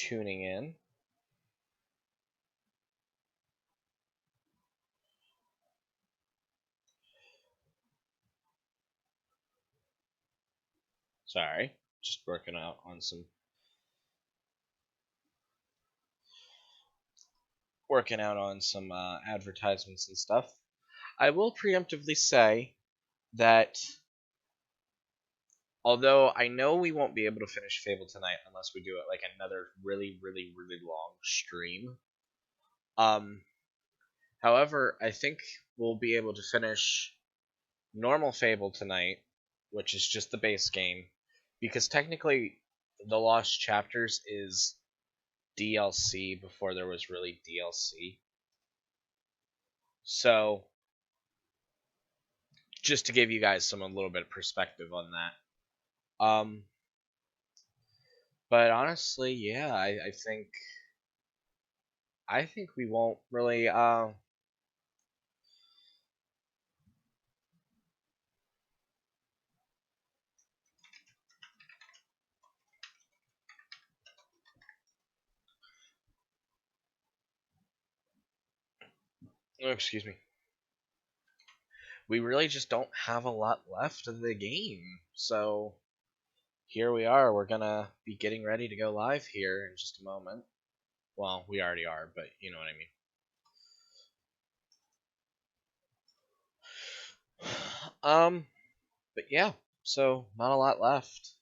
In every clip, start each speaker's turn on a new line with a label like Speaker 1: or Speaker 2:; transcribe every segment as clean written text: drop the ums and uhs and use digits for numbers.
Speaker 1: tuning in. Sorry, just working out on some advertisements and stuff. I will preemptively say that although I know we won't be able to finish Fable tonight unless we do it like another really, really, really long stream. However, I think we'll be able to finish normal Fable tonight, which is just the base game, because technically the Lost Chapters is DLC before there was really DLC. So, just to give you guys a little bit of perspective on that. But honestly, yeah, I think we won't really oh, excuse me. We really just don't have a lot left of the game. So here we are. We're gonna be getting ready to go live here in just a moment. Well, we already are, but you know what I mean. But yeah, so not a lot left.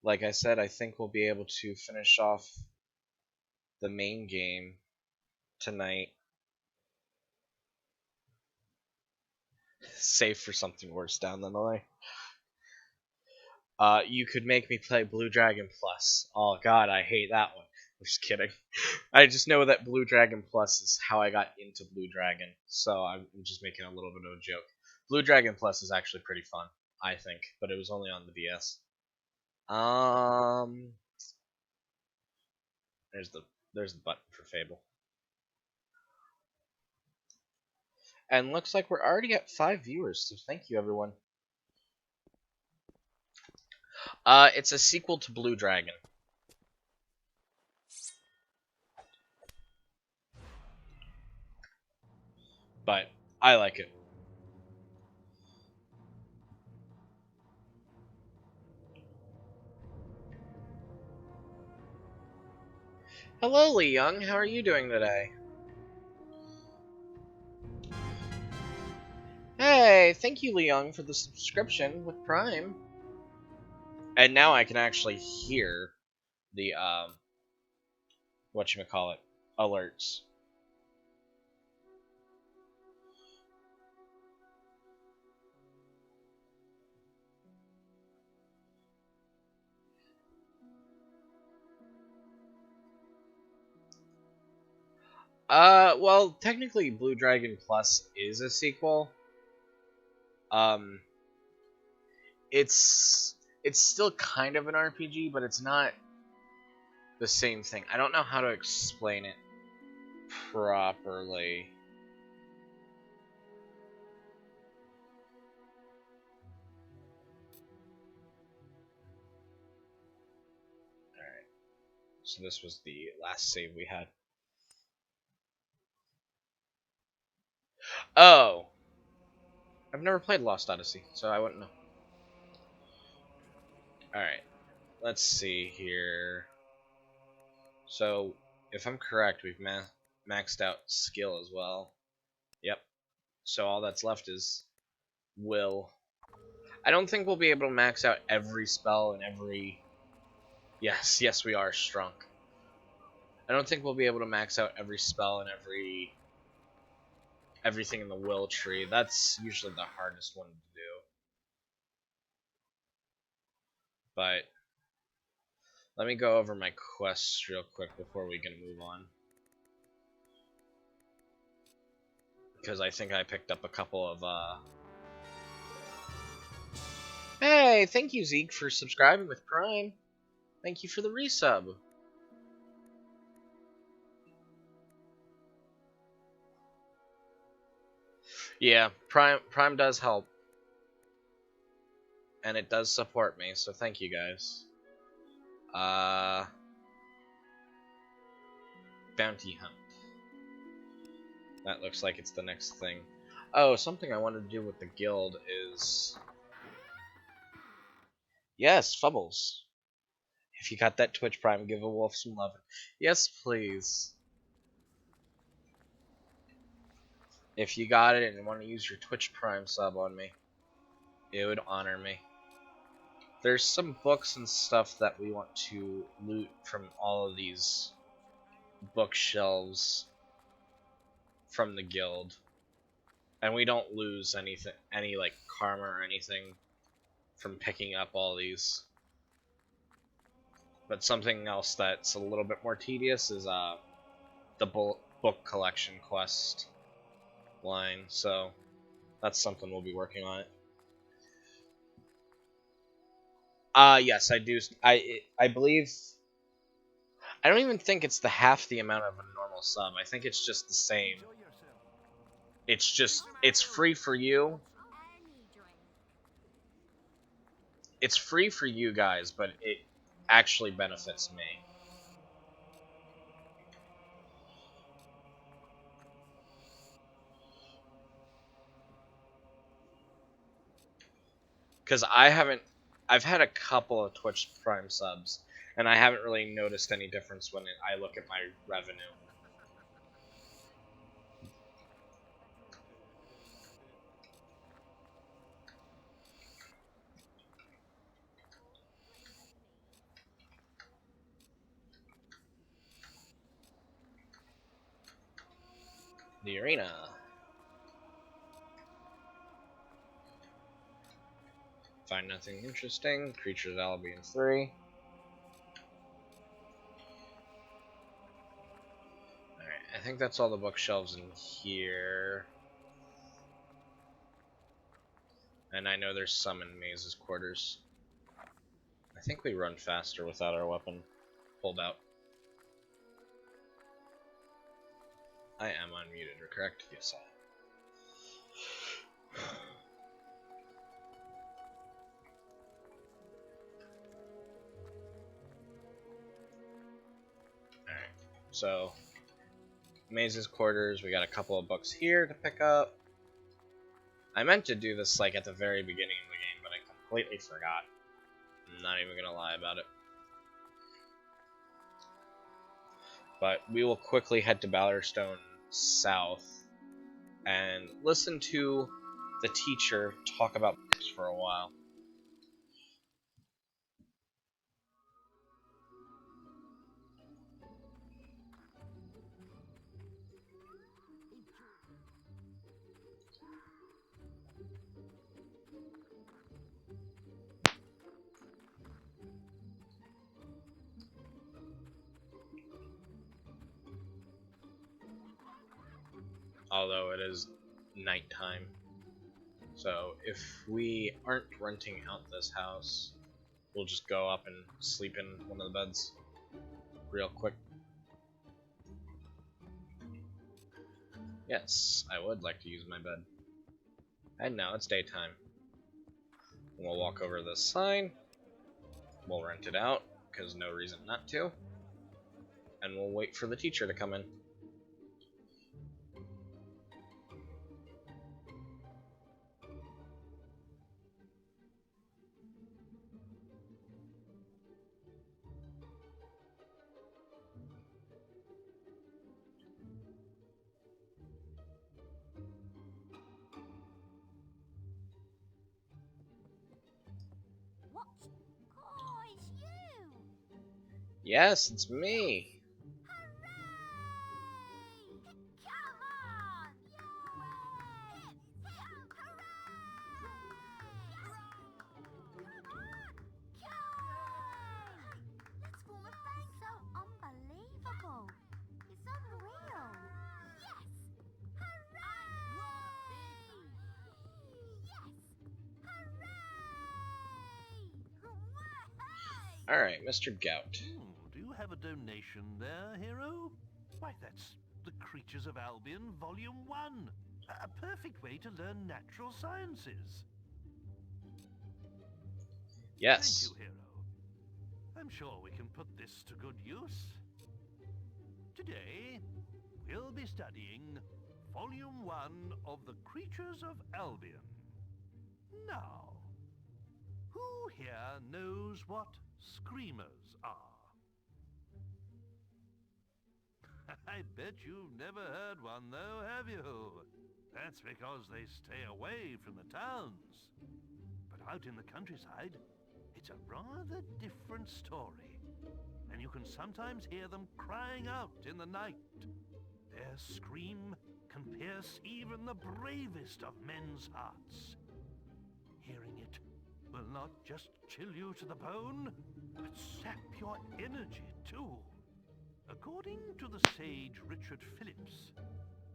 Speaker 1: Like I said, I think we'll be able to finish off the main game tonight. Save for something worse down the line. You could make me play Blue Dragon Plus. Oh god, I hate that one. I'm just kidding. I just know that Blue Dragon Plus is how I got into Blue Dragon, so I'm just making a little bit of a joke. Blue Dragon Plus is actually pretty fun, I think, but it was only on the DS. There's the button for Fable. And looks like we're already at 5 viewers, so thank you everyone. It's a sequel to Blue Dragon. But I like it. Hello, Lee Young. How are you doing today? Hey, thank you, Lee Young, for the subscription with Prime. And now I can actually hear the whatchamacallit, alerts. Well, technically Blue Dragon Plus is a sequel. It's still kind of an RPG, but it's not the same thing. I don't know how to explain it properly. Alright. So this was the last save we had. Oh! I've never played Lost Odyssey, so I wouldn't know. Alright. Let's see here. So, if I'm correct, we've maxed out skill as well. Yep. So all that's left is will. I don't think we'll be able to max out every spell and every... Yes, we are Strunk. I don't think we'll be able to max out every spell and everything in the will tree. That's usually the hardest one to do. But let me go over my quests real quick before we can move on. Because I think I picked up a couple of Hey, thank you Zeke for subscribing with Prime. Thank you for the resub. Yeah, Prime does help. and it does support me, so thank you guys. Bounty hunt. That looks like it's the next thing. Oh, something I wanted to do with the guild is... Yes, Fubbles. If you got that Twitch Prime, give a wolf some love. Yes, please. If you got it and want to use your Twitch Prime sub on me, it would honor me. There's some books and stuff that we want to loot from all of these bookshelves from the guild. And we don't lose any like karma or anything from picking up all these. But something else that's a little bit more tedious is the book collection quest line. So that's something we'll be working on. Yes, I do. I believe. I don't even think it's the half the amount of a normal sub. I think it's just the same. It's free for you. It's free for you guys, but it actually benefits me. Because I've had a couple of Twitch Prime subs, and I haven't really noticed any difference when I look at my revenue. The arena. Find nothing interesting. Creatures Albion 3. Alright, I think that's all the bookshelves in here. And I know there's some in Maze's quarters. I think we run faster without our weapon pulled out. I am unmuted, correct? Yes, I am. Alright, so Maze's quarters, we got a couple of books here to pick up. I meant to do this like at the very beginning of the game, but I completely forgot. I'm not even gonna lie about it. But we will quickly head to Ballerstone South and listen to the teacher talk about books for a while. Although it is nighttime. So if we aren't renting out this house, we'll just go up and sleep in one of the beds real quick. Yes, I would like to use my bed. And now it's daytime. We'll walk over this sign. We'll rent it out, because no reason not to. And we'll wait for the teacher to come in. Yes, it's me. Alright, Mr. Gout.
Speaker 2: Do you have a donation there, hero? Why, that's The Creatures of Albion, Volume 1. A perfect way to learn natural sciences. Thank you,
Speaker 1: Yes.
Speaker 2: hero. I'm sure we can put this to good use. Today, we'll be studying Volume 1 of The Creatures of Albion. Now, who here knows what screamers are? I bet you've never heard one though, have you? That's because they stay away from the towns. But out in the countryside, it's a rather different story. And you can sometimes hear them crying out in the night. Their scream can pierce even the bravest of men's hearts. Hearing it will not just chill you to the bone, but sap your energy too. According to the sage Richard Phillips,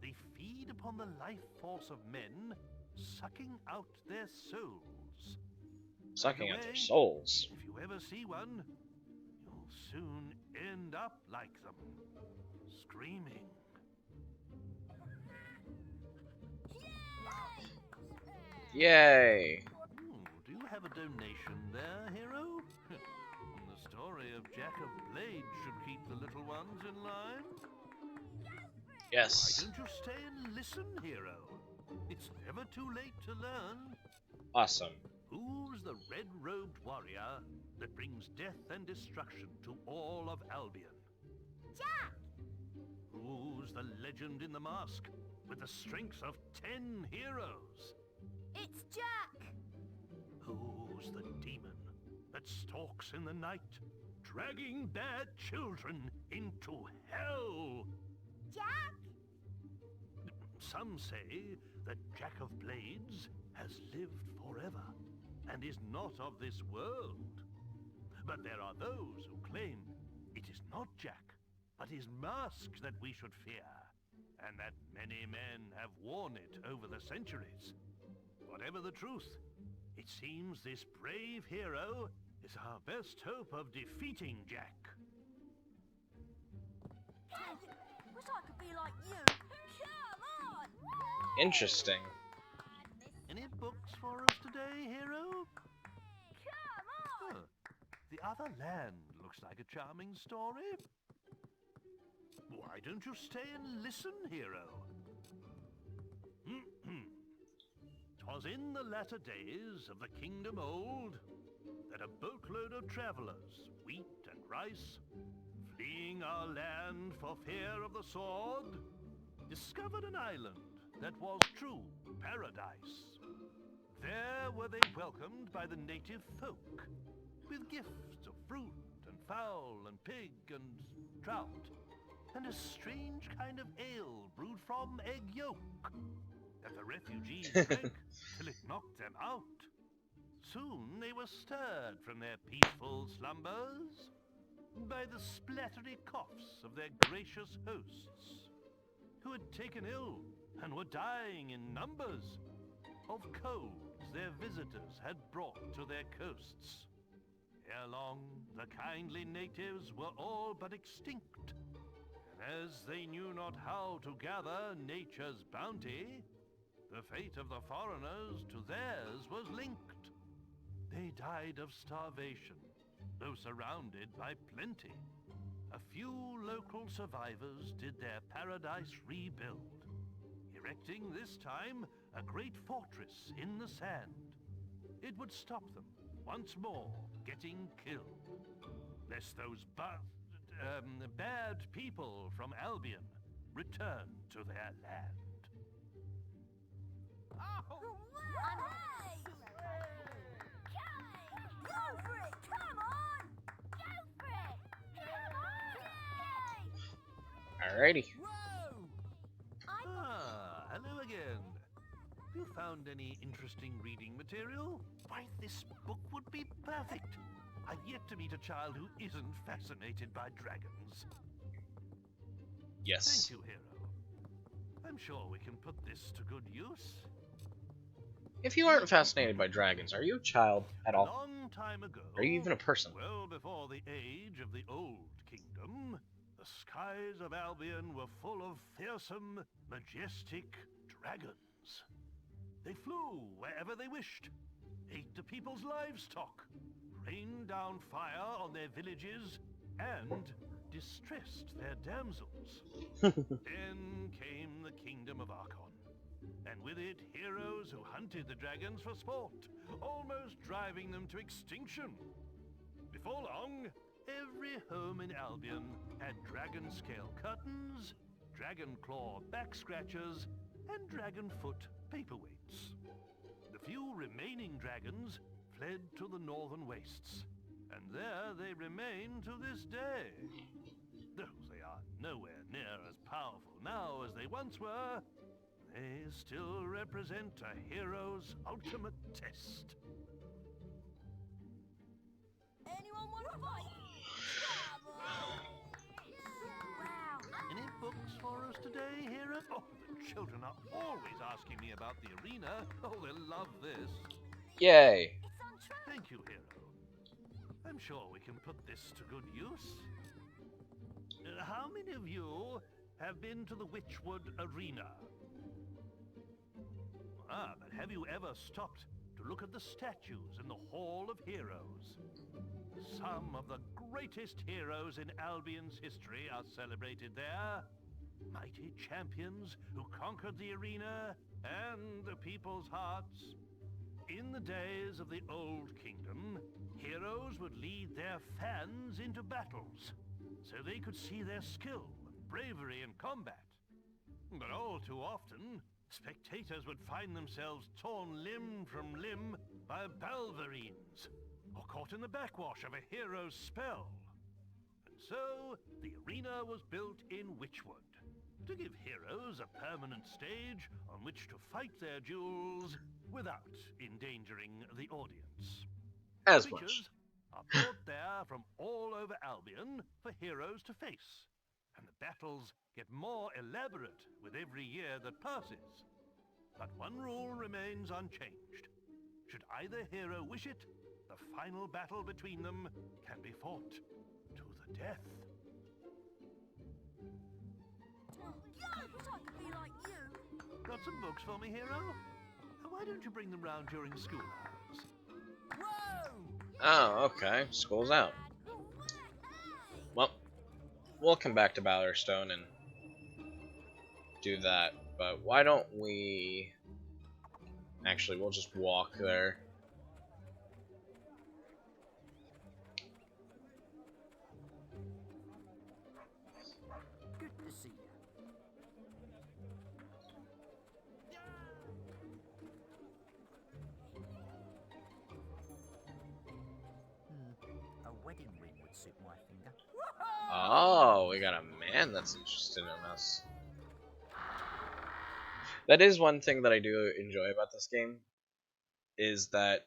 Speaker 2: they feed upon the life force of men, sucking out their souls.
Speaker 1: Sucking
Speaker 2: By
Speaker 1: out
Speaker 2: the
Speaker 1: their
Speaker 2: way,
Speaker 1: souls.
Speaker 2: if you ever see one, you'll soon end up like them, screaming.
Speaker 1: Yay!
Speaker 2: Do you have a donation there, hero? The story of Jack of Blades should keep the little ones in line. Why
Speaker 1: Yes.
Speaker 2: don't you stay and listen, hero? It's never too late to learn.
Speaker 1: Awesome.
Speaker 2: Who's the red-robed warrior that brings death and destruction to all of Albion?
Speaker 3: Jack!
Speaker 2: Who's the legend in the mask with the strength of 10 heroes?
Speaker 3: It's Jack!
Speaker 2: Who's the demon that stalks in the night, dragging bad children into hell?
Speaker 3: Jack!
Speaker 2: Some say that Jack of Blades has lived forever and is not of this world. But there are those who claim it is not Jack, but his mask that we should fear, and that many men have worn it over the centuries. Whatever the truth, it seems this brave hero is our best hope of defeating Jack.
Speaker 3: Wish I could be like you. Come on!
Speaker 1: Interesting.
Speaker 2: Any books for us today, hero?
Speaker 3: Come on!
Speaker 2: Huh. The Other Land looks like a charming story. Why don't you stay and listen, hero? 'Twas in the latter days of the kingdom old that a boatload of travelers, wheat and rice, fleeing our land for fear of the sword, discovered an island that was true paradise. There were they welcomed by the native folk, with gifts of fruit and fowl and pig and trout, and a strange kind of ale brewed from egg yolk that the refugees drank till it knocked them out. Soon they were stirred from their peaceful slumbers by the splattery coughs of their gracious hosts, who had taken ill and were dying in numbers of colds their visitors had brought to their coasts. Ere long, the kindly natives were all but extinct, and as they knew not how to gather nature's bounty, the fate of the foreigners to theirs was linked. They died of starvation, though surrounded by plenty. A few local survivors did their paradise rebuild, erecting this time a great fortress in the sand. It would stop them once more getting killed, lest those bad people from Albion return to their land.
Speaker 3: Hooray! Go for it! Come on! Go for it! Come on!
Speaker 1: Alrighty.
Speaker 3: Whoa!
Speaker 2: Hello again. Have you found any interesting reading material? Why, this book would be perfect. I've yet to meet a child who isn't fascinated by dragons.
Speaker 1: Yes.
Speaker 2: Thank you, hero. I'm sure we can put this to good use.
Speaker 1: If you aren't fascinated by dragons, are you a child at
Speaker 2: A
Speaker 1: all?
Speaker 2: long time ago,
Speaker 1: Are you even a person?
Speaker 2: well before the age of the Old Kingdom, the skies of Albion were full of fearsome, majestic dragons. They flew wherever they wished, ate the people's livestock, rained down fire on their villages and distressed their damsels. Then came the kingdom of Archon, and with it heroes who hunted the dragons for sport, almost driving them to extinction. Before long, every home in Albion had dragon scale curtains, dragon claw back scratchers, and dragon foot paperweights. The few remaining dragons fled to the northern wastes, and there they remain to this day. Though they are nowhere near as powerful now as they once were, they still represent a hero's ultimate test.
Speaker 3: Anyone want to fight? Come on! Wow.
Speaker 2: Any books for us today, hero? Oh, the children are always asking me about the arena. Oh, they'll love this.
Speaker 1: Yay!
Speaker 3: It's on track.
Speaker 2: Thank you, hero. I'm sure we can put this to good use. How many of you have been to the Witchwood Arena? Ah, but have you ever stopped to look at the statues in the Hall of Heroes? Some of the greatest heroes in Albion's history are celebrated there. Mighty champions who conquered the arena and the people's hearts. In the days of the Old Kingdom, heroes would lead their fans into battles, so they could see their skill and bravery in combat. But all too often, spectators would find themselves torn limb from limb by balverines, or caught in the backwash of a hero's spell. And so, the arena was built in Witchwood, to give heroes a permanent stage on which to fight their duels without endangering the audience.
Speaker 1: As
Speaker 2: Creatures
Speaker 1: much.
Speaker 2: are brought there from all over Albion for heroes to face, and the battles get more elaborate with every year that passes. But one rule remains unchanged. Should either hero wish it, the final battle between them can be fought to the death.
Speaker 3: I wish I could be like you.
Speaker 2: Got some books for me, hero? Why don't you bring them round during school hours?
Speaker 3: Whoa!
Speaker 1: Oh, okay. School's out. Well, we'll come back to Ballerstone and do that. But why don't we... Actually, we'll just walk there.
Speaker 3: Good to see you.
Speaker 4: A wedding ring would suit my finger.
Speaker 1: Oh, we got a man that's interested in us. That is one thing that I do enjoy about this game, is that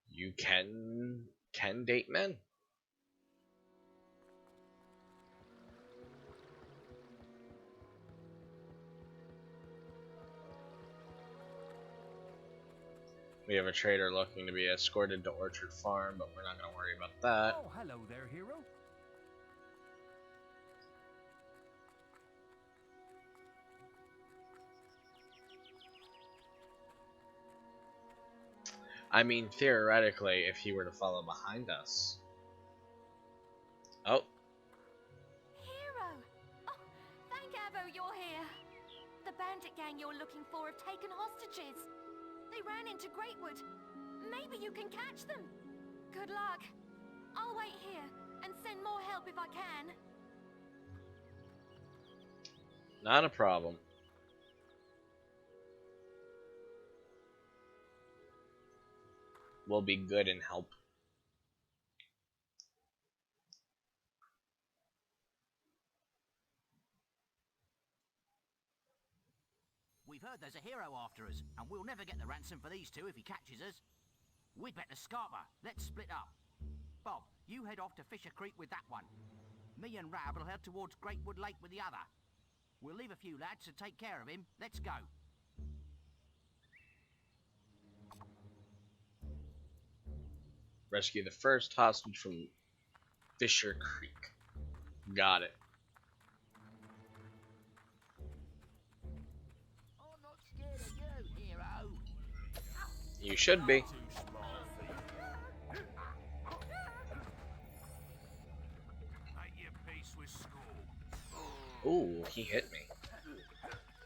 Speaker 1: you can date men. We have a trader looking to be escorted to Orchard Farm, but we're not going to worry about that.
Speaker 4: Oh, hello there, hero.
Speaker 1: I mean, theoretically, if he were to follow behind us. Oh,
Speaker 3: Hero! Oh, thank Avo you're here. The bandit gang you're looking for have taken hostages. They ran into Greatwood. Maybe you can catch them. Good luck. I'll wait here and send more help if I can.
Speaker 1: not a problem. We'll be good and help.
Speaker 4: We've heard there's a hero after us, and we'll never get the ransom for these two if he catches us. We'd better scarper. Let's split up. Bob, you head off to Fisher Creek with that one. Me and Rab will head towards Greatwood Lake with the other. We'll leave a few lads to take care of him. Let's go.
Speaker 1: Rescue the first hostage from Fisher Creek. Got it.
Speaker 4: I'm not scared of you, hero.
Speaker 1: You should be.
Speaker 2: Too small for you.
Speaker 1: Ooh, he hit me.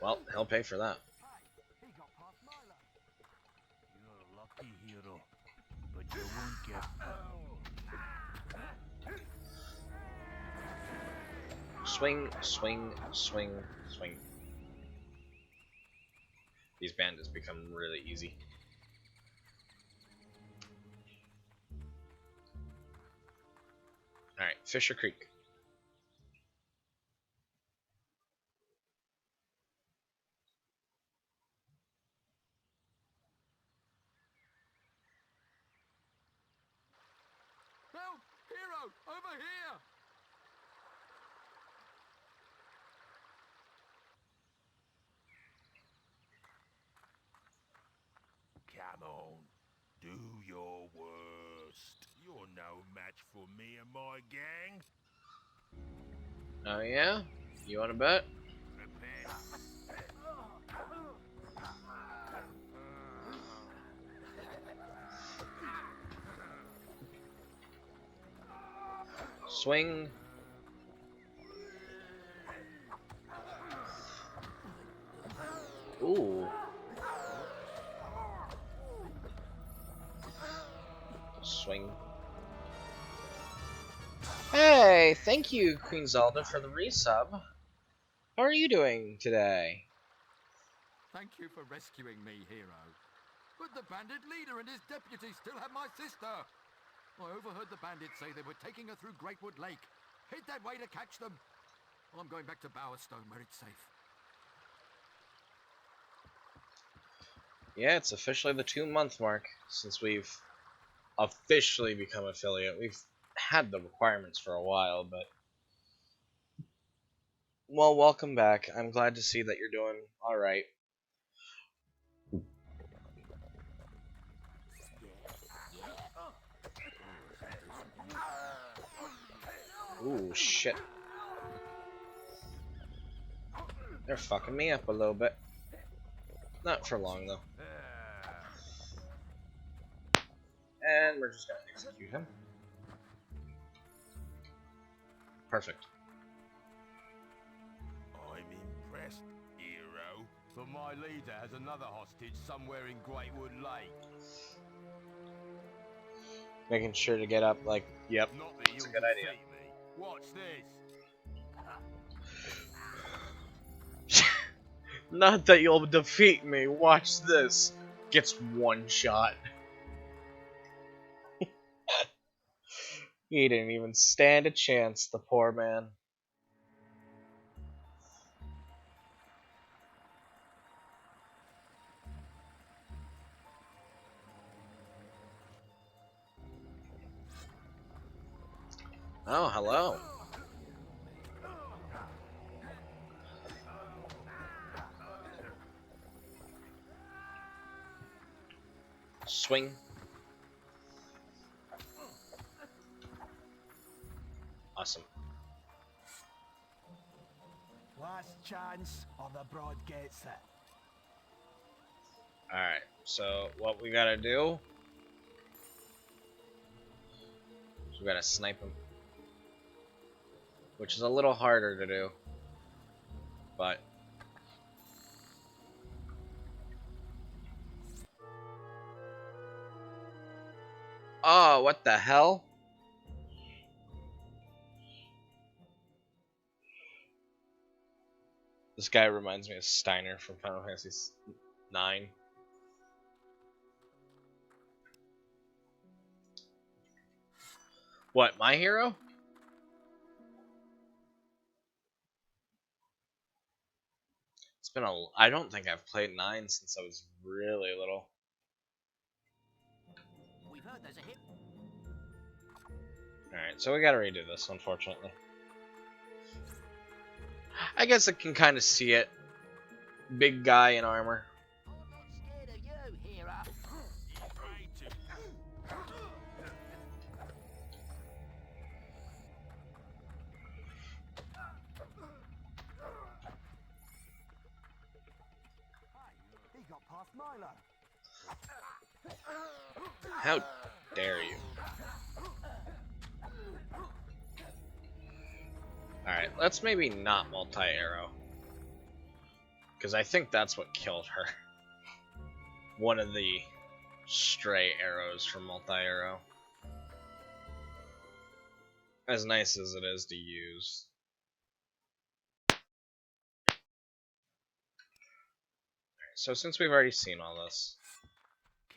Speaker 1: Well, he'll pay for that.
Speaker 4: He got past Milo.
Speaker 2: You're a lucky hero, but you won't get.
Speaker 1: Swing, swing, swing, swing. These bandits become really easy. Alright, Fisher Creek.
Speaker 4: Help! Hero! Over here!
Speaker 2: Come on, do your worst. You're no match for me and my gang.
Speaker 1: Oh yeah? You wanna bet?
Speaker 2: Prepare.
Speaker 1: Swing. Ooh. Swing. Hey, thank you, Queen Zelda, for the resub. How are you doing today?
Speaker 4: Thank you for rescuing me, hero. But the bandit leader and his deputy still have my sister. I overheard the bandits say they were taking her through Greatwood Lake. Head that way to catch them. I'm going back to Bowerstone where it's safe.
Speaker 1: Yeah, it's officially the 2-month mark since we've officially become affiliate. We've had the requirements for a while, but... Well, welcome back. I'm glad to see that you're doing alright. Ooh, shit. They're fucking me up a little bit. Not for long, though. And we're just gonna execute him. Perfect.
Speaker 2: I'm impressed, hero. But my leader has another hostage somewhere in Greatwood Lake.
Speaker 1: Making sure to get up, like, yep,
Speaker 2: Not that
Speaker 1: that's a
Speaker 2: you'll
Speaker 1: good idea.
Speaker 2: defeat me. Watch this.
Speaker 1: Not that you'll defeat me, watch this. Gets one shot. He didn't even stand a chance, the poor man. Oh, hello. Swing. Awesome.
Speaker 2: Last chance or the broad gets it.
Speaker 1: Alright, so what we gotta do is we gotta snipe him. Which is a little harder to do. But oh, what the hell? This guy reminds me of Steiner from Final Fantasy IX. What, my hero? It's been I don't think I've played 9 since I was really little.
Speaker 4: We've heard there's a hit.
Speaker 1: Alright, so we gotta redo this, unfortunately. I guess I can kind of see it. Big guy in armor.
Speaker 4: I'm not scared of you, hero. He got past Milo.
Speaker 1: How dare you? Alright, let's maybe not multi-arrow. Because I think that's what killed her. One of the stray arrows from multi-arrow. As nice as it is to use. So since we've already seen all this,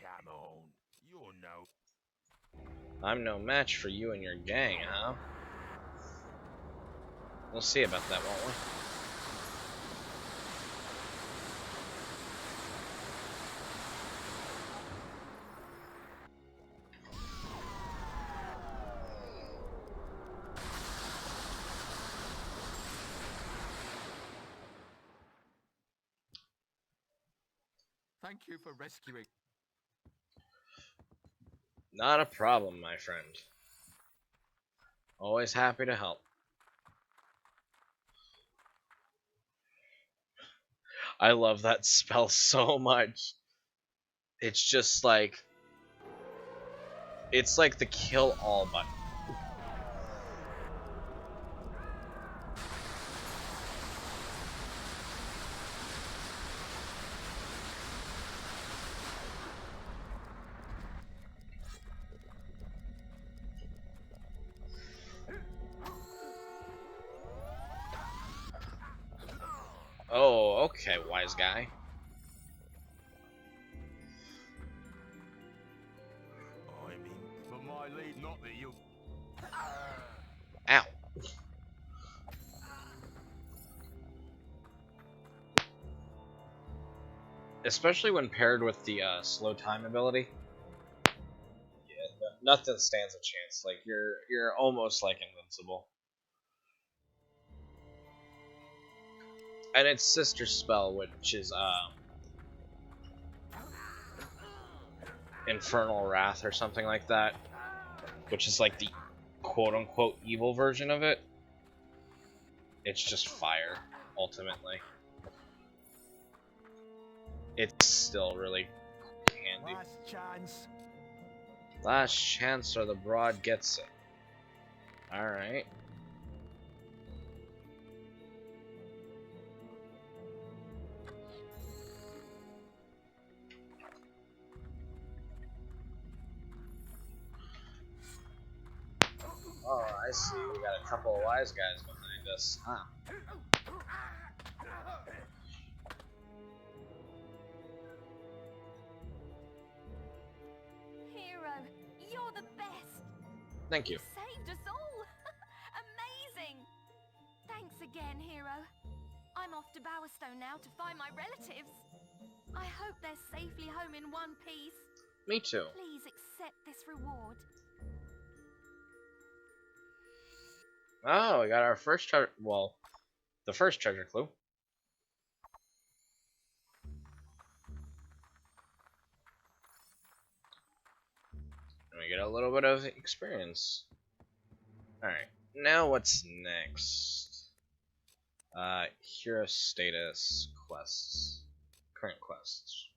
Speaker 2: Come on, you're no.
Speaker 1: I'm no match for you and your gang, huh? We'll see about that, won't we?
Speaker 4: Thank you for rescuing.
Speaker 1: Not a problem, my friend. Always happy to help. I love that spell so much. It's just like... It's like the kill all button. Oh, okay, wise guy.
Speaker 2: I mean, for my leave, not that you.
Speaker 1: Ow. Especially when paired with the slow time ability. Yeah, nothing stands a chance. Like you're almost like invincible. And its sister spell, which is Infernal Wrath or something like that, which is like the quote-unquote evil version of it. It's just fire, ultimately. It's still really handy.
Speaker 2: Last chance.
Speaker 1: Last chance or the broad gets it. Alright. Oh, I see. We got a couple of wise guys behind us. Huh.
Speaker 3: Hero, you're the best.
Speaker 1: Thank you.
Speaker 3: You saved us all. Amazing. Thanks again, Hero. I'm off to Bowerstone now to find my relatives. I hope they're safely home in one piece.
Speaker 1: Me too.
Speaker 3: Please accept this reward.
Speaker 1: Oh, we got our first treasure. Well, the first treasure clue. And we get a little bit of experience. Alright, now what's next? Hero status quests. Current quests.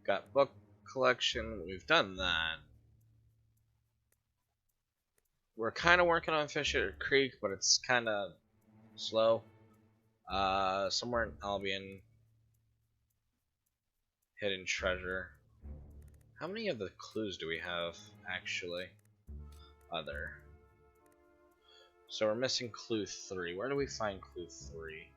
Speaker 1: Got book collection. We've done that. We're kind of working on Fisher Creek, but it's kind of slow. Somewhere in Albion. Hidden treasure. How many of the clues do we have, actually? Other. So we're missing clue 3. Where do we find clue 3?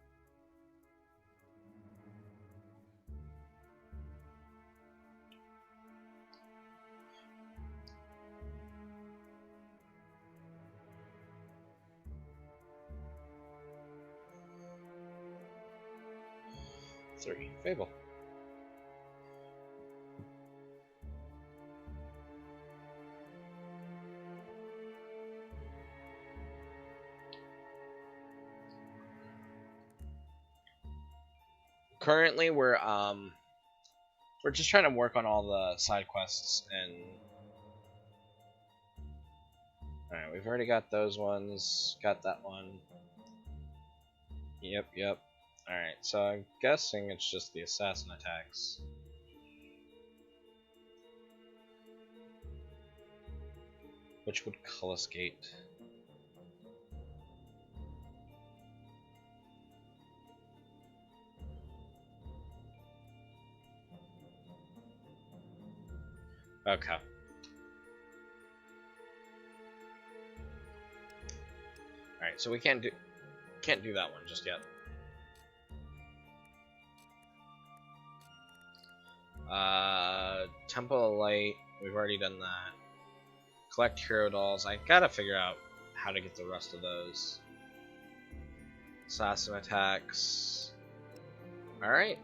Speaker 1: Fable. Currently, we're just trying to work on all the side quests, and all right, we've already got those ones. Got that one. Yep. All right, so I'm guessing it's just the assassin attacks. Which would Cullis Gate. Okay. Alright, so we can't do that one just yet. Temple of Light, we've already done that. Collect hero dolls. I gotta figure out how to get the rest of those. Assassin attacks. Alright.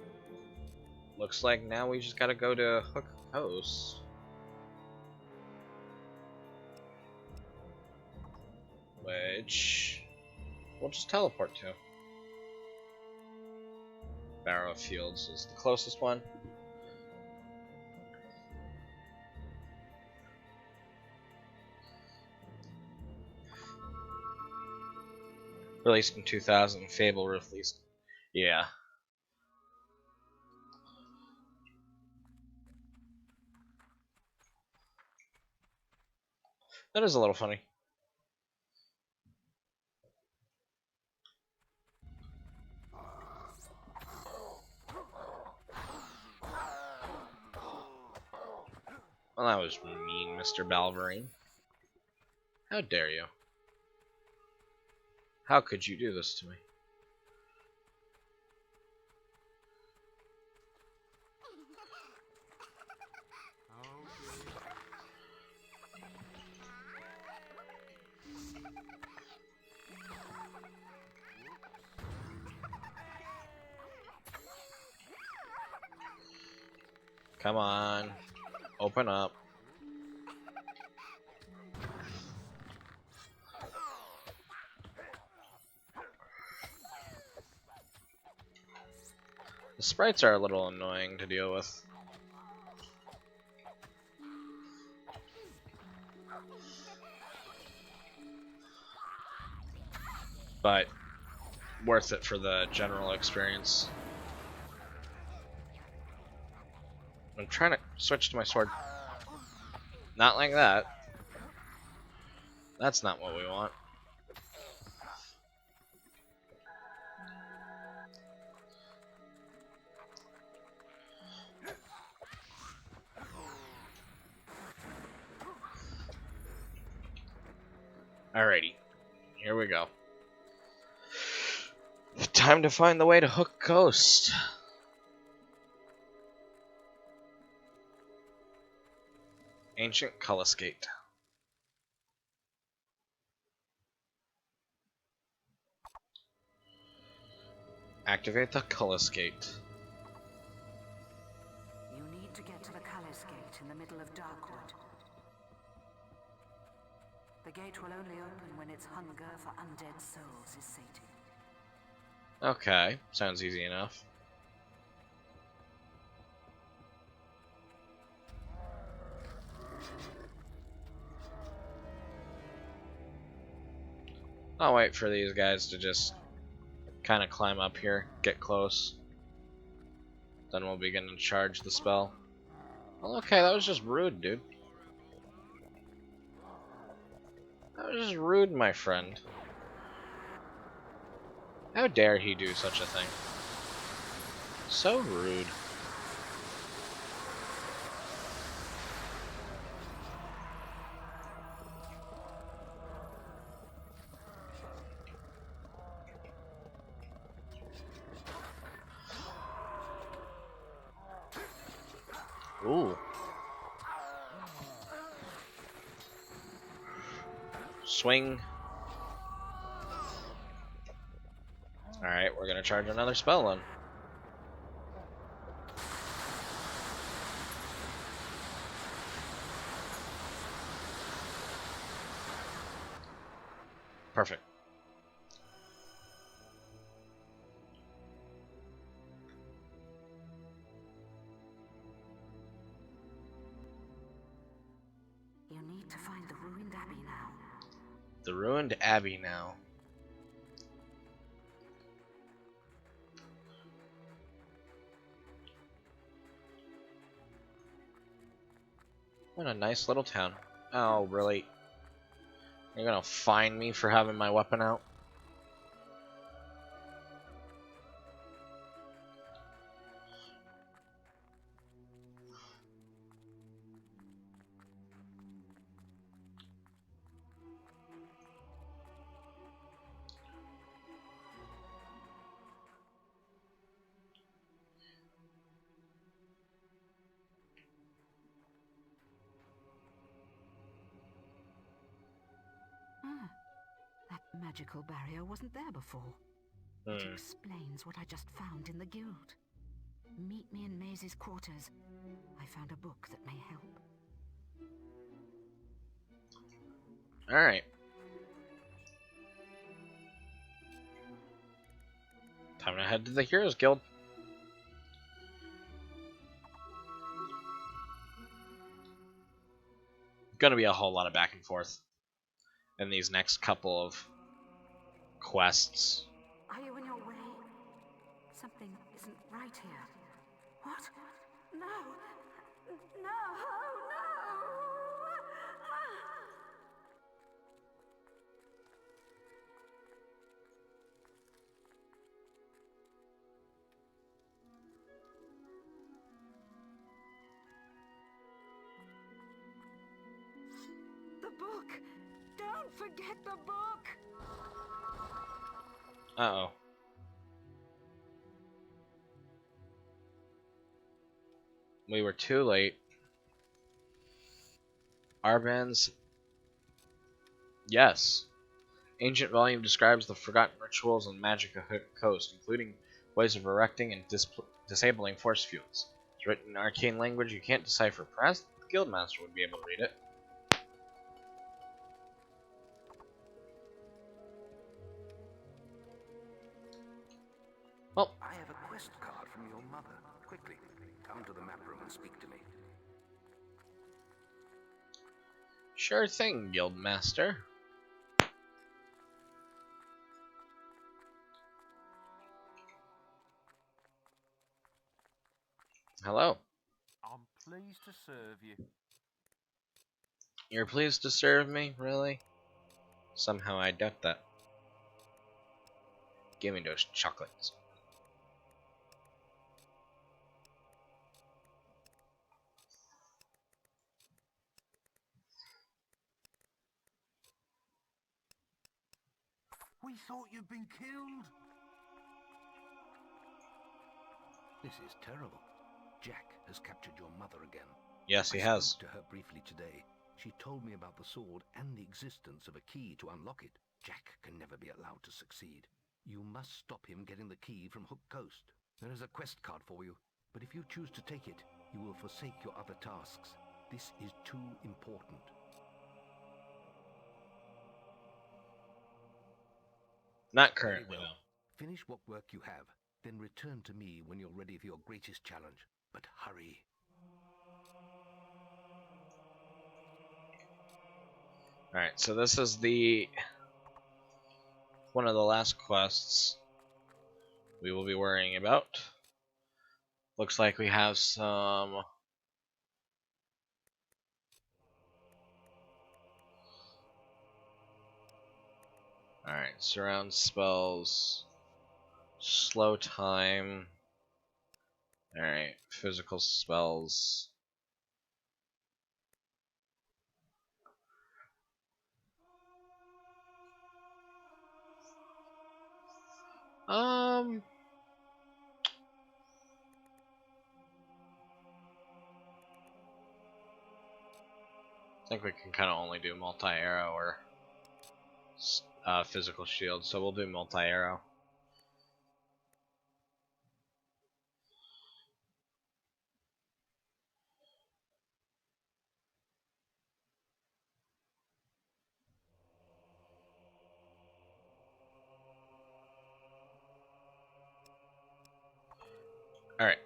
Speaker 1: Looks like now we just gotta go to Hook Coast. Which we'll just teleport to. Barrow Fields is the closest one. Released in 2000, Fable released. Yeah. That is a little funny. Well, that was mean, Mr. Balverine. How dare you? How could you do this to me? Come on. Open up. The sprites are a little annoying to deal with. But worth it for the general experience. I'm trying to switch to my sword. Not like that. That's not what we want. Alrighty. Here we go. Time to find the way to Hook Coast. Ancient Cullis Gate. Activate the Cullis Gate.
Speaker 5: You need to get to the Cullis Gate in the middle of Darkwood. The gate will only open when its hunger for undead souls is sated.
Speaker 1: Okay, sounds easy enough. I'll wait for these guys to just kind of climb up here, get close. Then we'll begin to charge the spell. Well, okay, that was just rude, dude. That was just rude, my friend. How dare he do such a thing? So rude. Ooh. Swing. Alright, we're gonna charge another spell then. Perfect.
Speaker 5: You need to find the ruined abbey now.
Speaker 1: The ruined abbey now. What a nice little town. Oh, really? You're gonna fine me for having my weapon out?
Speaker 5: Ah, that magical barrier wasn't there before. It explains what I just found in the guild. Meet me in Maisie quarters. I found a book that may help.
Speaker 1: Alright. Time to head to the Heroes Guild. Gonna be a whole lot of back and forth in these next couple of quests.
Speaker 5: Are you in your way? Something isn't right here. What? No! No! No! The book! Don't forget the book!
Speaker 1: Uh-oh. We were too late. Arban's... Yes. Ancient volume describes the forgotten rituals on Magica Coast, including ways of erecting and disabling force fields. It's written in arcane language you can't decipher. Perhaps the Guildmaster would be able to read it. Well,
Speaker 6: I have a quest card from your mother. Quickly, come to the map room and speak to me.
Speaker 1: sure thing, Guildmaster. Hello.
Speaker 7: I'm pleased to serve you.
Speaker 1: You're pleased to serve me, really? Somehow I doubt that. Give me those chocolates.
Speaker 2: We thought you'd been killed.
Speaker 6: This is terrible. Jack has captured your mother again.
Speaker 1: Yes, he
Speaker 6: I
Speaker 1: has.
Speaker 6: spoke to her briefly today. She told me about the sword and the existence of a key to unlock it. Jack can never be allowed to succeed. You must stop him getting the key from Hook Coast. There is a quest card for you, but if you choose to take it, you will forsake your other tasks. This is too important.
Speaker 1: Not
Speaker 6: Very
Speaker 1: currently,
Speaker 6: well.
Speaker 1: no.
Speaker 6: Finish what work you have, then return to me when you're ready for your greatest challenge. But hurry.
Speaker 1: Alright, so this is one of the last quests we will be worrying about. Looks like we have some... Alright, surround spells, slow time. Alright, physical spells. I think we can kind of only do multi-arrow or physical shield, so we'll do multi-arrow. Alright.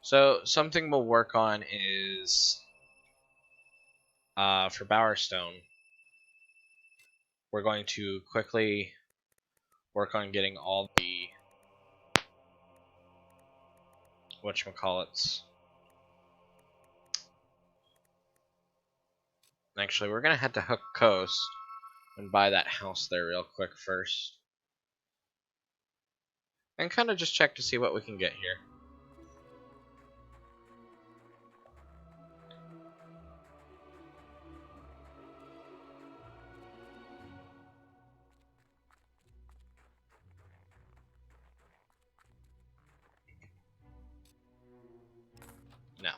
Speaker 1: So, something we'll work on is, for Bowerstone, we're going to quickly work on getting all the whatchamacallits. Actually, we're gonna head to Hook Coast and buy that house there real quick first. And kind of just check to see what we can get here. No.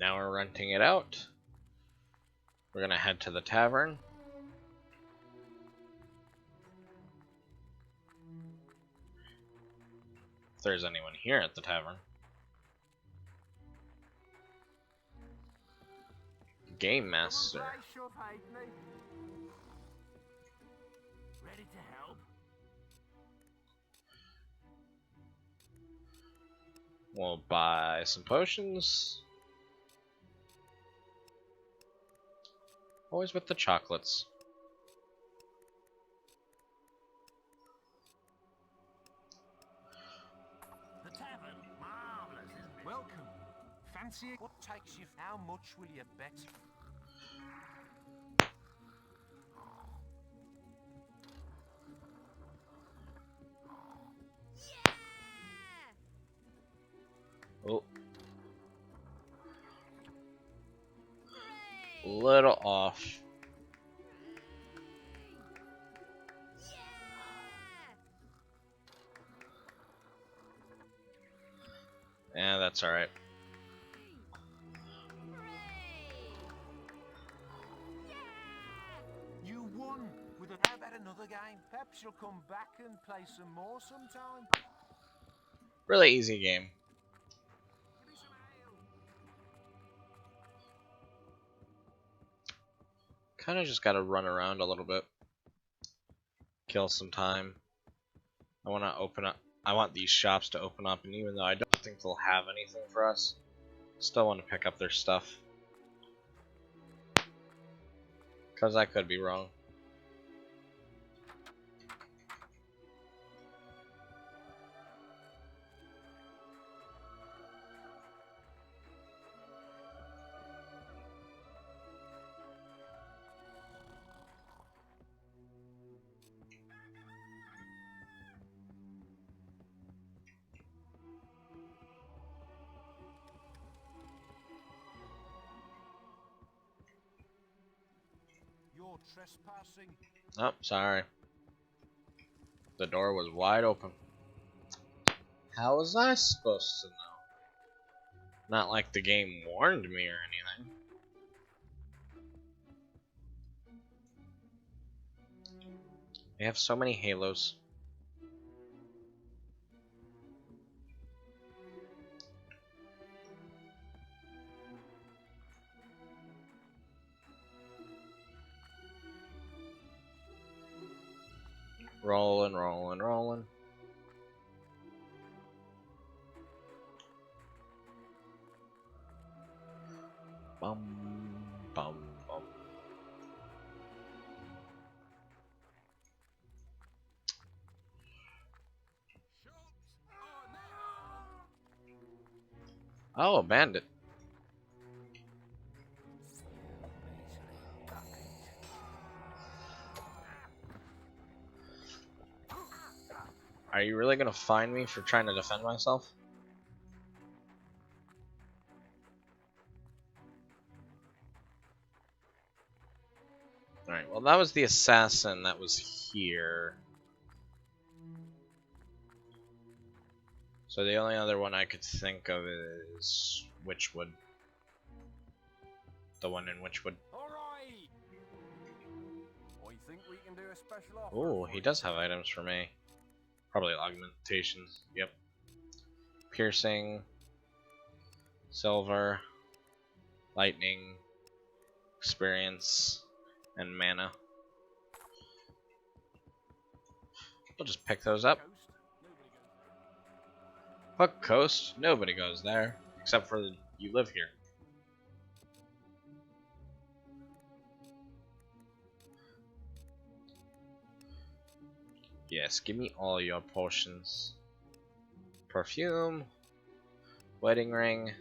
Speaker 1: Now we're renting it out. We're gonna head to the tavern. If there's anyone here at the tavern. Game Master.
Speaker 4: Ready to help?
Speaker 1: We'll buy some potions. Always with the chocolates.
Speaker 4: The tavern. Marvelous, isn't it?
Speaker 7: Welcome. Fancy it? What takes you? How much will you bet?
Speaker 1: Oh. A little off. Yeah, that's alright.
Speaker 7: You won. With a how about another game? Perhaps you'll come back and play some more sometime.
Speaker 1: Really easy game.
Speaker 7: Give me some ale.
Speaker 1: Kind of just gotta run around a little bit. Kill some time. I want to open up. I want these shops to open up, and even though I don't think they'll have anything for us, still want to pick up their stuff. Because I could be wrong.
Speaker 7: You're trespassing.
Speaker 1: Oh, sorry. The door was wide open. How was I supposed to know? Not like the game warned me or anything. They have so many halos. Rolling, rolling, rolling. Bum, bum, bum. Oh, a bandit. Are you really gonna find me for trying to defend myself? Alright, well that was the assassin that was here. So the only other one I could think of is Witchwood. The one in Witchwood.
Speaker 7: Alright. I think we can do a special offer.
Speaker 1: Oh, he does have items for me. Probably augmentations. Yep. Piercing. Silver. Lightning. Experience. And mana. We'll just pick those up. Hook Coast. Nobody goes there. Except for you live here. Yes, give me all your potions. Perfume. Wedding ring.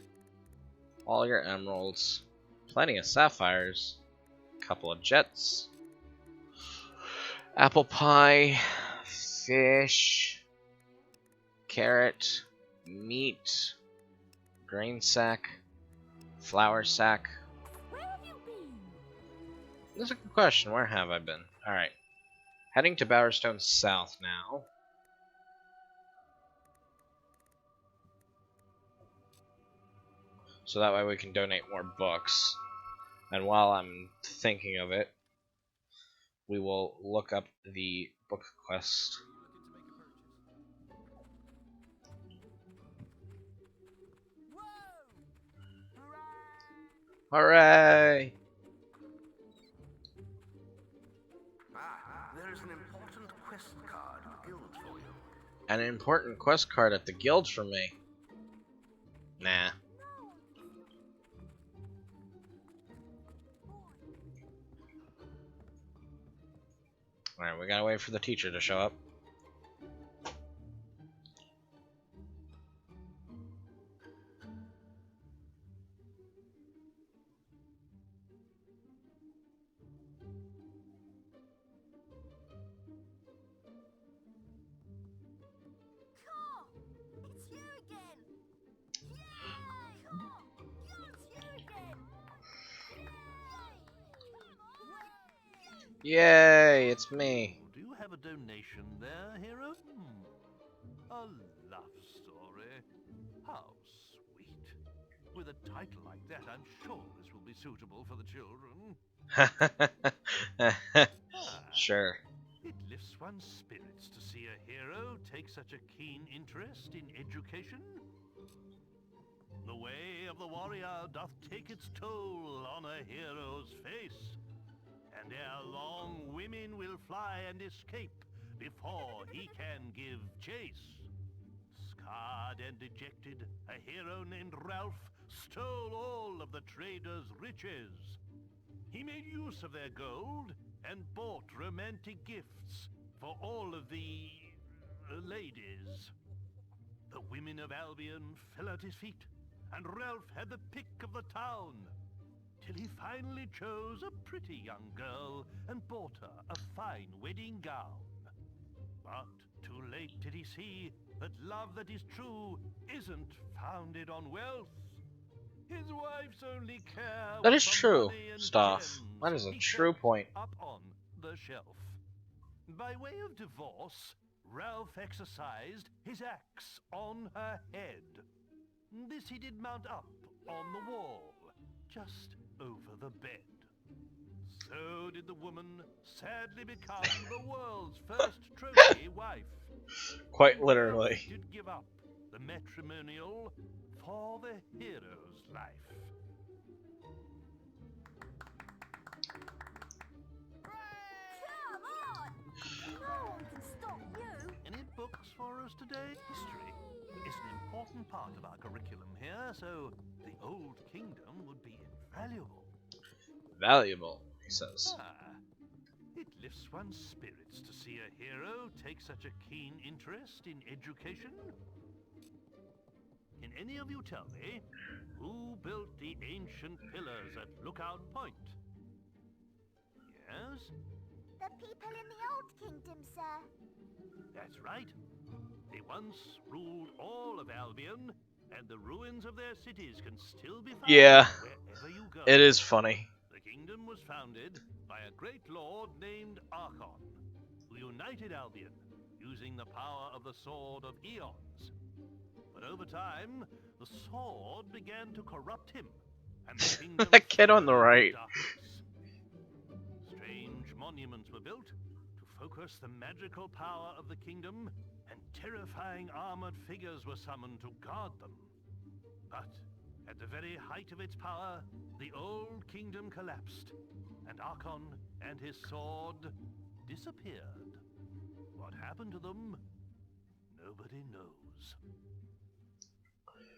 Speaker 1: All your emeralds. Plenty of sapphires. Couple of jets. Apple pie. Fish. Carrot. Meat. Grain sack. Flour sack.
Speaker 3: Where have you been?
Speaker 1: That's a good question. Where have I been? Alright. Heading to Bowerstone South now. so that way we can donate more books. And while I'm thinking of it, we will look up the book quest. Hooray!
Speaker 6: There is an important quest card at the guild for you.
Speaker 1: An important quest card at the guild for me. Nah. Alright, we gotta wait for the teacher to show up.
Speaker 3: Caw! It's you again! Yay! Caw! It's you again!
Speaker 1: Yay, it's me.
Speaker 2: Do you have a donation there, hero? A love story. How sweet. With a title like that, I'm sure this will be suitable for the children.
Speaker 1: Sure.
Speaker 2: It lifts one's spirits to see a hero take such a keen interest in education. The way of the warrior doth take its toll on a hero's face, and ere long women will fly and escape before he can give chase. Scarred and dejected, a hero named Ralph stole all of the traders' riches. He made use of their gold and bought romantic gifts for all of the ladies. The women of Albion fell at his feet, and Ralph had the pick of the town, till he finally chose a pretty young girl and bought her a fine wedding gown. But too late did he see that love that is true isn't founded on wealth. His wife's only care
Speaker 1: That
Speaker 2: was
Speaker 1: is
Speaker 2: for
Speaker 1: true,
Speaker 2: money and
Speaker 1: Staff.
Speaker 2: gems
Speaker 1: That is a
Speaker 2: he
Speaker 1: true
Speaker 2: kept
Speaker 1: point.
Speaker 2: up on the shelf. By way of divorce, Ralph exercised his axe on her head. This he did mount up on the wall, just over the bed. So did the woman sadly become the world's first trophy wife.
Speaker 1: Quite literally.
Speaker 2: Ralph did give up the matrimonial for the hero's life.
Speaker 3: Come on! No one can stop you!
Speaker 2: Any books for us today? History is an important part of our curriculum here, so the Old Kingdom would be invaluable.
Speaker 1: Valuable, he says.
Speaker 2: It lifts one's spirits to see a hero take such a keen interest in education. Can any of you tell me who built the ancient pillars at Lookout Point? Yes?
Speaker 3: The people in the Old Kingdom, sir.
Speaker 2: That's right. They once ruled all of Albion, and the ruins of their cities can still be found
Speaker 1: Yeah,
Speaker 2: wherever you go.
Speaker 1: it is funny.
Speaker 2: The kingdom was founded by a great lord named Archon, who united Albion using the power of the Sword of Eons. But over time, the sword began to corrupt him, and the kingdom
Speaker 1: That kid on the
Speaker 2: fell into
Speaker 1: right.
Speaker 2: darkness. Strange monuments were built to focus the magical power of the kingdom, and terrifying armored figures were summoned to guard them. But at the very height of its power, the old kingdom collapsed, and Archon and his sword disappeared. What happened to them, nobody knows.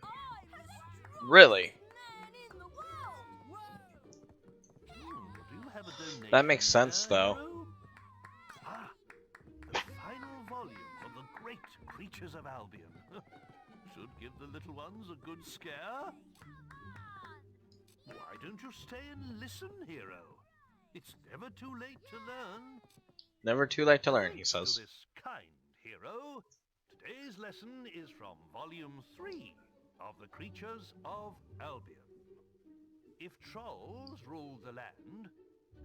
Speaker 3: I'm the strongest
Speaker 1: Really?
Speaker 3: man in the world!
Speaker 2: Do you have a donation
Speaker 1: That makes sense,
Speaker 2: there,
Speaker 1: though.
Speaker 2: hero? Ah, the final volume of the great creatures of Albion. Should give the little ones a good scare. Why don't you stay and listen, hero? It's never too late to learn.
Speaker 1: Never too late to learn, he
Speaker 2: Thanks to
Speaker 1: says.
Speaker 2: this kind hero, today's lesson is from Volume 3 of the Creatures of Albion. If trolls ruled the land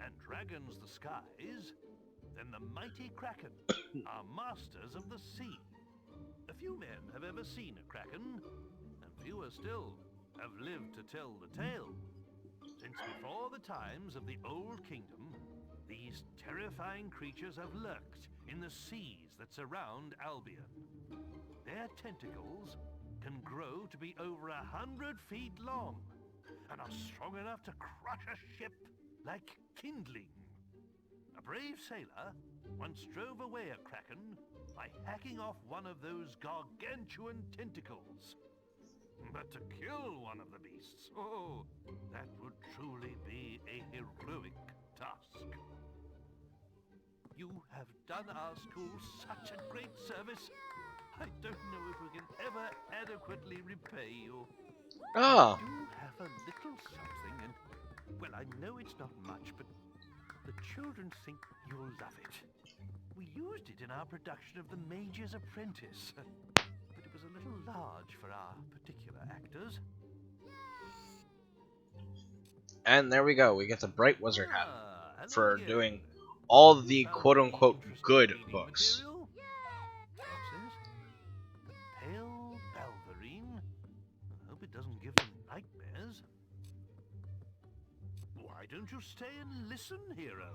Speaker 2: and dragons the skies, then the mighty Kraken are masters of the sea. A few men have ever seen a Kraken, and fewer still have lived to tell the tale. Since before the times of the Old Kingdom, these terrifying creatures have lurked in the seas that surround Albion. Their tentacles can grow to be over 100 feet long and are strong enough to crush a ship like kindling. A brave sailor once drove away a kraken by hacking off one of those gargantuan tentacles. But to kill one of the beasts, oh, that would truly be a heroic task. You have done our school such a great service. I don't know if we can ever adequately repay you.
Speaker 1: Ah,
Speaker 2: You do have a little something, and, well, I know it's not much, but the children think you'll love it. We used it in our production of The Mage's Apprentice, but it was a little large for our particular actors.
Speaker 1: and there we go. We get the Bright Wizard hat
Speaker 2: Hello
Speaker 1: for
Speaker 2: again.
Speaker 1: doing all the
Speaker 2: Found
Speaker 1: quote-unquote
Speaker 2: any interesting
Speaker 1: good
Speaker 2: reading
Speaker 1: books.
Speaker 2: material? Bob says, the pale Balverine. I hope it doesn't give them nightmares. Why don't you stay and listen, hero?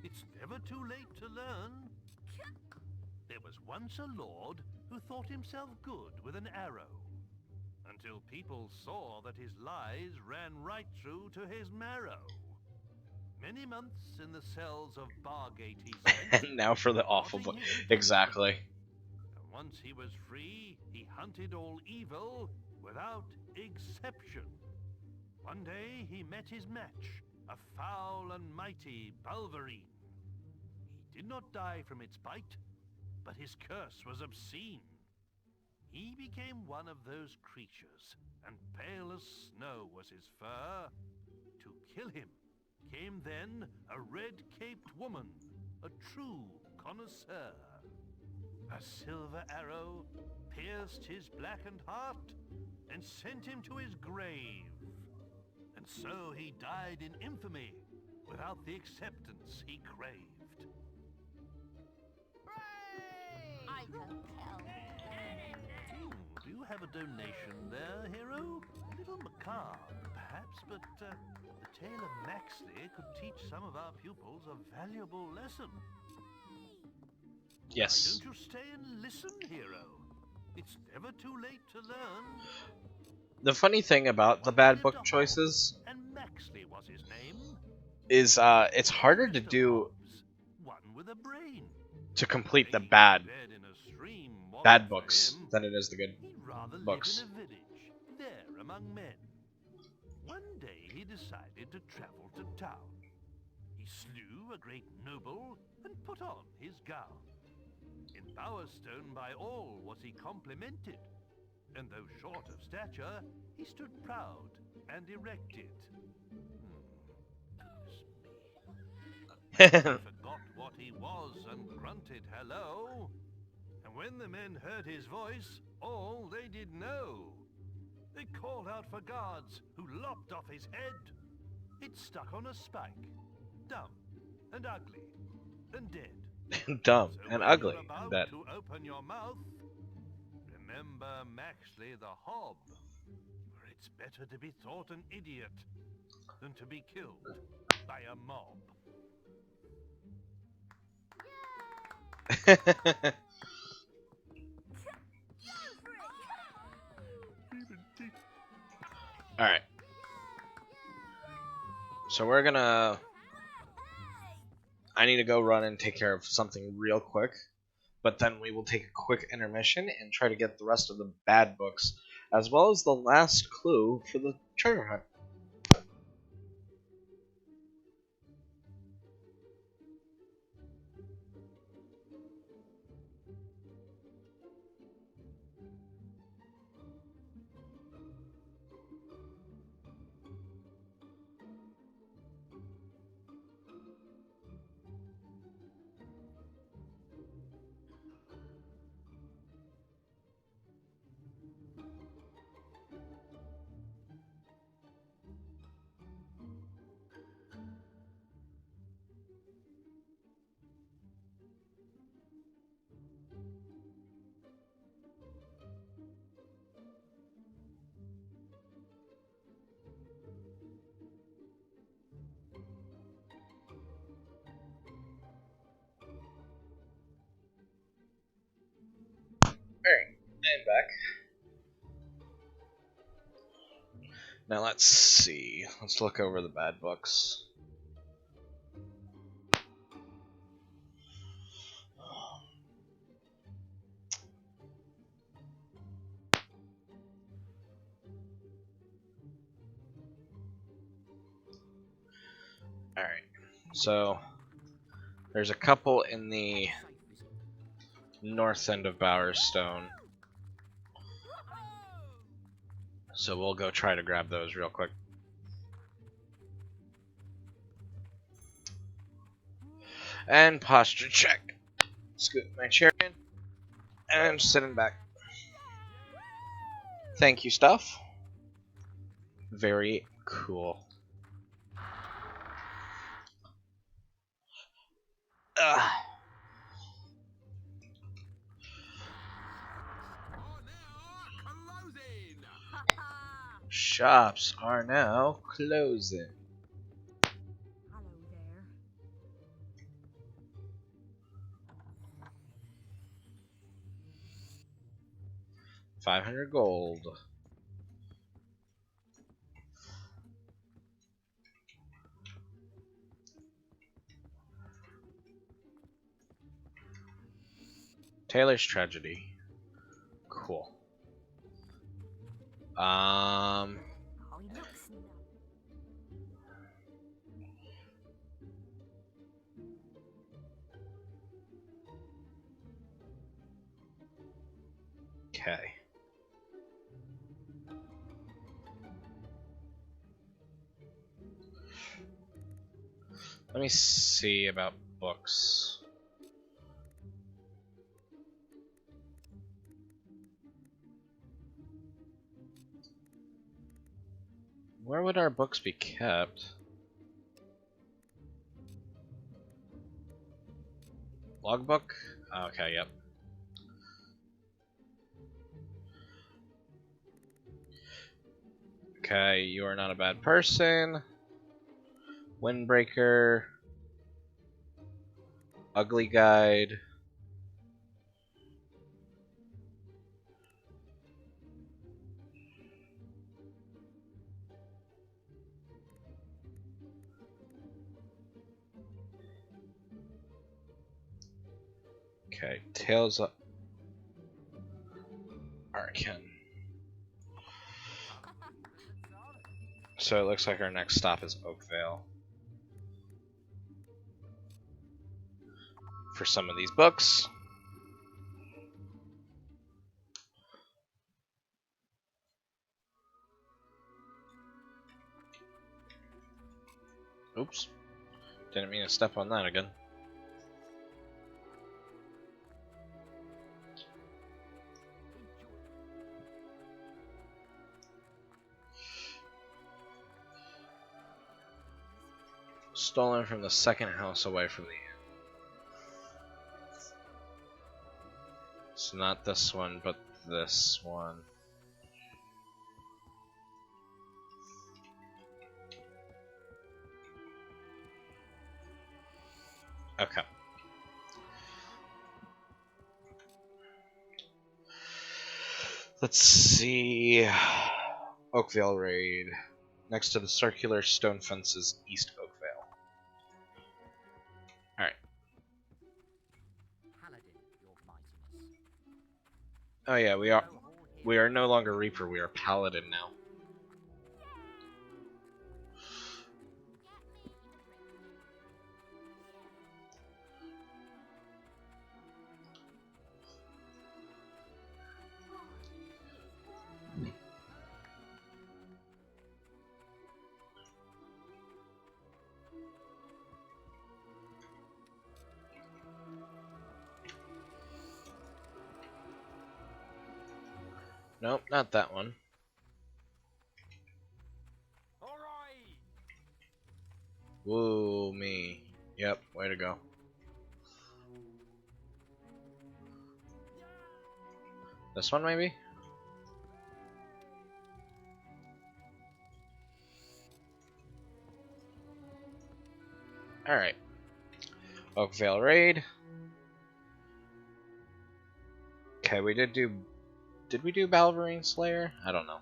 Speaker 2: It's never too late to learn. There was once a lord who thought himself good with an arrow, until people saw that his lies ran right through to his marrow. Many months in the cells of Bargate he spent,
Speaker 1: And now for the awful book.
Speaker 2: plotting his redemption.
Speaker 1: Exactly.
Speaker 2: And once he was free, he hunted all evil without exception. One day he met his match, a foul and mighty Balverine. He did not die from its bite, but his curse was obscene. He became one of those creatures, and pale as snow was his fur. To kill him came then a red-caped woman, a true connoisseur. A silver arrow pierced his blackened heart and sent him to his grave. And so he died in infamy, without the acceptance he craved.
Speaker 3: I can tell.
Speaker 2: Do you have a donation there, hero? A little macabre, perhaps, but the tale of Maxley could teach some of our pupils a valuable lesson.
Speaker 1: Yes.
Speaker 2: Why don't you stay and listen, hero? It's never too late to learn.
Speaker 1: The funny thing about the bad book choices
Speaker 2: And Maxley was his name.
Speaker 1: is it's harder to do
Speaker 2: One with a brain.
Speaker 1: to complete the
Speaker 2: Being
Speaker 1: bad
Speaker 2: fed in a stream wasn't
Speaker 1: bad
Speaker 2: for
Speaker 1: books
Speaker 2: him.
Speaker 1: than it is the good
Speaker 2: He'd rather
Speaker 1: books.
Speaker 2: live in a village, there among men. One day he decided to travel to town. He slew a great noble and put on his gown. In Bowerstone by all was he complimented, and though short of stature, he stood proud and erected. Goodness me. He forgot what he was and grunted hello. And when the men heard his voice, all they did know. They called out for guards who lopped off his head. It stuck on a spike, dumb and ugly and dead.
Speaker 1: Dumb
Speaker 2: So
Speaker 1: and
Speaker 2: when
Speaker 1: ugly
Speaker 2: you're about
Speaker 1: and dead.
Speaker 2: to open your mouth, remember Maxley the Hob. For it's better to be thought an idiot than to be killed by a mob.
Speaker 1: Alright. So we're gonna... I need to go run and take care of something real quick. But then we will take a quick intermission and try to get the rest of the bad books, as well as the last clue for the treasure hunt. back. Now let's see. Let's look over the bad books. Alright, so there's a couple in the north end of Bowerstone. So we'll go try to grab those real quick. And posture check. Scoot my chair in. And sitting back. Thank you, stuff. Very cool. Ugh. Shops are now closing.
Speaker 5: Hello there.
Speaker 1: 500 gold. Taylor's Tragedy. Cool.
Speaker 3: Oh, he looks
Speaker 1: Okay. Let me see about books. Where would our books be kept? Logbook? Okay, yep. Okay, you are not a bad person. Windbreaker. Ugly Guide. Okay, Tales of Arcan. So it looks like our next stop is Oakvale. For some of these books. Oops. Didn't mean to step on that again. Stolen from the second house away from the inn. It's not this one, but this one. Okay. Let's see. Oakvale Raid. Next to the circular stone fences, East Oakvale. Alright.
Speaker 4: Paladin, your mightiness.
Speaker 1: Oh yeah, we are no longer Reaper, we are Paladin now. Nope, not that one. Woo me. Yep, way to go. This one maybe? Alright. Oakvale Raid. Okay, we did do Did we do Balverine Slayer? I don't know.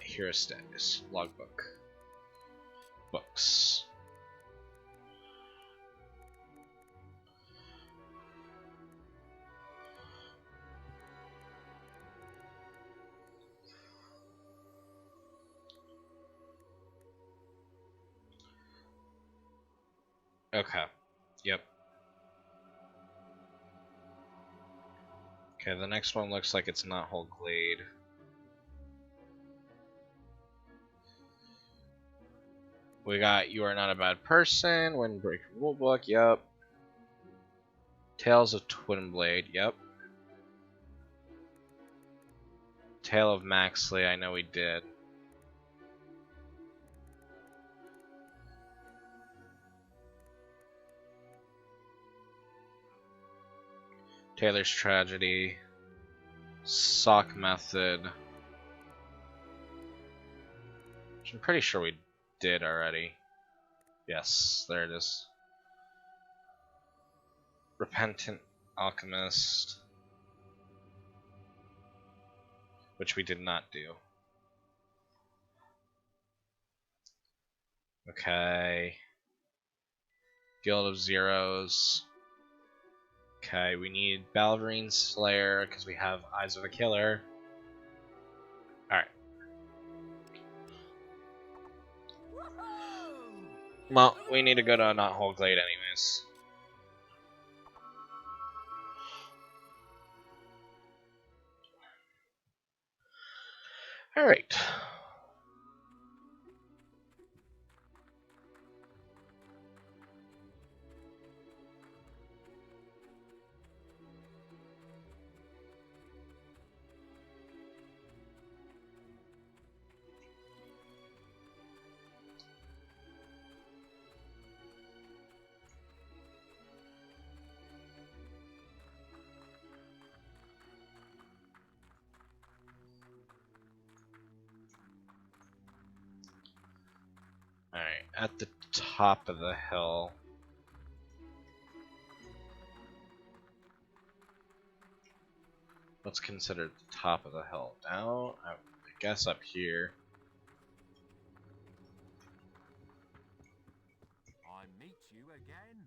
Speaker 1: Hero status. Logbook. Books. Okay. Yep. Okay, the next one looks like it's not Whole Glade. We got You Are Not a Bad Person, Windbreaker Rulebook, yep. Tales of Twinblade, yep. Tale of Maxley, I know we did. Taylor's Tragedy. Sock Method. Which I'm pretty sure we did already. Yes, there it is. Repentant Alchemist. Which we did not do. Okay. Guild of Zeros. Okay, we need Balverine Slayer because we have Eyes of a Killer. Alright. Well, we need to go to Not Whole Glade anyways. Alright. Alright, at the top of the hill. What's considered the top of the hill? Down? I guess up here.
Speaker 7: I meet you again.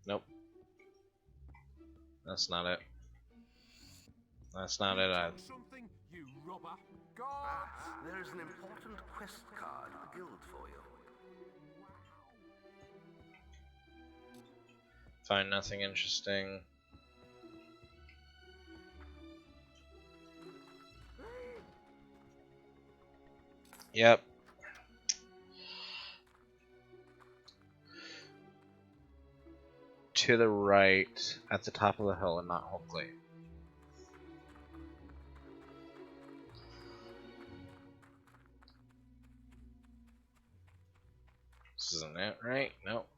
Speaker 1: Nope. That's not it. That's not it.
Speaker 7: You took something, you robber. God!
Speaker 6: There is an important quest card at the guild for you.
Speaker 1: Find nothing interesting. Yep. To the right, at the top of the hill, and not Whole Glade. This isn't it, right? Nope.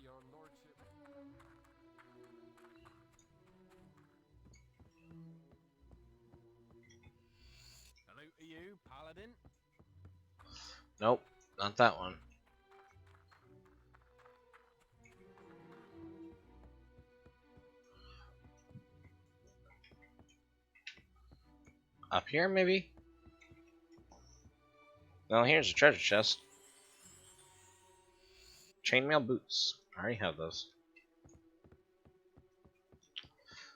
Speaker 7: Your lordship.
Speaker 2: Hello to you, Paladin.
Speaker 1: Nope, not that one. Up here, maybe? Well, here's a treasure chest. Chainmail boots. I already have those.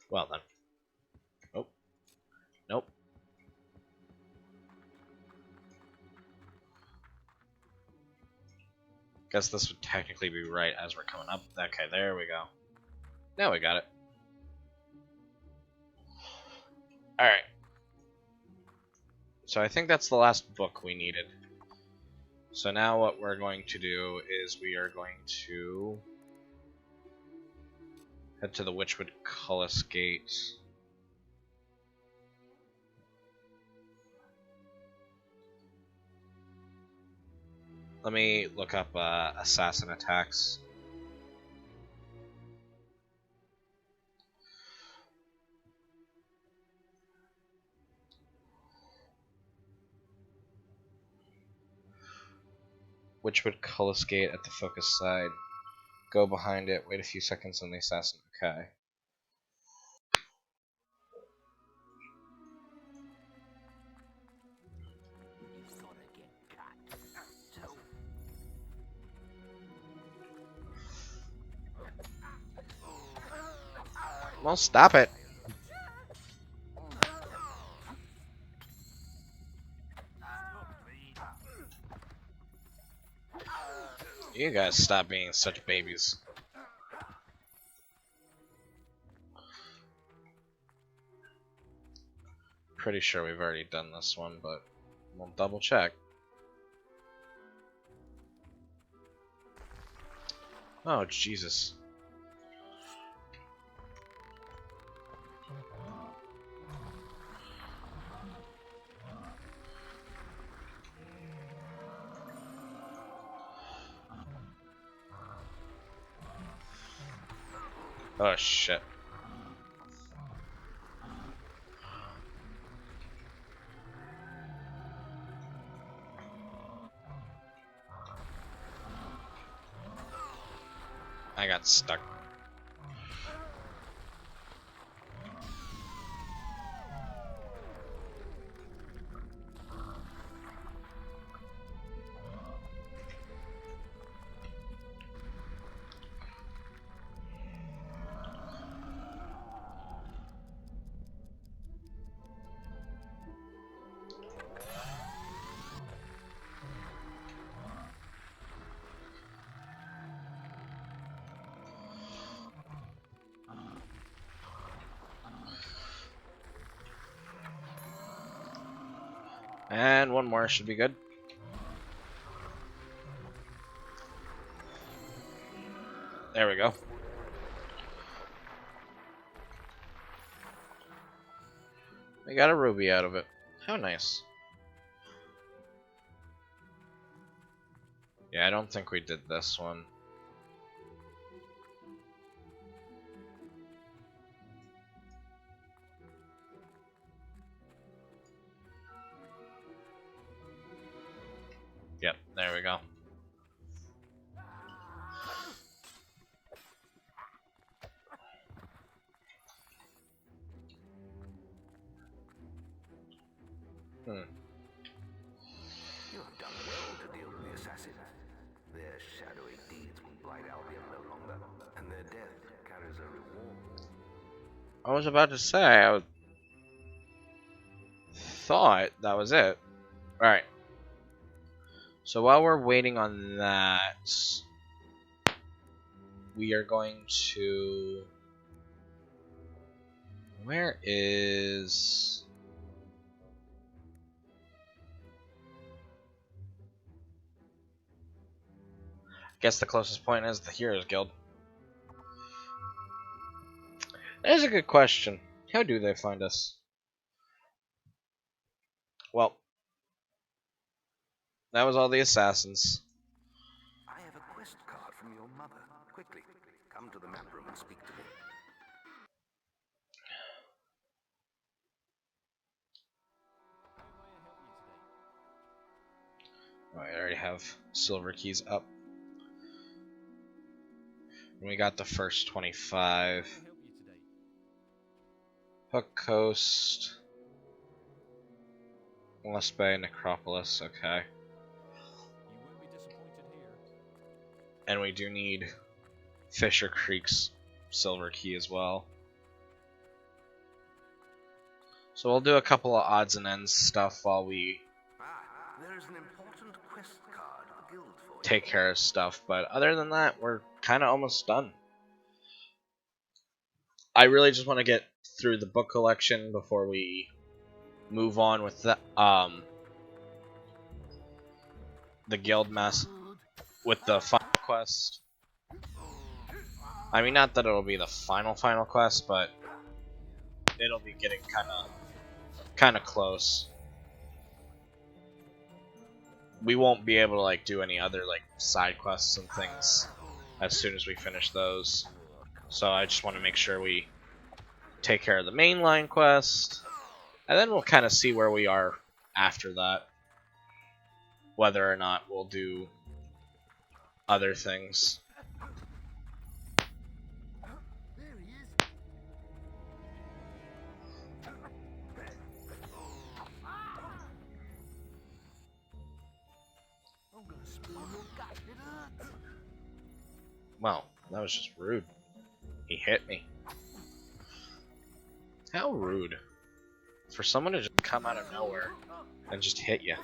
Speaker 1: Well then. Nope. Nope. Guess this would technically be right as we're coming up. Okay, there we go. Now we got it. Alright. So I think that's the last book we needed. So now what we're going to do is we are going to head to the Witchwood Cullis Gate. Let me look up assassin attacks. which would collisgate at the focus side. Go behind it, wait a few seconds, and the assassin. Okay.
Speaker 4: You've got to get cut. So,
Speaker 1: Well, stop it. You guys stop being such babies. Pretty sure we've already done this one, but we'll double check. Oh, Jesus. Oh, shit. I got stuck. And one more should be good. There we go. We got a ruby out of it. How nice. Yeah, I don't think we did this one. Yep, there we go.
Speaker 6: You have done well to deal with the assassin. Their shadowy deeds will blight Albion no longer, and their death carries a reward.
Speaker 1: I was about to say, I thought that was it. Alright. So while we're waiting on that, we are going to... Where is... I guess the closest point is the Heroes Guild. That is a good question. How do they find us? Well, that was all the assassins.
Speaker 6: I have a quest card from your mother. Quickly, come to the map room and speak to me.
Speaker 1: Oh, I already have silver keys up. And we got the first 25. Hook Coast. West Bay, Necropolis, okay. And we do need Fisher Creek's silver key as well. So we'll do a couple of odds and ends stuff while we
Speaker 6: There is an important quest card at the guild for you.
Speaker 1: take care of stuff, but other than that, we're kind of almost done. I really just want to get through the book collection before we move on with the guild mass with the final quest. I mean, not that it'll be the final quest, but it'll be getting kind of close. We won't be able to like do any other like side quests and things as soon as we finish those. So I just want to make sure we take care of the mainline quest, and then we'll kind of see where we are after that. Whether or not we'll do other things.
Speaker 7: There he is. I'm gonna spoil your gut. It hurts.
Speaker 1: Wow, that was just rude. He hit me. How rude. For someone to just come out of nowhere and just hit you.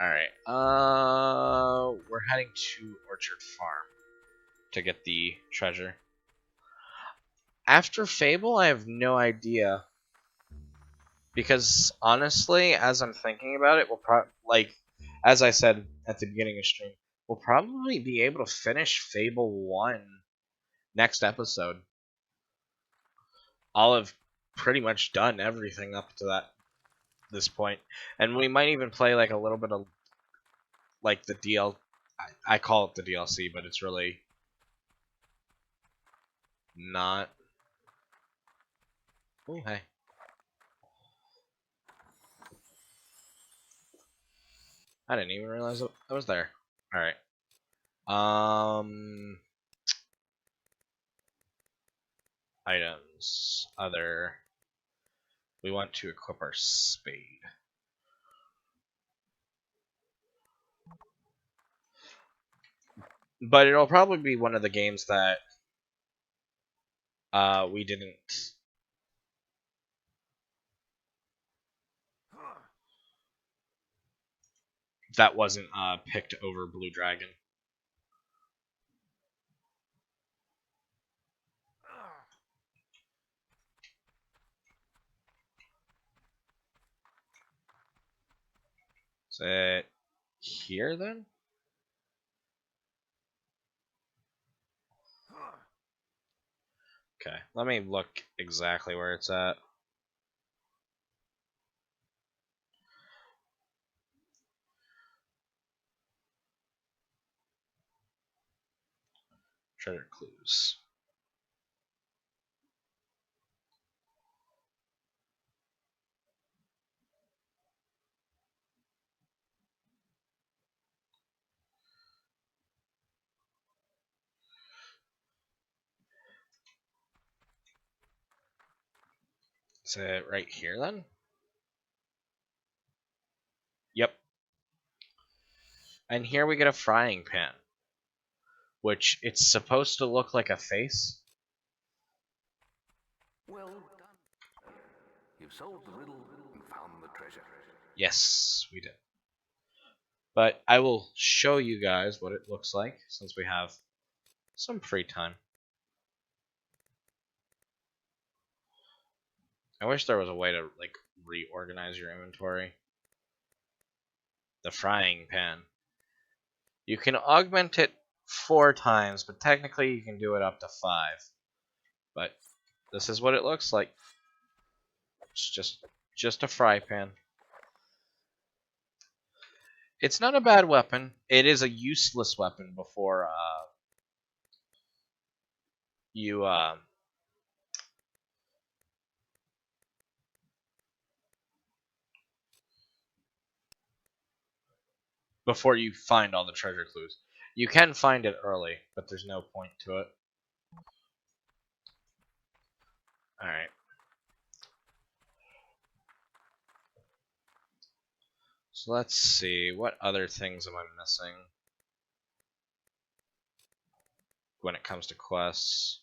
Speaker 1: Alright, we're heading to Orchard Farm to get the treasure. After Fable, I have no idea. Because, honestly, as I'm thinking about it, as I said at the beginning of stream, we'll probably be able to finish Fable 1 next episode. I'll have pretty much done everything up to this point. And we might even play, like, a little bit of, like, the I call it the DLC, but it's really not. Oh, hey. I didn't even realize I was there. Alright. Items. Other. We want to equip our spade. But it'll probably be one of the games that we didn't. That wasn't picked over Blue Dragon. Is it here then? Okay, let me look exactly where it's at. Treasure clues. Is it right here then? Yep. And here we get a frying pan, which it's supposed to look like a face.
Speaker 6: Well done. You've solved the riddle and found the treasure.
Speaker 1: Yes, we did. But I will show you guys what it looks like since we have some free time. I wish there was a way to like reorganize your inventory. The frying pan. You can augment it 4 times, but technically you can do it up to 5. But this is what it looks like. It's just a fry pan. It's not a bad weapon. It is a useless weapon before you before you find all the treasure clues. You can find it early, but there's no point to it. Alright. So let's see, what other things am I missing when it comes to quests?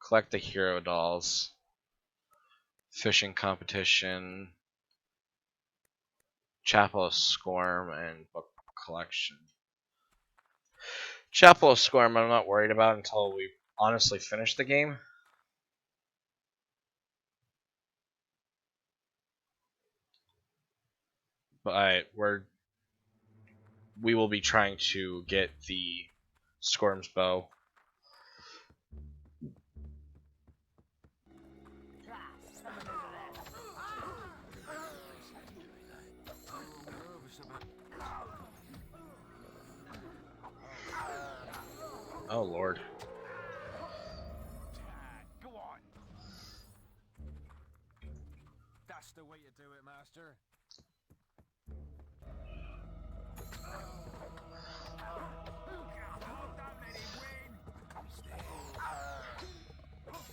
Speaker 1: Collect the hero dolls. Fishing competition. Chapel of Scorn, and book collection. Chapel of Scorn I'm not worried about until we honestly finish the game. But we will be trying to get the Scorm's bow. Oh lord.
Speaker 7: Go on. That's the way to do it, Master.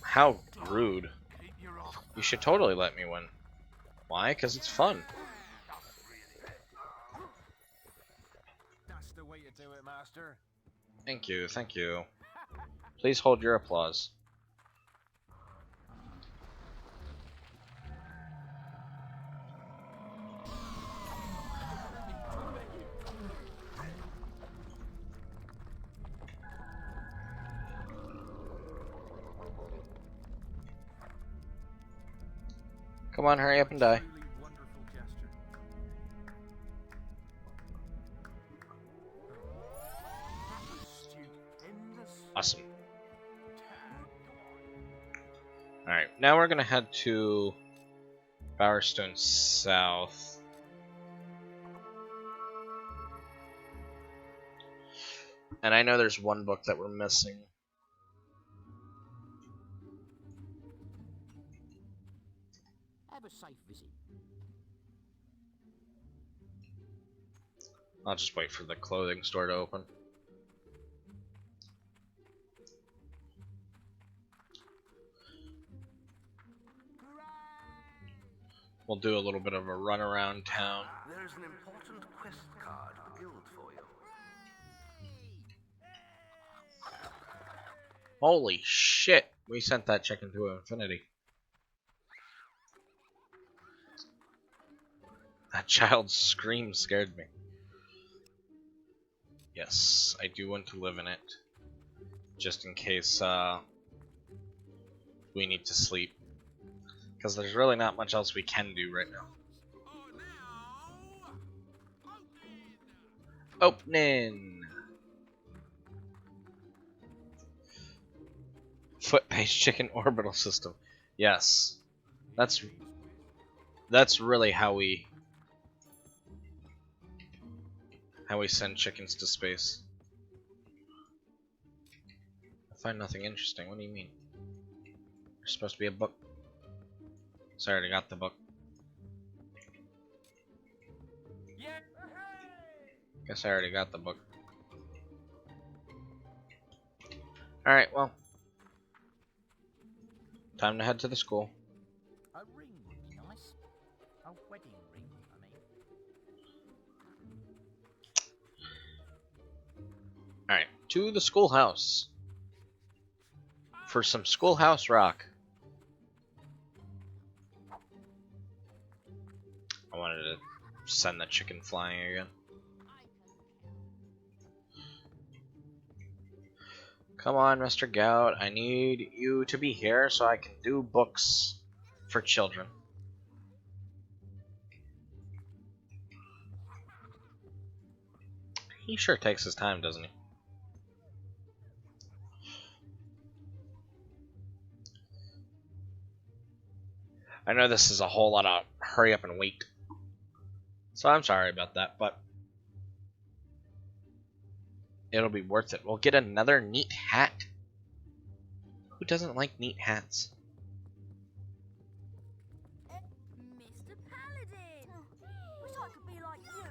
Speaker 1: How rude.
Speaker 7: Keep your eye.
Speaker 1: You should totally let me win. Why? Because it's fun.
Speaker 7: That's the way to do it, Master.
Speaker 1: Thank you, thank you. Please hold your applause. Come on, hurry up and die.
Speaker 7: Truly wonderful gesture. That was stupendous.
Speaker 1: Awesome. Alright, now we're gonna head to Bowerstone South. And I know there's one book that we're missing.
Speaker 4: Have a safe visit.
Speaker 1: I'll just wait for the clothing store to open. We'll do a little bit of a run around town.
Speaker 6: There's an important quest card at the guild for you.
Speaker 1: Holy shit! We sent that chicken to infinity. That child's scream scared me. Yes, I do want to live in it. Just in case we need to sleep. Because there's really not much else we can do right now. Opening! Foot-based chicken orbital system. Yes. That's really how we send chickens to space. I find nothing interesting. What do you mean? There's supposed to be a book. Sorry, I already got the book.
Speaker 7: Yeah.
Speaker 1: Guess I already got the book. Alright, well. Time to head to the school.
Speaker 4: A ring would be nice. A wedding ring, I mean.
Speaker 1: Alright, to the schoolhouse. For some schoolhouse rock. I wanted to send the chicken flying again. Come on, Mr. Gout. I need you to be here so I can do books for children. He sure takes his time, doesn't he? I know this is a whole lot of hurry up and wait. So I'm sorry about that, but it'll be worth it. We'll get another neat hat. Who doesn't like neat hats?
Speaker 3: Mr. Paladin! Wish I could be like you.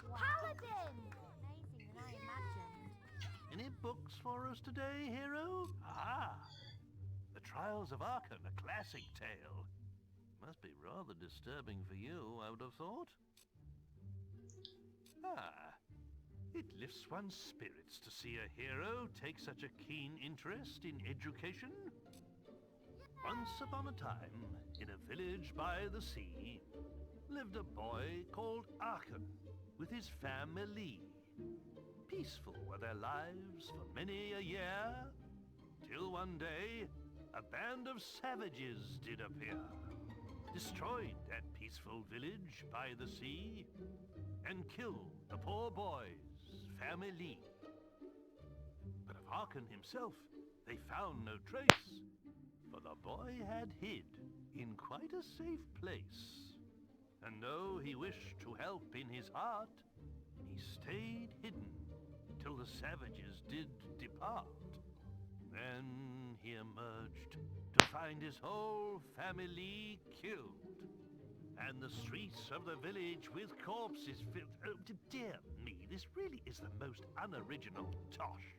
Speaker 3: Paladin! Amazing than I imagined.
Speaker 2: Any books for us today, hero? Ah, The Trials of Arkan, a classic tale. Must be rather disturbing for you, I would have thought. Ah, it lifts one's spirits to see a hero take such a keen interest in education. Once upon a time, in a village by the sea, lived a boy called Arkan with his family. Peaceful were their lives for many a year, till one day a band of savages did appear, destroyed that peaceful village by the sea, and killed the poor boy's family. But of Arkan himself they found no trace, for the boy had hid in quite a safe place. And though he wished to help in his heart, he stayed hidden till the savages did depart. Then he emerged to find his whole family killed. and the streets of the village with corpses filled. Oh, dear me, this really is the most unoriginal tosh.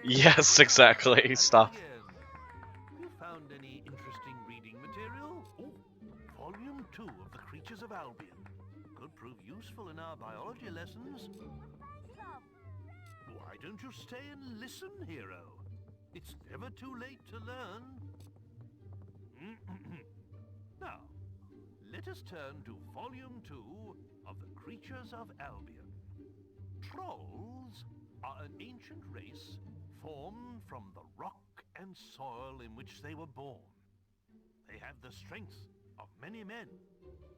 Speaker 1: Yes, exactly. Stop.
Speaker 2: Again. You found any interesting reading material? Oh, Volume 2 of The Creatures of Albion. Could prove useful in our biology lessons. Why don't you stay and listen, hero? It's never too late to learn. Now, let us turn to Volume 2 of The Creatures of Albion. Trolls are an ancient race formed from the rock and soil in which they were born. They have the strength of many men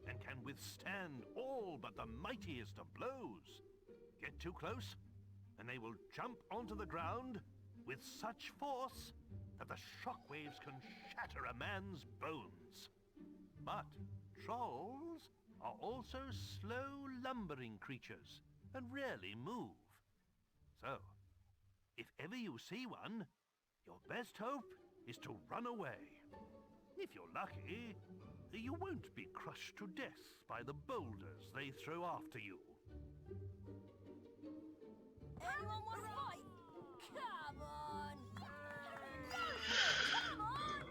Speaker 2: and can withstand all but the mightiest of blows. Get too close, and they will jump onto the ground with such force that the shockwaves can shatter a man's bones. But trolls are also slow, lumbering creatures and rarely move. So, if ever you see one, your best hope is to run away. If you're lucky, you won't be crushed to death by the boulders they throw after you.
Speaker 3: Anyone want to fight? Come on! Come on!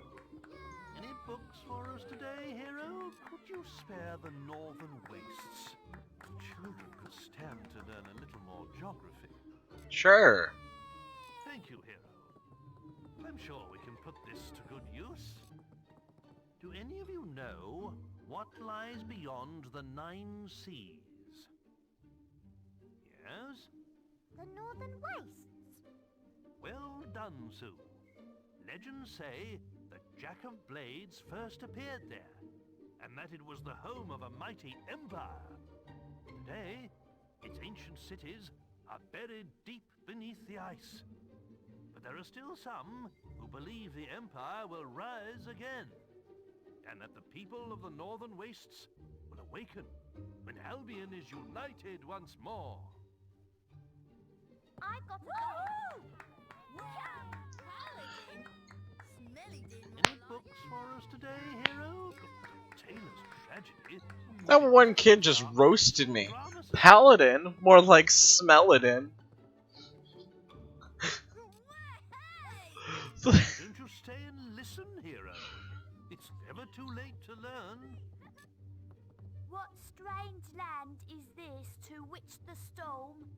Speaker 2: Any books for us today, hero? Could you spare the northern wastes? Children could stand to learn a little more geography.
Speaker 1: Sure.
Speaker 2: Thank you, hero. I'm sure we can put this to good use. Do any of you know what lies beyond the 9 seas? Yes?
Speaker 3: The Northern Wastes.
Speaker 2: Well done, Sue. Legends say that Jack of Blades first appeared there, and that it was the home of a mighty empire. Today, its ancient cities are buried deep beneath the ice. But there are still some who believe the empire will rise again, and that the people of the Northern Wastes will awaken when Albion is united once more.
Speaker 3: I've got a Paladin? Smelly didn't
Speaker 2: Any books for us today, hero? Taylor's Tragedy.
Speaker 1: That one kid just roasted me. Paladin? More like Smelladin.
Speaker 2: Don't you stay and listen, hero? It's never too late to learn.
Speaker 3: What strange land is this to which the storm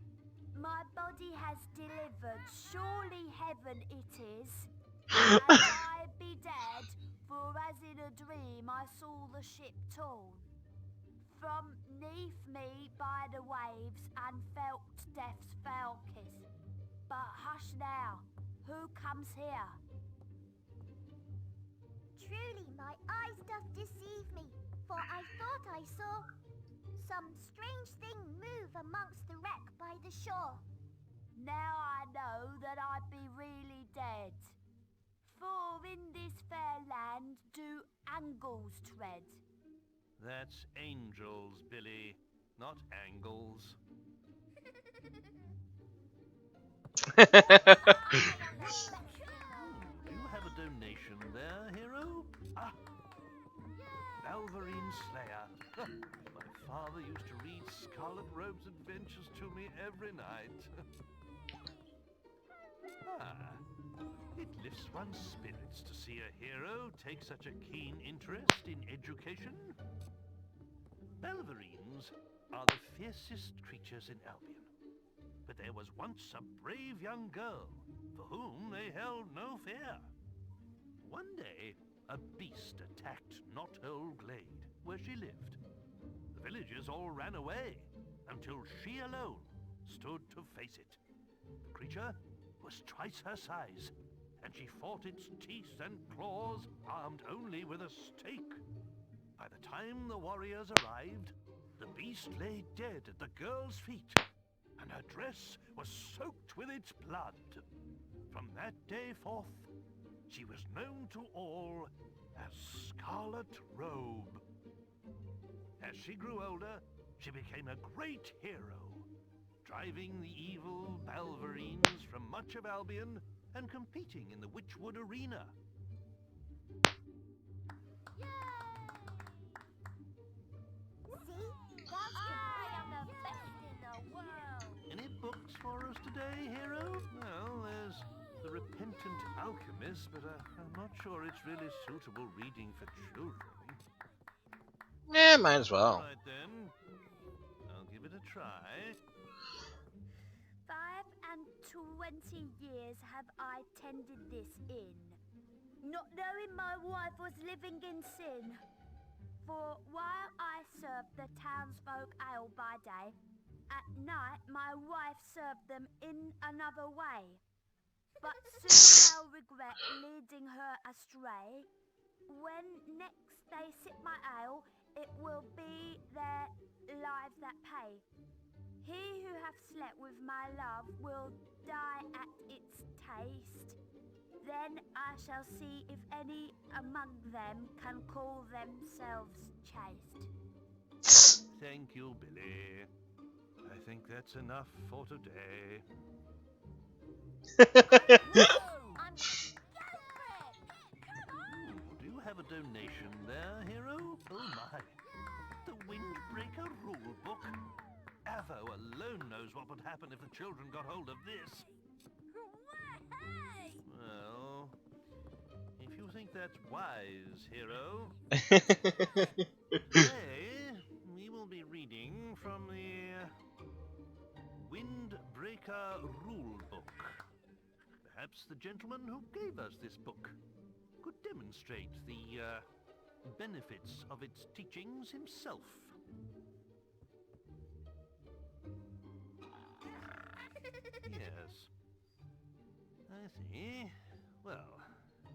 Speaker 3: my body has delivered? Surely heaven it is. And I be dead, for as in a dream I saw the ship torn from neath me by the waves and felt death's foul kiss. But hush now, who comes here? Truly my eyes doth deceive me, for I thought I saw some strange thing move amongst the wreck by the shore. Now I know that I be really dead, for in this fair land do angles tread.
Speaker 2: That's angels, Billy, not angles. Do you have a donation there, hero? Ah! Valverine Slayer. My father used to read Scarlet Robe's adventures to me every night. It lifts one's spirits to see a hero take such a keen interest in education. Valverines are the fiercest creatures in Albion. But there was once a brave young girl for whom they held no fear. One day, a beast attacked Knothole Glade, where she lived. The villagers all ran away until she alone stood to face it. The creature was twice her size, and she fought its teeth and claws armed only with a stake. By the time the warriors arrived, the beast lay dead at the girl's feet, and her dress was soaked with its blood. From that day forth, she was known to all as Scarlet Robe. As she grew older, she became a great hero, driving the evil Valverines from much of Albion and competing in the Witchwood Arena.
Speaker 3: I am the best in the world.
Speaker 2: Any books for us today, hero? Well, there's The Repentant Alchemist, but I'm not sure it's really suitable reading for children.
Speaker 1: Yeah, might as well.
Speaker 2: Right then, I'll give it a try.
Speaker 3: 25 years have I tended this inn, not knowing my wife was living in sin. For while I served the townsfolk ale by day, at night my wife served them in another way. But soon they'll regret leading her astray. When next they sip my ale, it will be their lives that pay. He who hath slept with my love will die at its taste. Then I shall see if any among them can call themselves chaste.
Speaker 2: Thank you, Billy. I think that's enough for today.
Speaker 3: I'm
Speaker 2: Do you have a donation there, hero? Oh my. The Windbreaker rulebook? Avo alone knows what would happen if the children got hold of this. Well, if you think that's wise, hero, today we will be reading from the Windbreaker rulebook. Perhaps the gentleman who gave us this book could demonstrate the benefits of its teachings himself. Yes. I see. Well,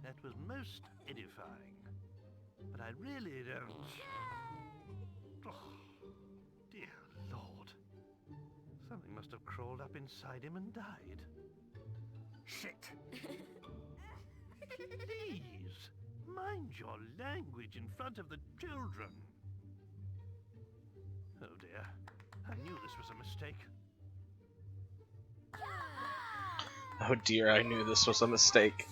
Speaker 2: that was most edifying. But I really don't... Oh, dear Lord. Something must have crawled up inside him and died. Shit! Please, mind your language in front of the children. Oh dear, I knew this was a mistake.
Speaker 1: Oh dear, I knew this was a mistake.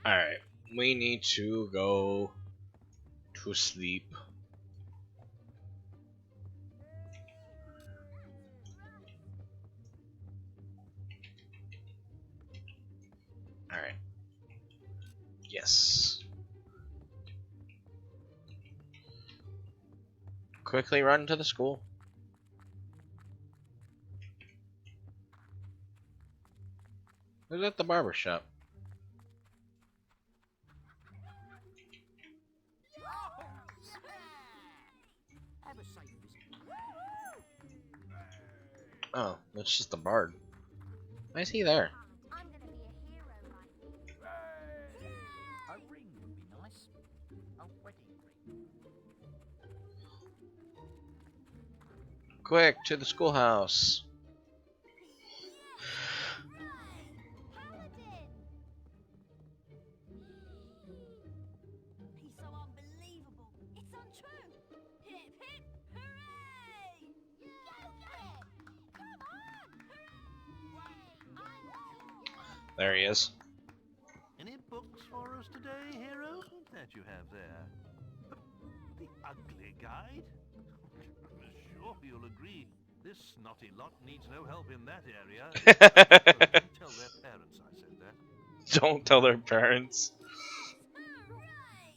Speaker 1: Alright, we need to go to sleep. Alright. Yes. Quickly run to the school. Who's at the barber shop?
Speaker 4: Have a safe visit.
Speaker 1: Oh, that's just the bard. Why is he there?
Speaker 3: I'm gonna be a hero like
Speaker 4: A ring would be nice. A wedding ring.
Speaker 1: Quick, to the schoolhouse.
Speaker 3: Paladin! He's so unbelievable. It's untrue. Hip hip hooray! Go for it! Come on! Hooray!
Speaker 1: There he is.
Speaker 2: Any books for us today, hero? That you have there. The Ugly Guide? I'm sure you'll agree, this snotty lot needs no help in that area. Don't tell their parents I said that.
Speaker 1: Don't tell their parents.
Speaker 3: Hooray!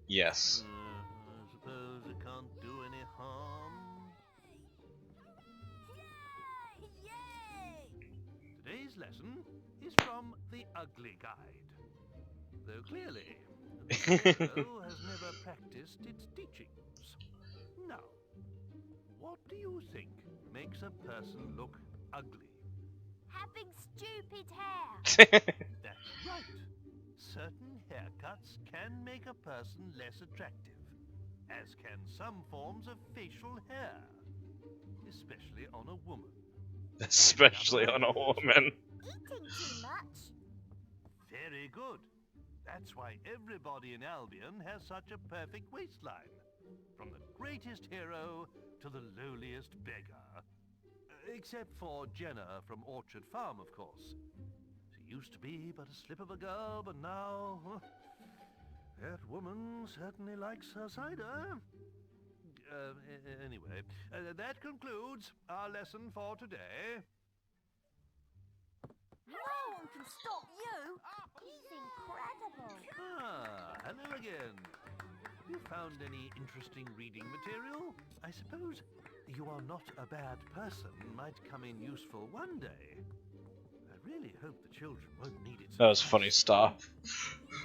Speaker 1: Yes.
Speaker 2: I suppose it can't do any harm.
Speaker 3: Yay!
Speaker 2: Today's lesson is from the Ugly Guide. Though clearly, the hero has never practiced its teachings. Now, what do you think makes a person look ugly?
Speaker 3: Having stupid hair.
Speaker 2: That's right. Certain haircuts can make a person less attractive, as can some forms of facial hair, especially on a woman.
Speaker 1: Especially on a woman.
Speaker 3: Eating too much.
Speaker 2: Very good. That's why everybody in Albion has such a perfect waistline. From the greatest hero to the lowliest beggar. Except for Jenna from Orchard Farm, of course. She used to be but a slip of a girl, but now... that woman certainly likes her cider. Anyway, that concludes our lesson for today.
Speaker 3: No one can stop you! He's incredible!
Speaker 2: Hello again. You found any interesting reading material? I suppose You Are Not a Bad Person might come in useful one day. I really hope the children won't need it.
Speaker 1: That was funny stuff.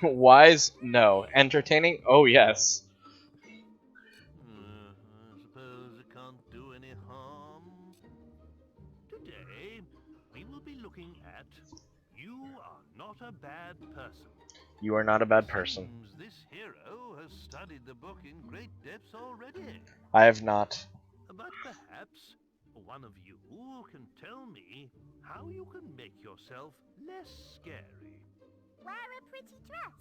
Speaker 1: Wise? No. Entertaining? Oh, yes.
Speaker 2: I suppose it can't do any harm. Today, we will be looking at You Are Not a Bad Person.
Speaker 1: You are not a bad person.
Speaker 2: Seems this hero has studied the book in great depths already.
Speaker 1: I have not.
Speaker 2: But perhaps one of you can tell me how you can make yourself less scary.
Speaker 3: Wear a pretty dress.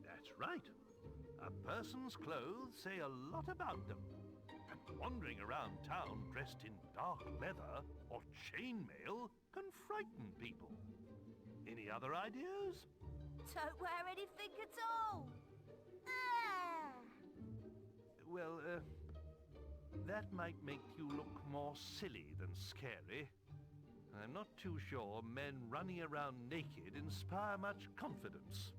Speaker 2: That's right. A person's clothes say a lot about them. And wandering around town dressed in dark leather or chainmail can frighten people. Any other ideas?
Speaker 3: Don't wear anything at all. Ah.
Speaker 2: Well, that might make you look more silly than scary. I'm not too sure men running around naked inspire much confidence.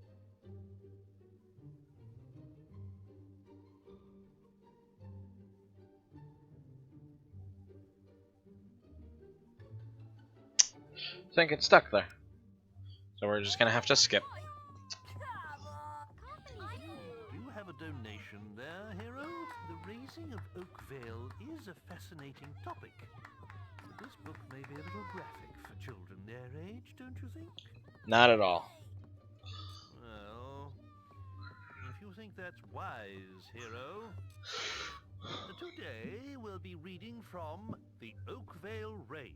Speaker 1: I think it's stuck there. So we're just gonna have to skip.
Speaker 2: You have a donation there, hero? The raising of Oakvale is a fascinating topic. But this book may be a little graphic for children their age, don't you think?
Speaker 1: Not at all.
Speaker 2: Well, if you think that's wise, hero. Today we'll be reading from the Oakvale Raid.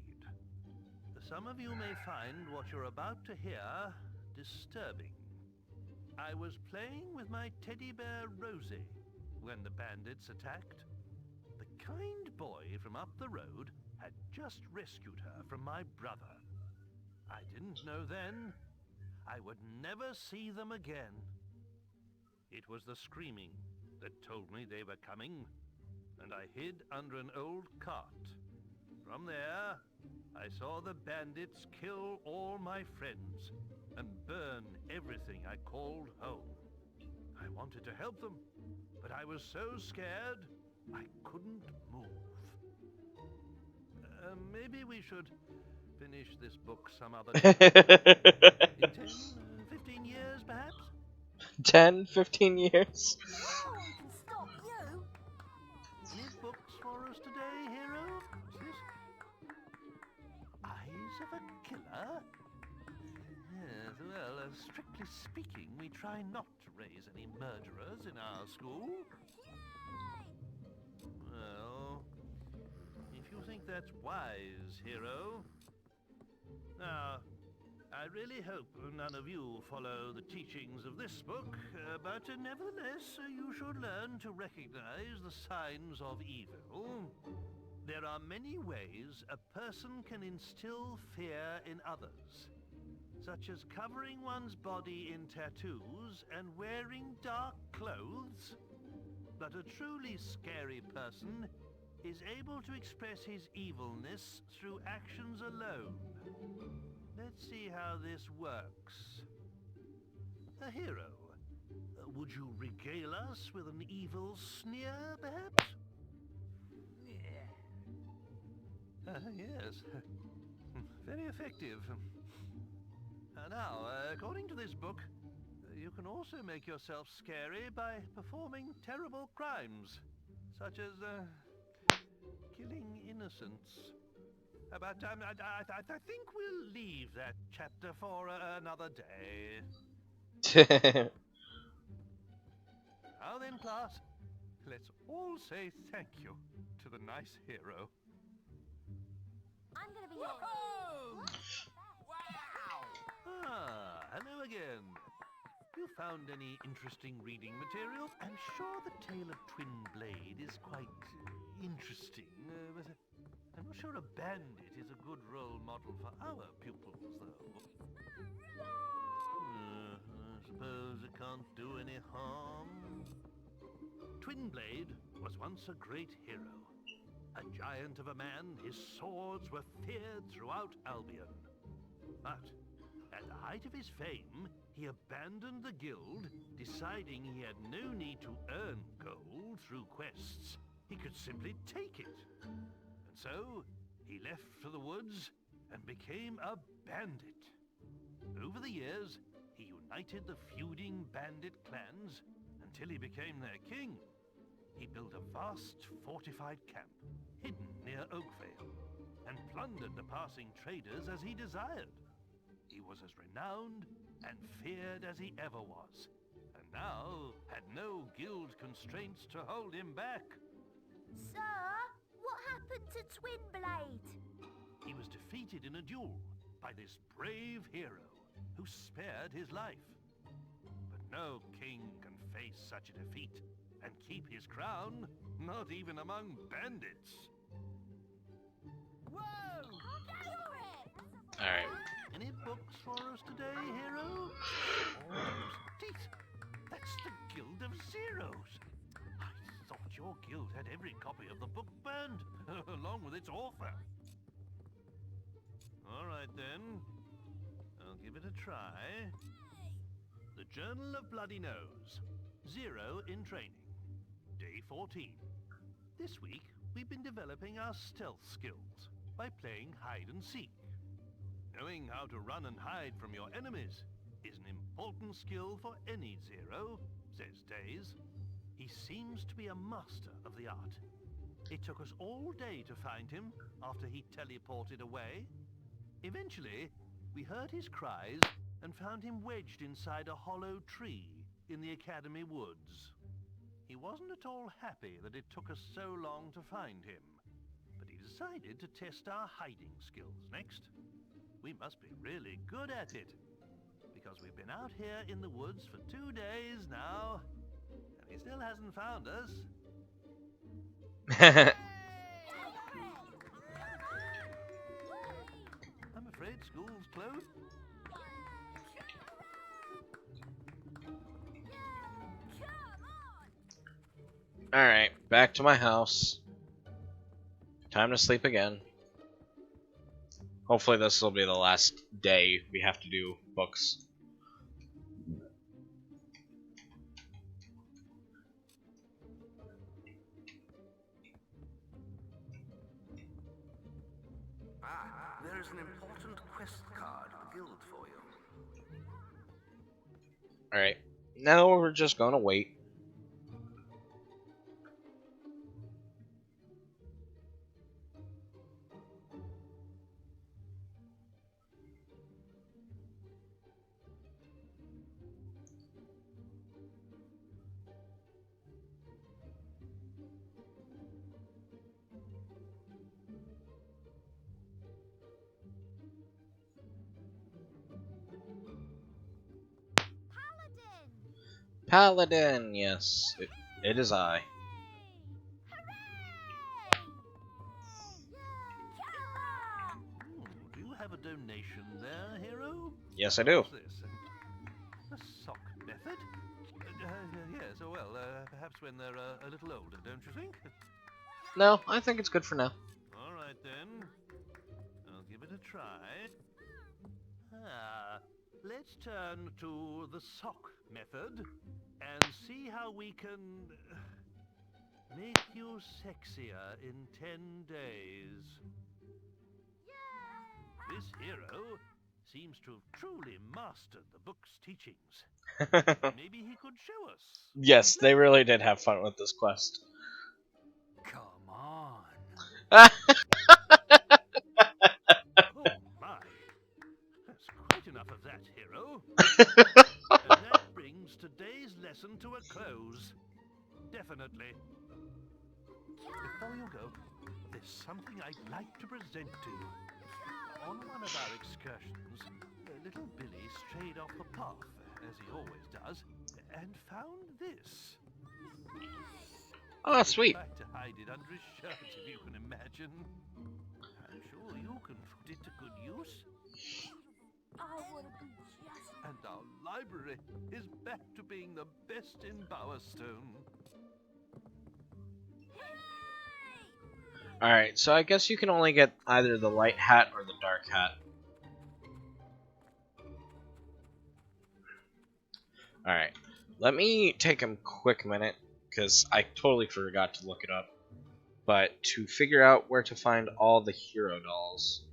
Speaker 2: Some of you may find what you're about to hear disturbing. I was playing with my teddy bear Rosie when the bandits attacked. The kind boy from up the road had just rescued her from my brother. I didn't know then I would never see them again. It was the screaming that told me they were coming, and I hid under an old cart. From there, I saw the bandits kill all my friends and burn everything I called home. I wanted to help them, but I was so scared I couldn't move. Maybe we should finish this book some other day. In 10, 15 years, perhaps?
Speaker 1: 10, 15 years?
Speaker 3: No one can stop you.
Speaker 2: Any books for us today, hero? What's this? Eyes of a Killer? Yes, well, strictly speaking, we try not to raise any murderers in our school. Well, if you think that's wise, hero. Now, I really hope none of you follow the teachings of this book, but nevertheless, you should learn to recognize the signs of evil. There are many ways a person can instill fear in others, such as covering one's body in tattoos and wearing dark clothes. But a truly scary person is able to express his evilness through actions alone. Let's see how this works. A hero, would you regale us with an evil sneer, perhaps? Yes. Very effective. Now, according to this book, you can also make yourself scary by performing terrible crimes, such as killing innocents. But I think we'll leave that chapter for another day. Now then, class, let's all say thank you to the nice hero.
Speaker 3: I'm gonna be yours.
Speaker 2: Hello again. You found any interesting reading material? I'm sure the tale of Twin Blade is quite interesting, but I'm not sure a bandit is a good role model for our pupils, though. I suppose it can't do any harm. Twinblade was once a great hero. A giant of a man, his swords were feared throughout Albion. But at the height of his fame, he abandoned the guild, deciding he had no need to earn gold through quests. He could simply take it. And so, he left for the woods and became a bandit. Over the years, he united the feuding bandit clans until he became their king. He built a vast fortified camp, hidden near Oakvale, and plundered the passing traders as he desired. He was as renowned and feared as he ever was, and now had no guild constraints to hold him back.
Speaker 3: Sir, what happened to Twinblade?
Speaker 2: He was defeated in a duel by this brave hero who spared his life. But no king can face such a defeat and keep his crown, not even among bandits. Whoa!
Speaker 1: Alright.
Speaker 2: Any books for us today, hero? Oh, those teeth! That's the Guild of Zeros! I thought your guild had every copy of the book burned, along with its author. Alright then. I'll give it a try. The Journal of Bloody Nose. Zero in training. Day 14. This week, we've been developing our stealth skills by playing hide and seek. Knowing how to run and hide from your enemies is an important skill for any Zero, says Days. He seems to be a master of the art. It took us all day to find him after he teleported away. Eventually, we heard his cries and found him wedged inside a hollow tree in the Academy woods. He wasn't at all happy that it took us so long to find him, but he decided to test our hiding skills next. We must be really good at it, because we've been out here in the woods for 2 days now, and he still hasn't found us. I'm afraid school's closed.
Speaker 1: Alright, back to my house. Time to sleep again. Hopefully this will be the last day we have to do books.
Speaker 6: There's an important quest card at the guild for you.
Speaker 1: Alright, now we're just gonna wait. Paladin, yes, it is I.
Speaker 2: Do you have a donation there, hero?
Speaker 1: Yes, I do.
Speaker 2: What's this? A sock method? Yes, oh well, perhaps when they're a little older, don't you think?
Speaker 1: No, I think it's good for now.
Speaker 2: Alright then. I'll give it a try. Let's turn to the sock method and see how we can make you sexier in 10 days. This hero seems to have truly mastered the book's teachings. Maybe he could show us.
Speaker 1: Yes, they really did have fun with this quest.
Speaker 6: Come on.
Speaker 2: Oh my! That's quite enough of that, hero. And that brings today's lesson to a close. Definitely. Before you go, there's something I'd like to present to you. On one of our excursions, little Billy strayed off the path, as he always does, and found this.
Speaker 1: Oh, sweet.
Speaker 2: Tried to hide it under his shirt, if you can imagine. I'm sure you can put it to good use.
Speaker 3: Oh, what a just...
Speaker 2: And our library is back to being the best in Bowerstone.
Speaker 1: Alright, so I guess you can only get either the light hat or the dark hat. Alright, let me take a quick minute, because I totally forgot to look it up. But to figure out where to find all the hero dolls.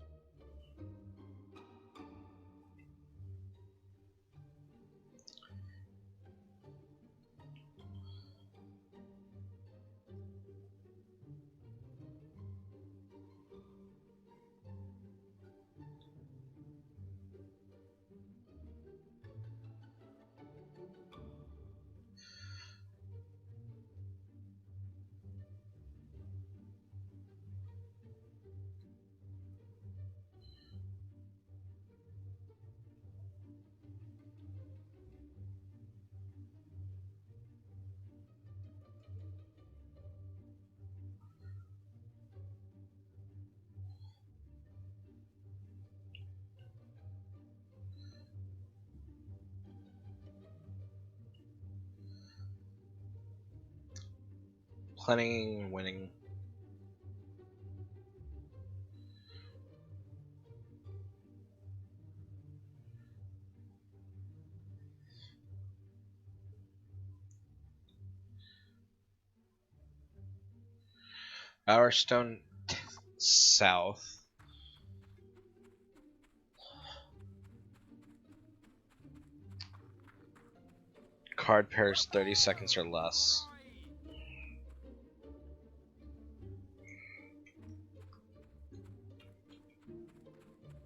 Speaker 1: Planning, winning. Bowerstone South. Card pairs 30 seconds or less.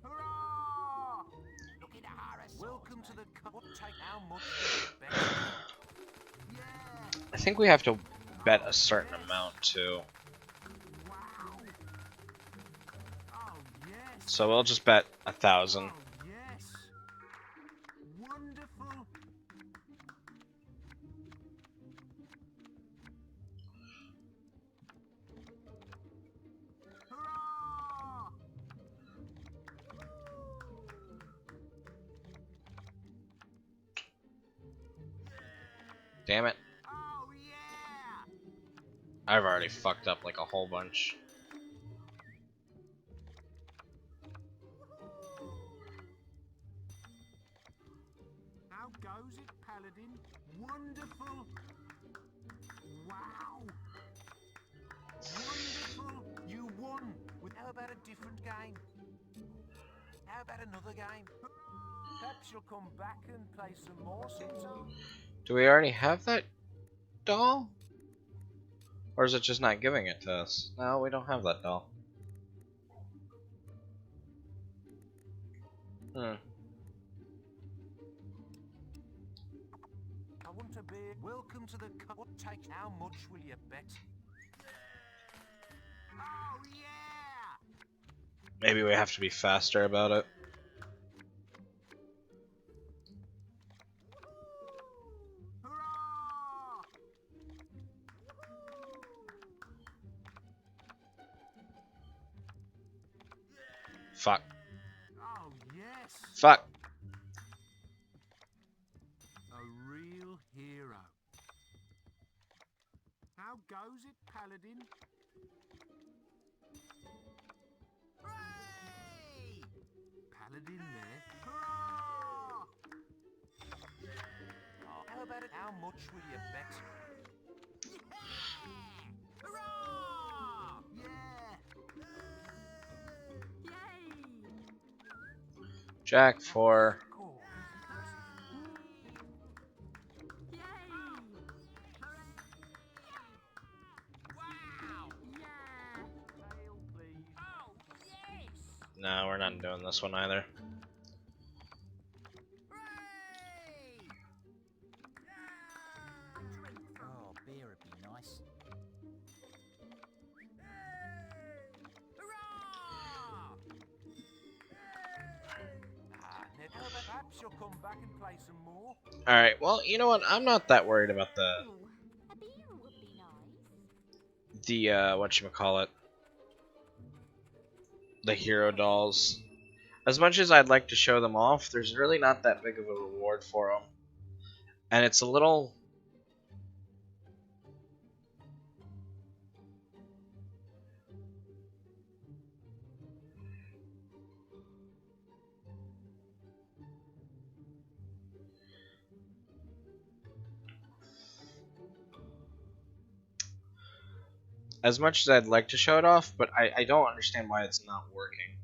Speaker 7: Hurrah!
Speaker 4: Look at Harris.
Speaker 7: Welcome to the what take how much will you bet? Yeah!
Speaker 1: I think we have to bet a certain amount too.
Speaker 7: Wow! Oh yes!
Speaker 1: So we'll just bet 1,000.
Speaker 7: Oh yes! Wonderful! Hurrah!
Speaker 1: Damn it.
Speaker 7: Oh yeah!
Speaker 1: I've already fucked up like a whole bunch.
Speaker 7: How goes it, Paladin? Wonderful! Wow! Wonderful! You won! How about a different game? How about another game? Perhaps you'll come back and play some more sometime.
Speaker 1: Do we already have that doll? Or is it just not giving it to us? No, we don't have that doll. Hmm.
Speaker 7: I want to be. Welcome to the. What take? How much will you bet? Oh yeah!
Speaker 1: Maybe we have to be faster about it.
Speaker 7: Hurrah!
Speaker 1: Fuck.
Speaker 7: Oh yes!
Speaker 1: Fuck.
Speaker 7: A real hero. How goes it, Paladin?
Speaker 4: Hooray!
Speaker 7: Paladin there. Hurrah! Oh, how about it? How much will you bet?
Speaker 4: Hurrah!
Speaker 7: Yeah!
Speaker 5: Yay!
Speaker 1: Jack 4.
Speaker 7: Cool.
Speaker 5: Yay!
Speaker 4: Wow!
Speaker 5: Yeah!
Speaker 7: Tail, please.
Speaker 4: Oh, yes!
Speaker 1: No, we're not doing this one either.
Speaker 4: Hooray! Oh, beer would be nice. Hurrah!
Speaker 7: How about perhaps you'll come back and play some more?
Speaker 1: Alright, well, you know what? I'm not that worried about the
Speaker 3: Oh, a beer would be nice.
Speaker 1: the whatchamacallit, the hero dolls. As much as I'd like to show them off, there's really not that big of a reward for them. And it's a little... As much as I'd like to show it off, but I don't understand why it's not working.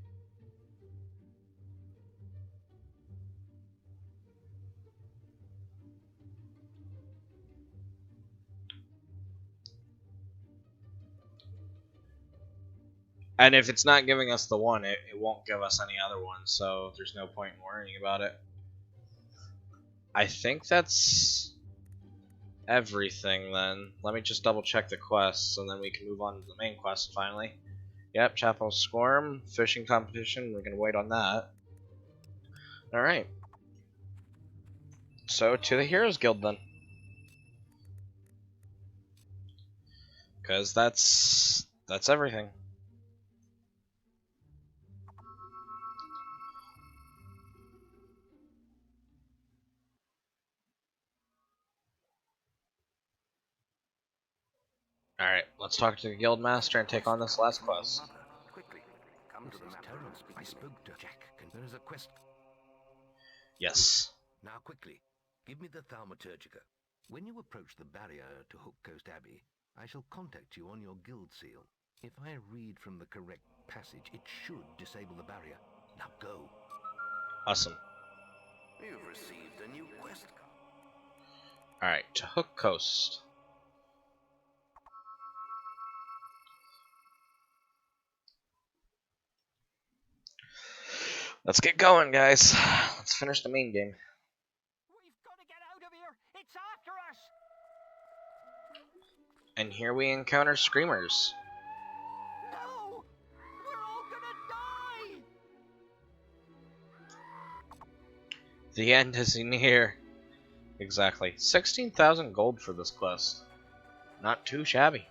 Speaker 1: And if it's not giving us the one, it won't give us any other ones, so there's no point in worrying about it. I think that's everything then. Let me just double check the quests, and then we can move on to the main quest finally. Yep, Chapel Squirm, fishing competition, we're gonna wait on that. Alright. So, to the Heroes Guild then. Because that's everything. Alright, let's talk to the guild master and take on this last quest.
Speaker 6: Quickly, come to the Terrence. I spoke to Jack. There is a quest.
Speaker 1: Yes.
Speaker 6: Now quickly, give me the thaumaturgica. When you approach the barrier to Hook Coast Abbey, I shall contact you on your guild seal. If I read from the correct passage, it should disable the barrier. Now go.
Speaker 1: Awesome.
Speaker 6: You've received a new quest card.
Speaker 1: Alright, to Hook Coast. Let's get going, guys. Let's finish the main game.
Speaker 4: We've got to get out of here! It's after us!
Speaker 1: And here we encounter Screamers.
Speaker 4: No! We're all gonna die!
Speaker 1: The end is near. Exactly. 16,000 gold for this quest. Not too shabby.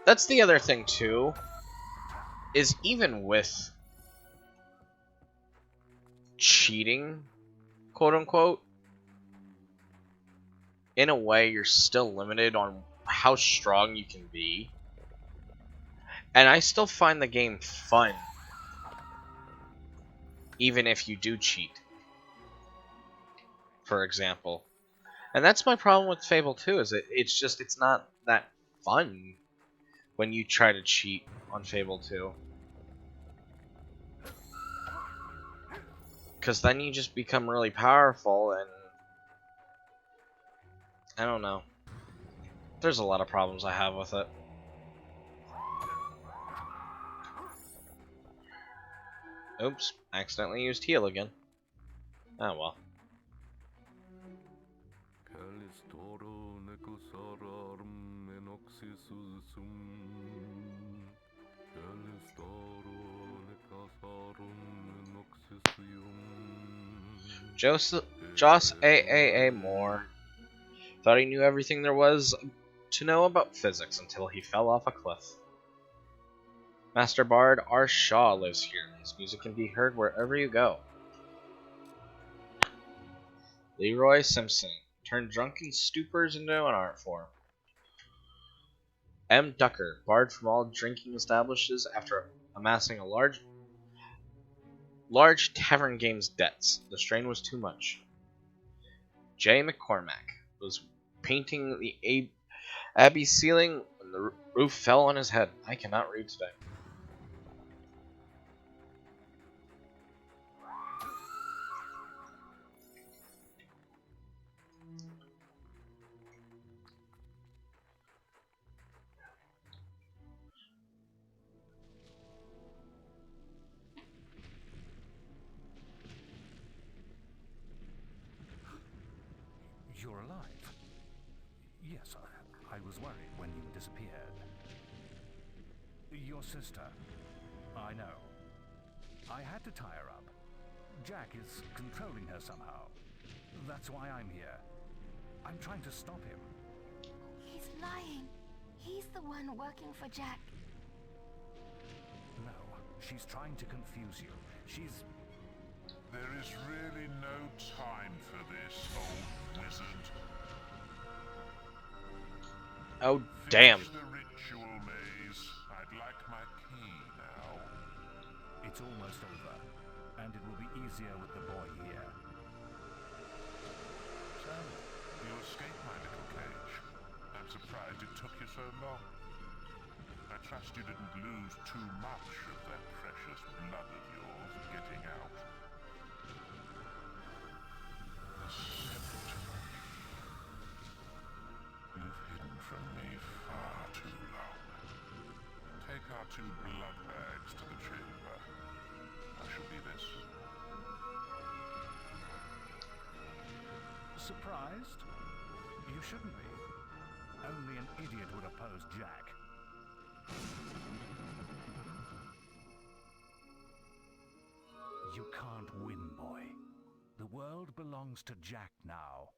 Speaker 1: That's the other thing too, is even with cheating, quote unquote, in a way you're still limited on how strong you can be. And I still find the game fun, even if you do cheat, for example. And that's my problem with Fable 2, is it's not that fun when you try to cheat on Fable 2. Because then you just become really powerful, and I don't know. There's a lot of problems I have with it. Oops, accidentally used heal again. Oh well. Joss AAA Moore thought he knew everything there was to know about physics until he fell off a cliff. Master Bard R. Shaw lives here. His music can be heard wherever you go. Leroy Simpson turned drunken stupors into an art form. M. Ducker, barred from all drinking establishments after amassing a large tavern games debts. The strain was too much. J. McCormack was painting the abbey ceiling when the roof fell on his head. I cannot read today.
Speaker 2: You're alive. Yes, I was worried when you disappeared. Your sister. I know. I had to tie her up. Jack is controlling her somehow. That's why I'm here. I'm trying to stop him.
Speaker 3: He's lying. He's the one working for Jack.
Speaker 2: No, she's trying to confuse you. She's...
Speaker 8: There is really no time for this, old wizard.
Speaker 1: Oh, damn.
Speaker 8: Finish the ritual, Maze. I'd like my key now.
Speaker 2: It's almost over, and it will be easier with the boy here.
Speaker 8: So, you escaped my little cage. I'm surprised it took you so long. I trust you didn't lose too much of that precious blood of yours getting out. The scepter. You've hidden from me far too long. Take our 2 blood bags to the chamber. I shall be this.
Speaker 2: Surprised? You shouldn't be. Only an idiot would oppose Jack. You can't win, boy. The world belongs to Jack now.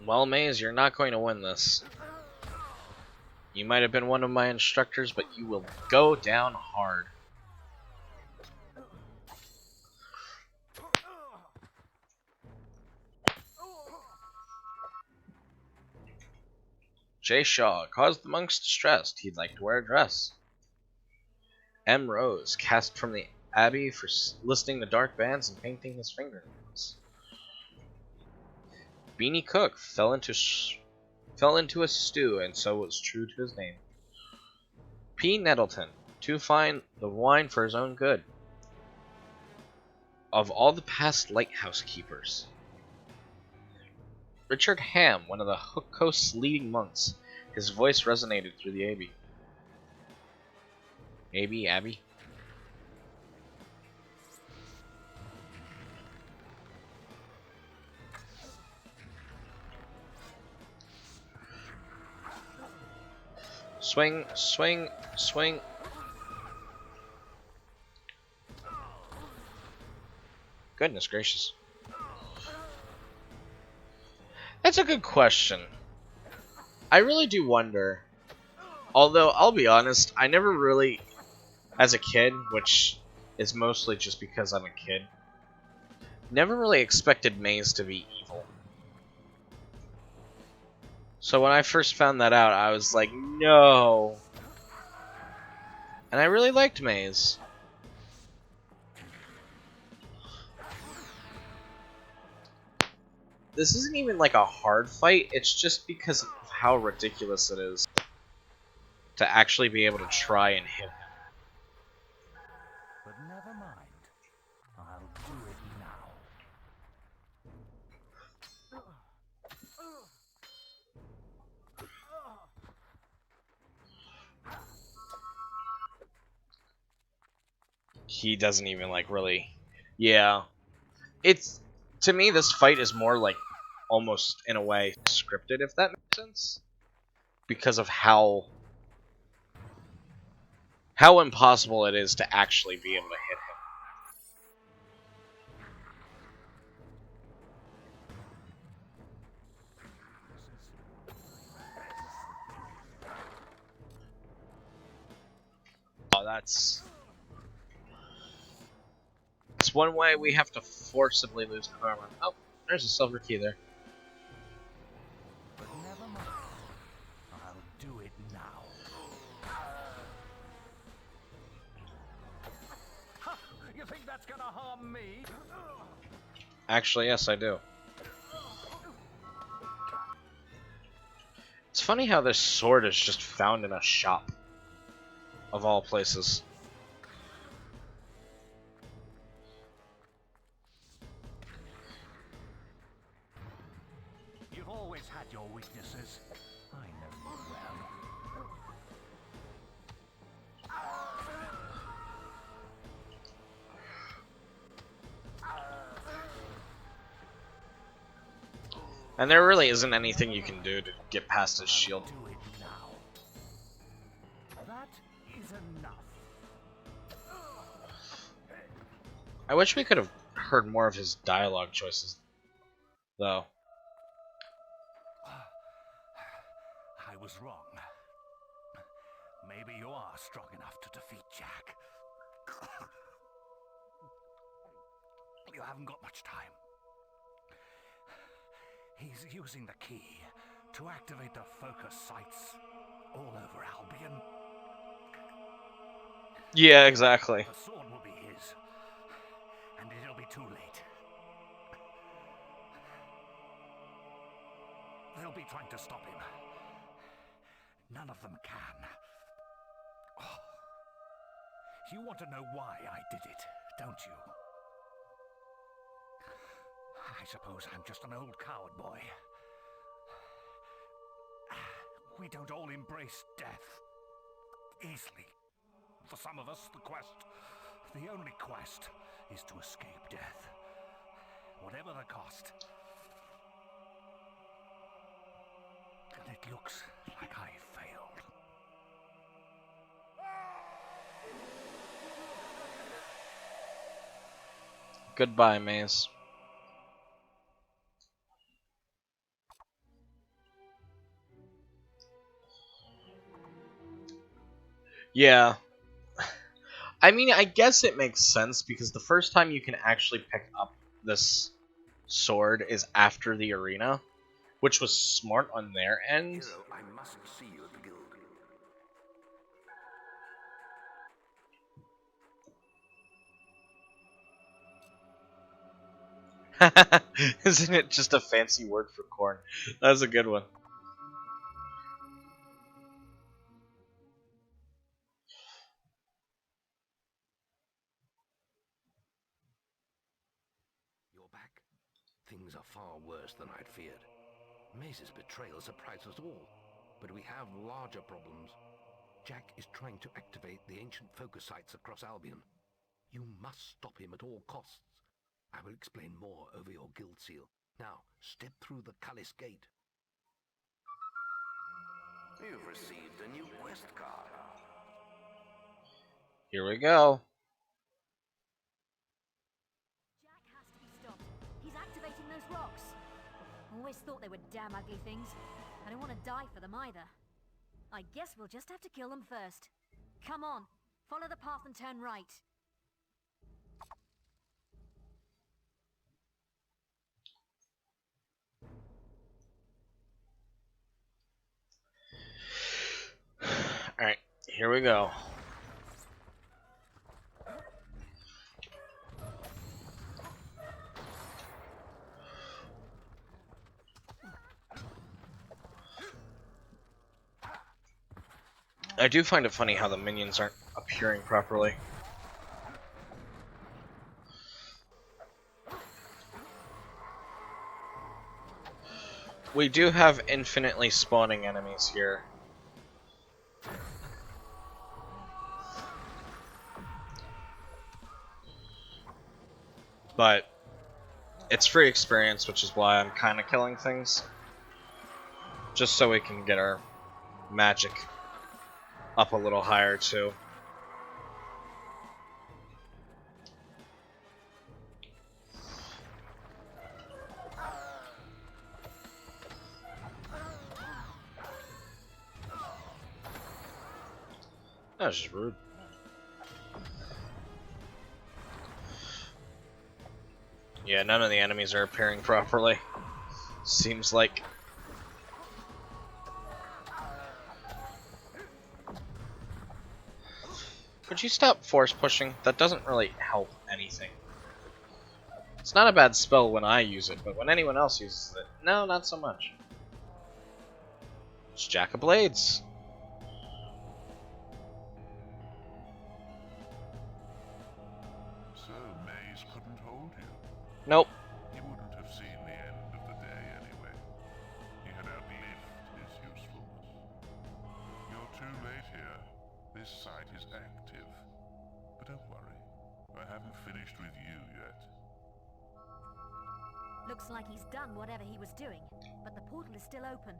Speaker 1: Well, Maze, you're not going to win this. You might have been one of my instructors, but you will go down hard. J. Shaw caused the monks distressed. He'd like to wear a dress. M. Rose cast from the abbey for listening to dark bands and painting his fingernails. Beanie Cook fell into a stew, and so was true to his name. P. Nettleton, too fine the wine for his own good. Of all the past lighthouse keepers. Richard Ham, one of the Hook Coast's leading monks. His voice resonated through the abbey. Abbey? Swing, swing, swing. Goodness gracious. That's a good question. I really do wonder. Although, I'll be honest, I never really, as a kid, which is mostly just because I'm a kid, never really expected Maze to be evil. So when I first found that out, I was like, no. And I really liked Maze. This isn't even like a hard fight, it's just because of how ridiculous it is to actually be able to try and hit him.
Speaker 2: But never mind. I'll do it now.
Speaker 1: He doesn't even like really... Yeah. It's... To me, this fight is more like almost, in a way, scripted, if that makes sense. Because of how impossible it is to actually be able to hit him. Oh, that's one way we have to forcibly lose karma. Oh, there's a silver key there.
Speaker 2: But never mind. I'll do it now. Ha! You think that's gonna harm me?
Speaker 1: Actually, yes, I do. It's funny how this sword is just found in a shop. Of all places.
Speaker 2: You've always had your weaknesses. I know you well.
Speaker 1: And there really isn't anything you can do to get past his shield.
Speaker 2: Do it now. is enough.
Speaker 1: I wish we could have heard more of his dialogue choices, though.
Speaker 2: I was wrong. Maybe you are strong enough to defeat Jack. You haven't got much time. He's using the key to activate the focus sites all over Albion.
Speaker 1: Yeah, exactly.
Speaker 2: The sword will be his, and it'll be too late. They'll be trying to stop him. None of them can. Oh. You want to know why I did it, don't you? I suppose I'm just an old coward boy. We don't all embrace death easily. For some of us, the only quest, is to escape death. Whatever the cost. And it looks like I failed.
Speaker 1: Goodbye, Maze. Yeah. I mean, I guess it makes sense because the first time you can actually pick up this sword is after the arena, which was smart on their end.
Speaker 6: Hero, I must see you at the guild.
Speaker 1: Isn't it just a fancy word for corn? That's a good one.
Speaker 6: You're back? Things are far worse than I'd feared. Maze's betrayal surprised us all, but we have larger problems. Jack is trying to activate the ancient focus sites across Albion. You must stop him at all costs. I will explain more over your guild seal. Now, step through the Cullis gate. You've received a new quest card.
Speaker 1: Here we go.
Speaker 3: Jack has to be stopped. He's activating those rocks. Always thought they were damn ugly things. I don't want to die for them either. I guess we'll just have to kill them first. Come on, follow the path and turn right.
Speaker 1: Alright, here we go. I do find it funny how the minions aren't appearing properly. We do have infinitely spawning enemies here. But it's free experience, which is why I'm kind of killing things. Just so we can get our magic up a little higher, too. That was just rude. Yeah, none of the enemies are appearing properly. Seems like. Could you stop force pushing? That doesn't really help anything. It's not a bad spell when I use it, but when anyone else uses it, no, not so much. It's Jack of Blades.
Speaker 8: So Maze couldn't hold you.
Speaker 1: Nope.
Speaker 8: He wouldn't have seen the end of the day anyway. He had outlived his usefulness. You're too late here. This site is active. But don't worry. I haven't finished with you yet.
Speaker 3: Looks like he's done whatever he was doing, but the portal is still open.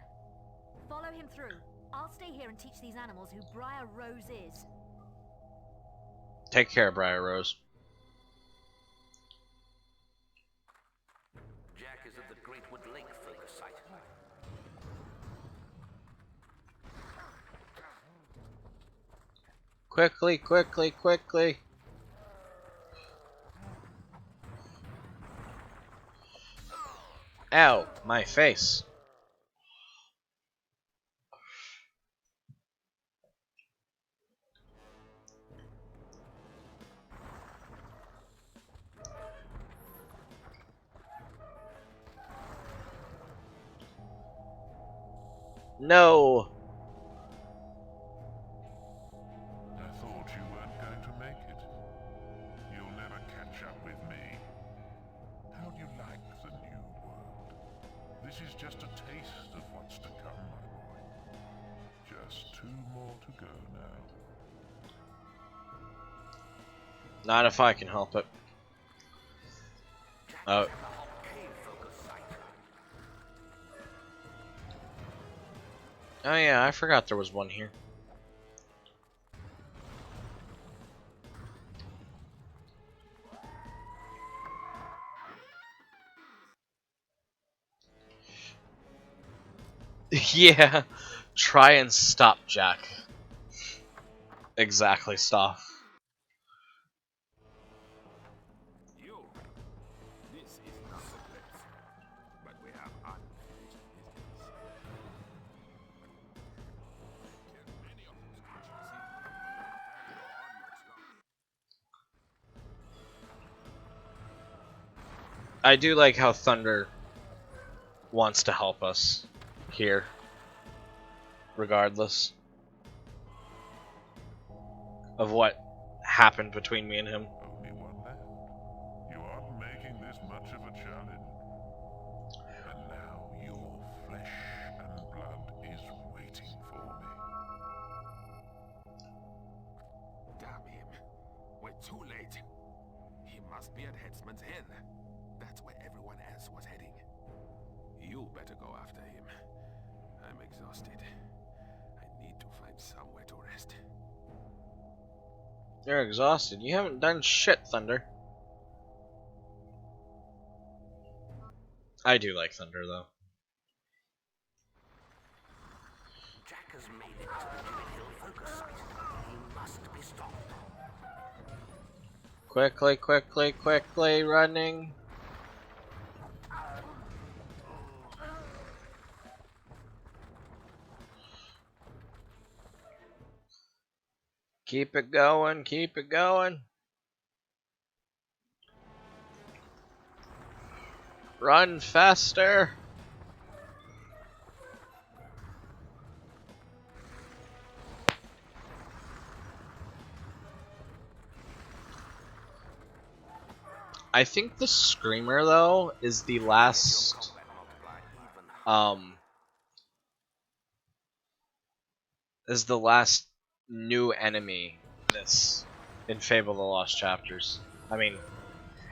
Speaker 3: Follow him through. I'll stay here and teach these animals who Briar Rose is.
Speaker 1: Take care, Briar Rose.
Speaker 6: Jack is at the Greatwood Lake focus site.
Speaker 1: Quickly, quickly, quickly. Ow, my face. No.
Speaker 8: I thought you weren't going to make it. You'll never catch up with me. How do you like the new world? This is just a taste of what's to come, my boy. Just 2 more to go now.
Speaker 1: Not if I can help it. Oh. Oh yeah, I forgot there was one here. Yeah, try and stop Jack. Exactly, stop.
Speaker 7: You. This is not the place. But we have unfinished business. Many of those creatures seem to go on much longer.
Speaker 1: I do like how Thunder wants to help us here, regardless of what happened between me and him.
Speaker 8: Only one left. You aren't making this much of a challenge. And now your flesh and blood is waiting for me.
Speaker 7: Damn him. We're too late. He must be at Headsman's Hill. That's where everyone else was heading. You better go after him. I'm exhausted. I need to find somewhere to rest.
Speaker 1: You're exhausted. You haven't done shit, Thunder. I do like Thunder, though.
Speaker 6: Jack has made it to the Druid Hill focus site. He must be stopped.
Speaker 1: Quickly, quickly, quickly, running. Keep it going, keep it going. Run faster. I think the Screamer, though, is the last new enemy in Fable: The Lost Chapters. I mean,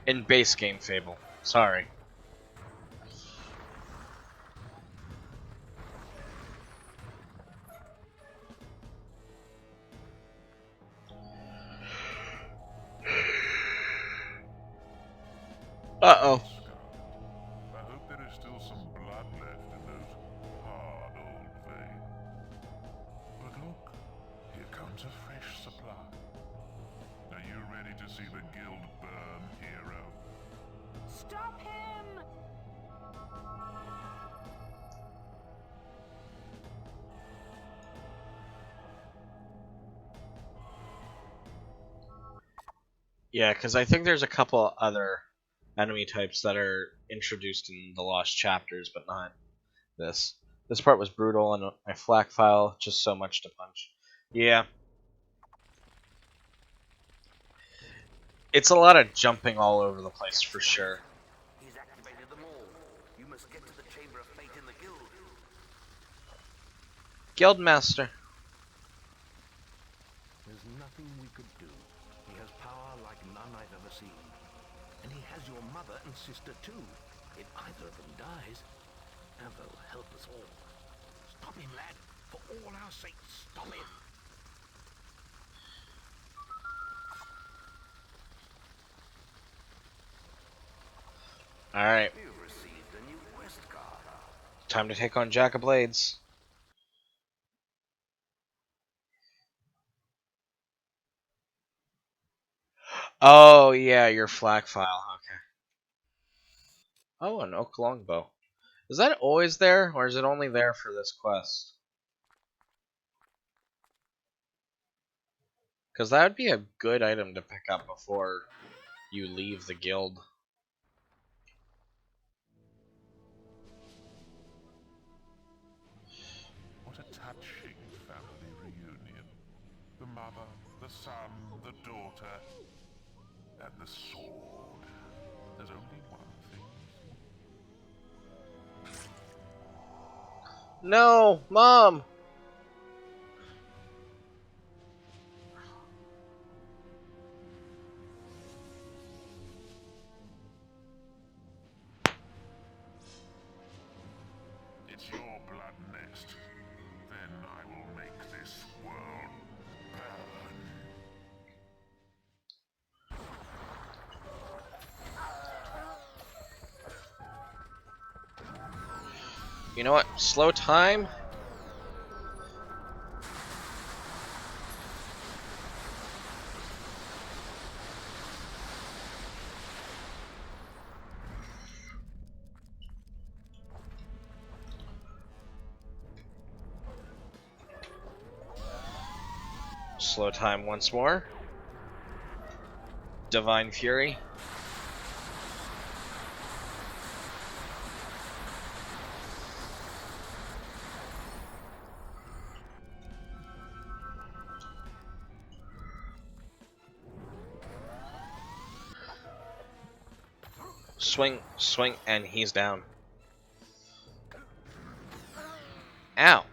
Speaker 1: in base game Fable. Sorry. Uh-oh.
Speaker 8: I hope there is still some blood left in those hard old veins. But look, here comes a fresh supply. Are you ready to see the guild burn, hero?
Speaker 3: Stop him!
Speaker 1: Yeah, because I think there's a couple other enemy types that are introduced in the Lost Chapters, but not this. This part was brutal, and my flak file, just so much to punch. Yeah. It's a lot of jumping all over the place, for sure.
Speaker 6: He's activated them all. You must get to the Chamber of Fate in the guild.
Speaker 1: Guildmaster.
Speaker 6: There's nothing we could do. He has power like none I've ever seen. And he has your mother and sister too. If either of them dies, Avo will help us all. Stop him, lad. For all our sakes, stop him!
Speaker 1: Alright,
Speaker 6: You've received a new quest card.
Speaker 1: time to take on Jack of Blades. Oh, yeah, your flak file. Okay. Oh, an oak longbow. Is that always there, or is it only there for this quest? Because that would be a good item to pick up before you leave the guild.
Speaker 8: What a touching family reunion. The mother, the son, the daughter, and the sword. There's only one thing missing.
Speaker 1: No, Mom!
Speaker 8: It's your blood next. Then I will make this world burn.
Speaker 1: You know what? Slow time? Slow time once more. Divine Fury. Swing, swing, and he's down. Ow.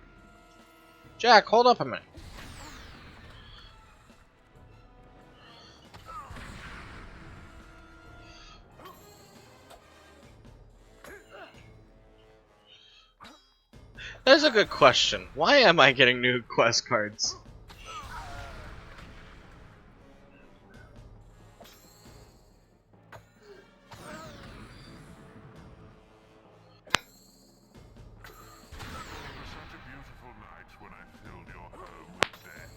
Speaker 1: Jack, hold up a minute. That's a good question. Why am I getting new quest cards?
Speaker 8: It was such a beautiful night when I filled your home with death.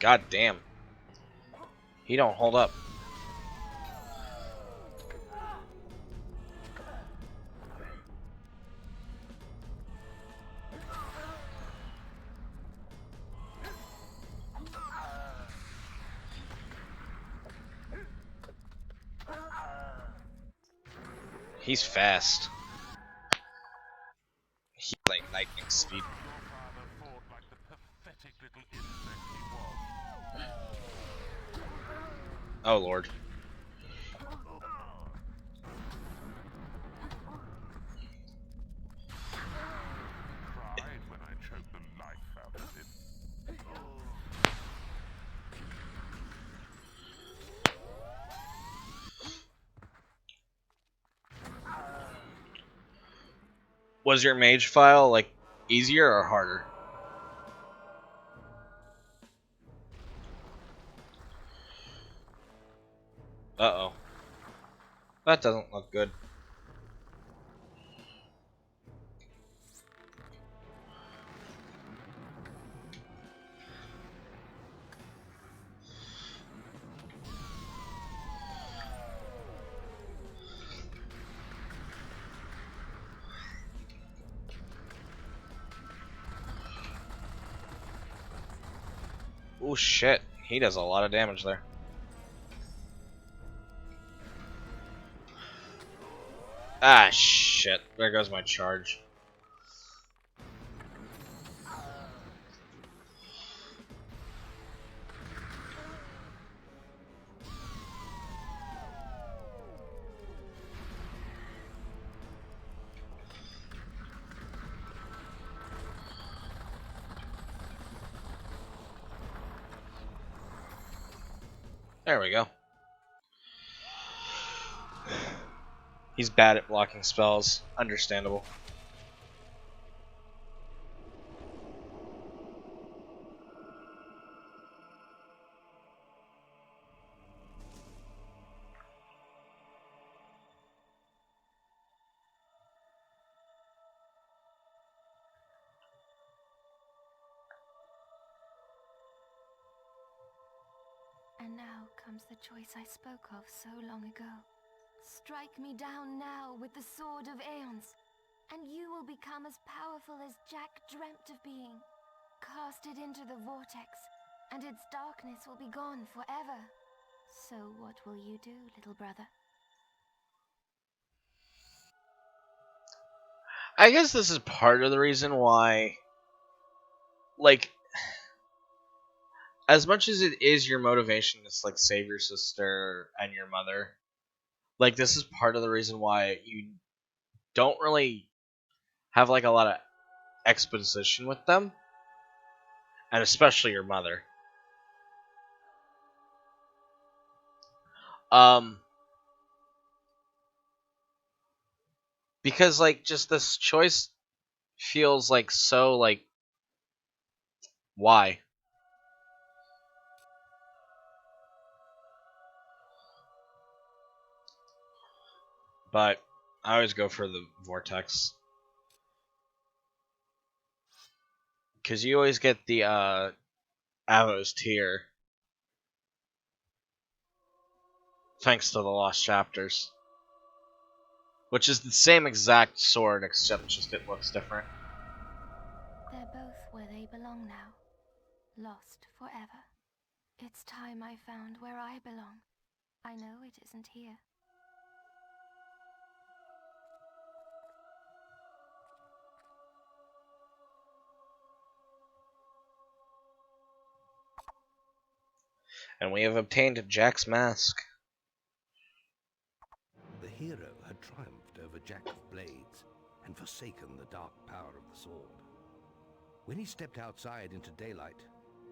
Speaker 1: God damn. He don't hold up. He's fast. He's like lightning speed.
Speaker 8: Your father fought like the pathetic little insect he was.
Speaker 1: Oh lord.
Speaker 8: Cried when I choked the life out of him.
Speaker 1: Was your mage file like easier or harder? Uh-oh. That doesn't look good. Oh shit, he does a lot of damage there. Ah shit, there goes my charge. There we go. He's bad at blocking spells. Understandable.
Speaker 3: And now comes the choice I spoke of so long ago. Strike me down now with the sword of Aeons, and you will become as powerful as Jack dreamt of being. Cast it into the vortex, and its darkness will be gone forever. So what will you do, little brother?
Speaker 1: I guess this is part of the reason why, like, as much as it is your motivation to like save your sister and your mother, like this is part of the reason why you don't really have like a lot of exposition with them, and especially your mother. Um, because like just this choice feels like so like why? But I always go for the vortex because you always get the Avos tier thanks to the lost chapters, which is the same exact sword except just it looks different.
Speaker 3: They're both where they belong now, lost forever. It's time I found where I belong. I know it isn't here.
Speaker 1: And we have obtained Jack's mask.
Speaker 6: The hero had triumphed over Jack of Blades and forsaken the dark power of the sword. When he stepped outside into daylight,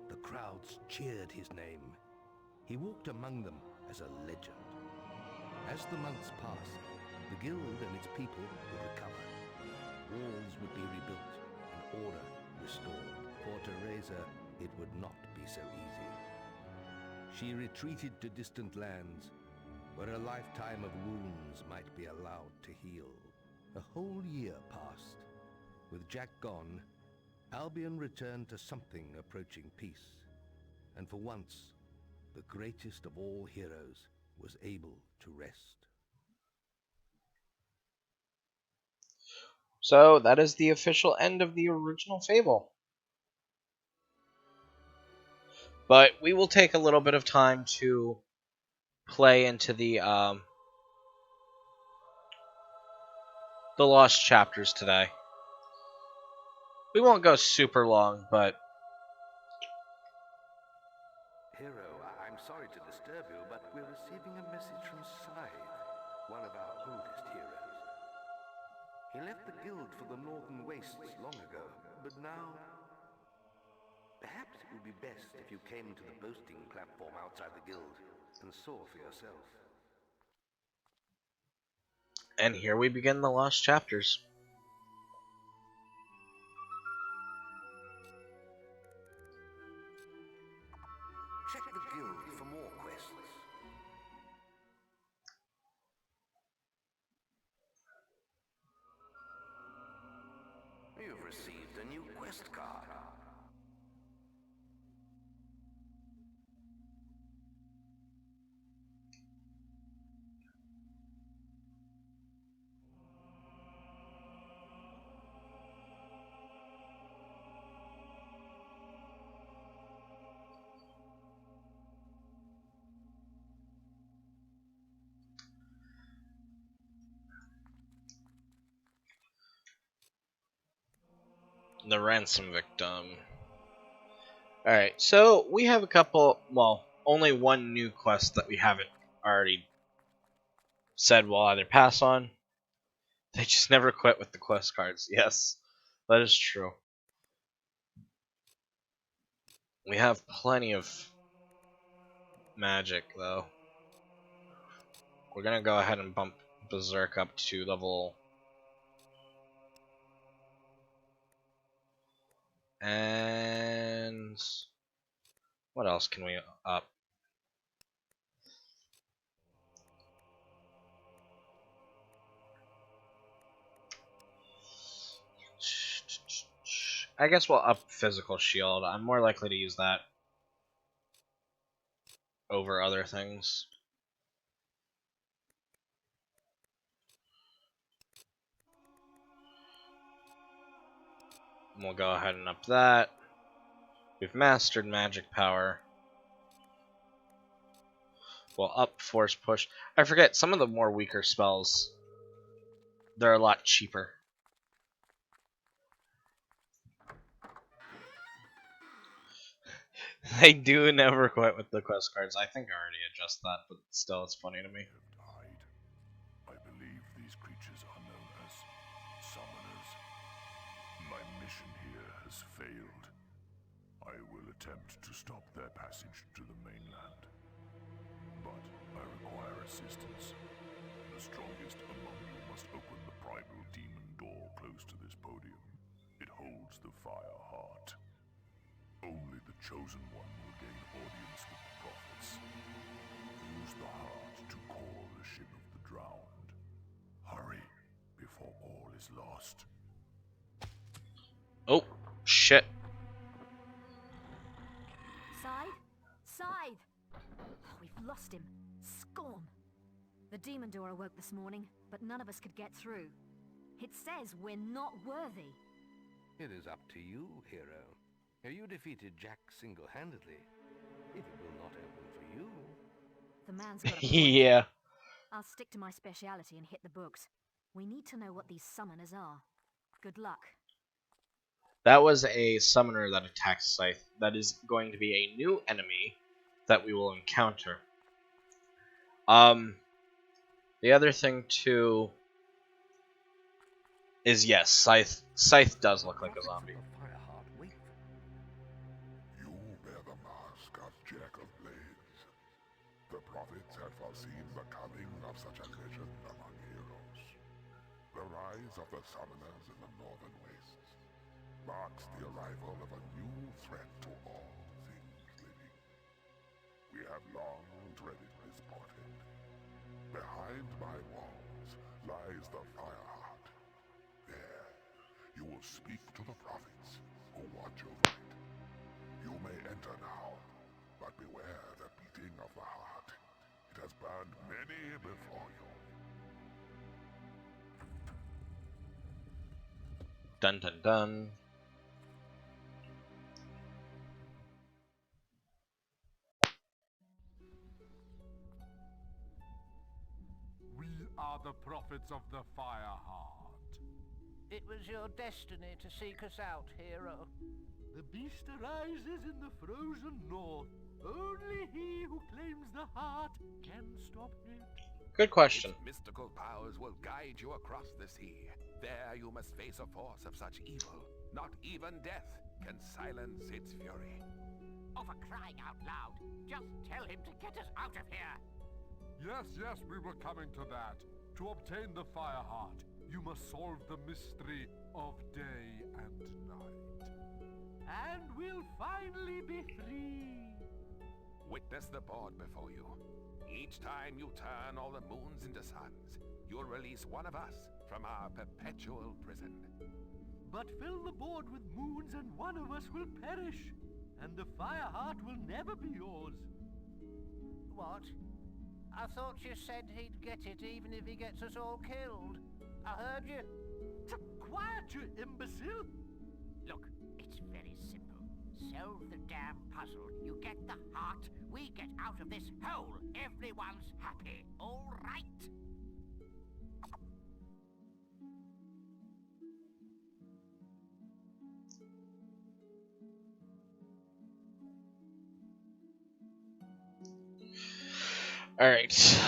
Speaker 6: the crowds cheered his name. He walked among them as a legend. As the months passed, the guild and its people would recover. Walls would be rebuilt and order restored. For Teresa, it would not be so easy. She retreated to distant lands, where a lifetime of wounds might be allowed to heal. A whole year passed. With Jack gone, Albion returned to something approaching peace. And for once, the greatest of all heroes was able to rest.
Speaker 1: So that is the official end of the original Fable. But we will take a little bit of time to play into the lost chapters today. We won't go super long, but
Speaker 6: Hero, I'm sorry to disturb you, but we're receiving a message from Scythe, one of our oldest heroes. He left the guild for the Northern Wastes long ago, but now... Perhaps it would be best if you came to the boasting platform outside the guild and saw for yourself.
Speaker 1: and here we begin the lost chapters.
Speaker 6: Check the guild for more quests. You've received a new quest card.
Speaker 1: The ransom victim. Alright, so we have a couple, well, only one new quest that we haven't already said we'll either pass on. They just never quit with the quest cards. Yes, that is true. We have plenty of magic, though. We're gonna go ahead and bump Berserk up to level... And... what else can we up? I guess we'll up physical shield. I'm more likely to use that. over other things. And we'll go ahead and up that. We've mastered magic power. We'll up force push. I forget, some of the more weaker spells, they're a lot cheaper. They do never quit with the quest cards. I think I already adjusted that, but still, it's funny to me.
Speaker 8: I believe these creatures are known as summoners. My mission here has failed. I will attempt to stop their passage to the mainland. But I require assistance. The strongest among you must open the primal demon door close to this podium. It holds the fire heart. Only the chosen one will gain audience with the prophets. Use the heart to call the ship of the drowned. Hurry, before all is lost.
Speaker 1: Oh, shit.
Speaker 3: Scythe? Scythe! Oh, we've lost him. Scorn! The demon door awoke this morning, but none of us could get through. It says we're not worthy.
Speaker 6: It is up to you, hero. You defeated Jack single-handedly. If it will not open for you...
Speaker 3: The man's got a point.
Speaker 1: Yeah.
Speaker 3: I'll stick to my speciality and hit the books. We need to know what these summoners are. Good luck.
Speaker 1: That was a summoner that attacks Scythe. That is going to be a new enemy that we will encounter. The other thing too is, yes, Scythe does look like a zombie.
Speaker 8: You bear the mask of Jack of Blades. The prophets had foreseen the coming of such a legend among heroes. The rise of the summoners in the northern wastes marks the arrival of a new threat to all things living. We have long dreaded this portent. Behind my walls lies the Fireheart. There, you will speak to the prophets who watch over it. You may enter now, but beware the beating of the heart. It has burned many before you.
Speaker 1: Dun dun dun.
Speaker 2: We are the prophets of the Fireheart.
Speaker 4: It was your destiny to seek us out, hero.
Speaker 2: The beast arises in the frozen north. Only he who claims the heart can stop it.
Speaker 1: Good question.
Speaker 7: Its mystical powers will guide you across the sea. There you must face a force of such evil. Not even death can silence its fury.
Speaker 4: Oh, for crying out loud, just tell him to get us out of here.
Speaker 2: Yes, we were coming to that. To obtain the Fireheart, you must solve the mystery of day and night. And we'll finally be free.
Speaker 7: Witness the board before you. Each time you turn all the moons into suns, you'll release one of us from our perpetual prison.
Speaker 2: But fill the board with moons and one of us will perish. And the Fireheart will never be yours.
Speaker 4: What? I thought you said he'd get it even if he gets us all killed. I heard you.
Speaker 2: Quiet, you imbecile!
Speaker 4: Look, it's very simple. Solve the damn puzzle. You get the heart, we get out of this hole. Everyone's happy, all right?
Speaker 1: Alright.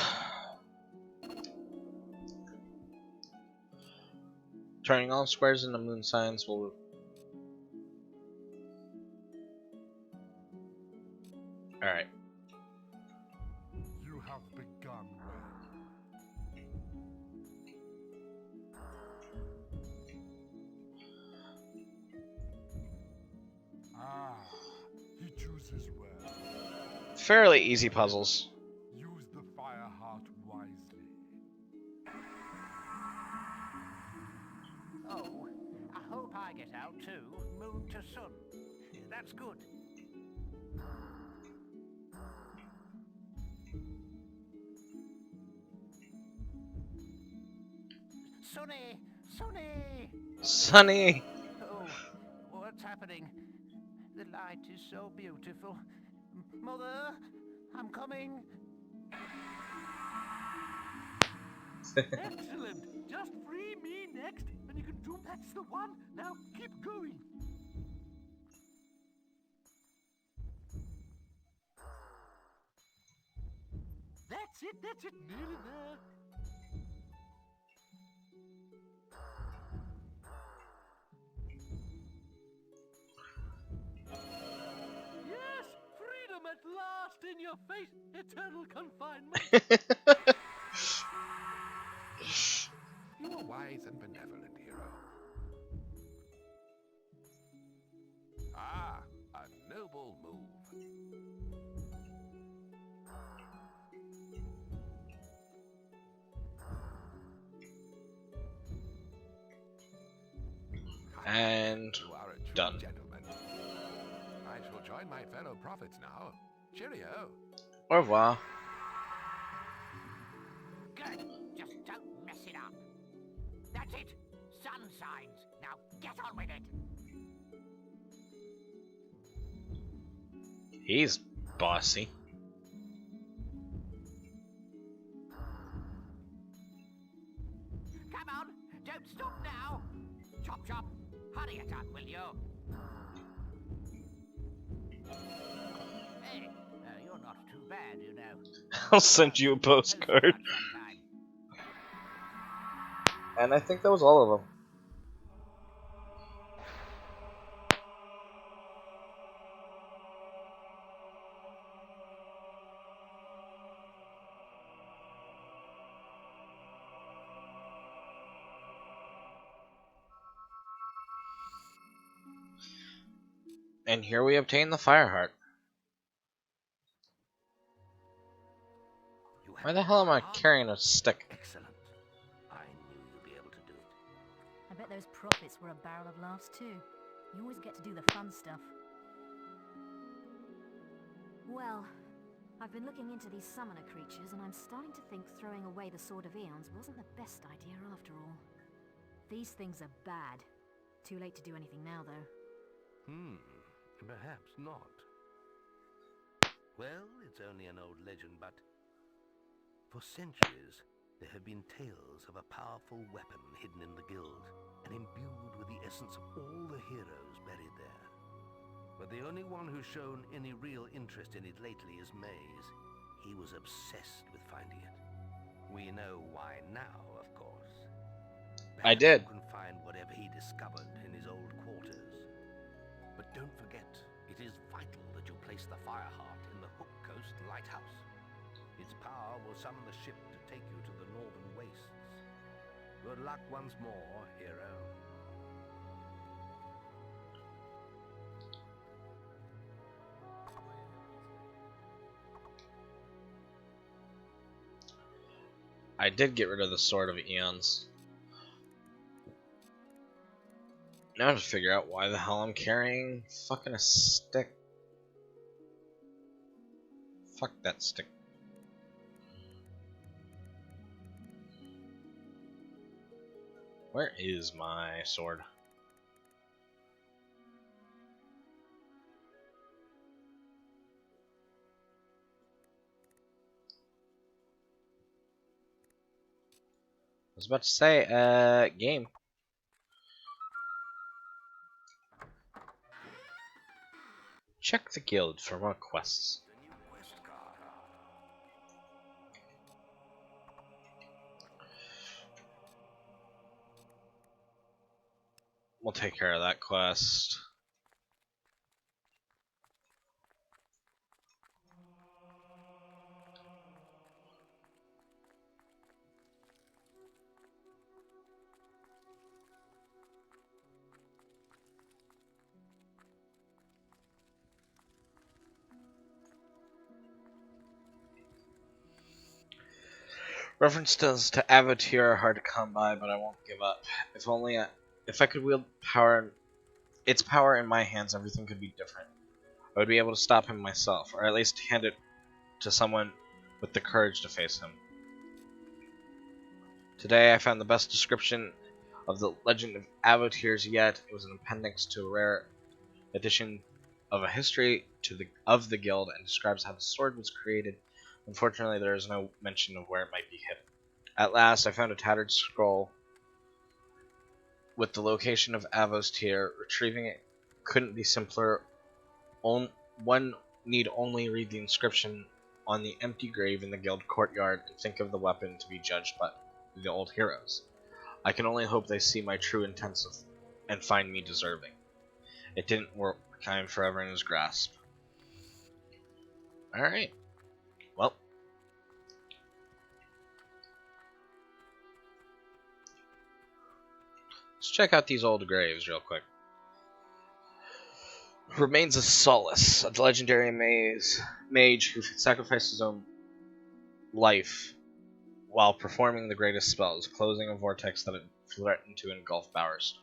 Speaker 1: Turning all squares into moon signs will... Alright.
Speaker 2: You have begun well. He chooses well.
Speaker 1: Fairly easy puzzles.
Speaker 2: Use the Fireheart wisely.
Speaker 4: Oh, I hope I get out too. Moon to sun. That's good. Sonny! Sonny!
Speaker 1: Sonny!
Speaker 4: Oh, what's happening? The light is so beautiful. Mother, I'm coming.
Speaker 2: Excellent! Just free me next, and you can do that's the one. Now keep going. That's it, nearly there. Yes, freedom at last in your face, eternal confinement.
Speaker 7: You're a wise and benevolent hero. Ah, a noble move.
Speaker 1: And
Speaker 7: You are a true
Speaker 1: done.
Speaker 7: gentleman. I shall join my fellow prophets now. Cheerio.
Speaker 1: Au revoir.
Speaker 4: Good. Just don't mess it up. That's it. Sun signs. Now get on with it.
Speaker 1: He's bossy.
Speaker 4: Come on. Don't stop now. Chop chop. Hurry it up, will you? Hey, you're not too bad, you know.
Speaker 1: I'll send you a postcard.
Speaker 4: Sometime.
Speaker 1: And I think that was all of them. And here we obtain the Fireheart. Why the hell am I carrying a stick?
Speaker 6: Excellent. I knew you'd be able to do it.
Speaker 3: I bet those profits were a barrel of laughs too. You always get to do the fun stuff. Well, I've been looking into these summoner creatures, and I'm starting to think throwing away the Sword of Eons wasn't the best idea after all. These things are bad. Too late to do anything now, though.
Speaker 6: Perhaps not. Well, it's only an old legend, but for centuries there have been tales of a powerful weapon hidden in the guild and imbued with the essence of all the heroes buried there. But the only one who's shown any real interest in it lately is Maze. He was obsessed with finding it. We know why now, of course.
Speaker 1: I
Speaker 6: Perhaps
Speaker 1: did.
Speaker 6: You can find whatever he discovered in his old quarters. But don't forget, it is vital that you place the Fireheart in the Hook Coast Lighthouse. Its power will summon the ship to take you to the northern wastes. Good luck once more, hero.
Speaker 1: I did get rid of the Sword of Eons. Now to figure out why the hell I'm carrying fucking a stick. Fuck that stick. Where is my sword? I was about to say, game. Check the guild for more quests.
Speaker 6: The new quest card.
Speaker 1: We'll take care of that quest. References to Avatar are hard to come by, but I won't give up. If I could wield its power in my hands, everything could be different. I would be able to stop him myself, or at least hand it to someone with the courage to face him. Today I found the best description of the legend of Avotirs yet. It was an appendix to a rare edition of a history of the guild and describes how the sword was created. Unfortunately, there is no mention of where it might be hidden. At last, I found a tattered scroll with the location of Avos tier. Retrieving it couldn't be simpler. One need only read the inscription on the empty grave in the guild courtyard and think of the weapon to be judged by the old heroes. I can only hope they see my true intents and find me deserving. It didn't work. I am forever in his grasp. Alright. Well. Let's check out these old graves real quick. Remains of Solace, a legendary mage who sacrificed his own life while performing the greatest spells, closing a vortex that had threatened to engulf Bowerstone.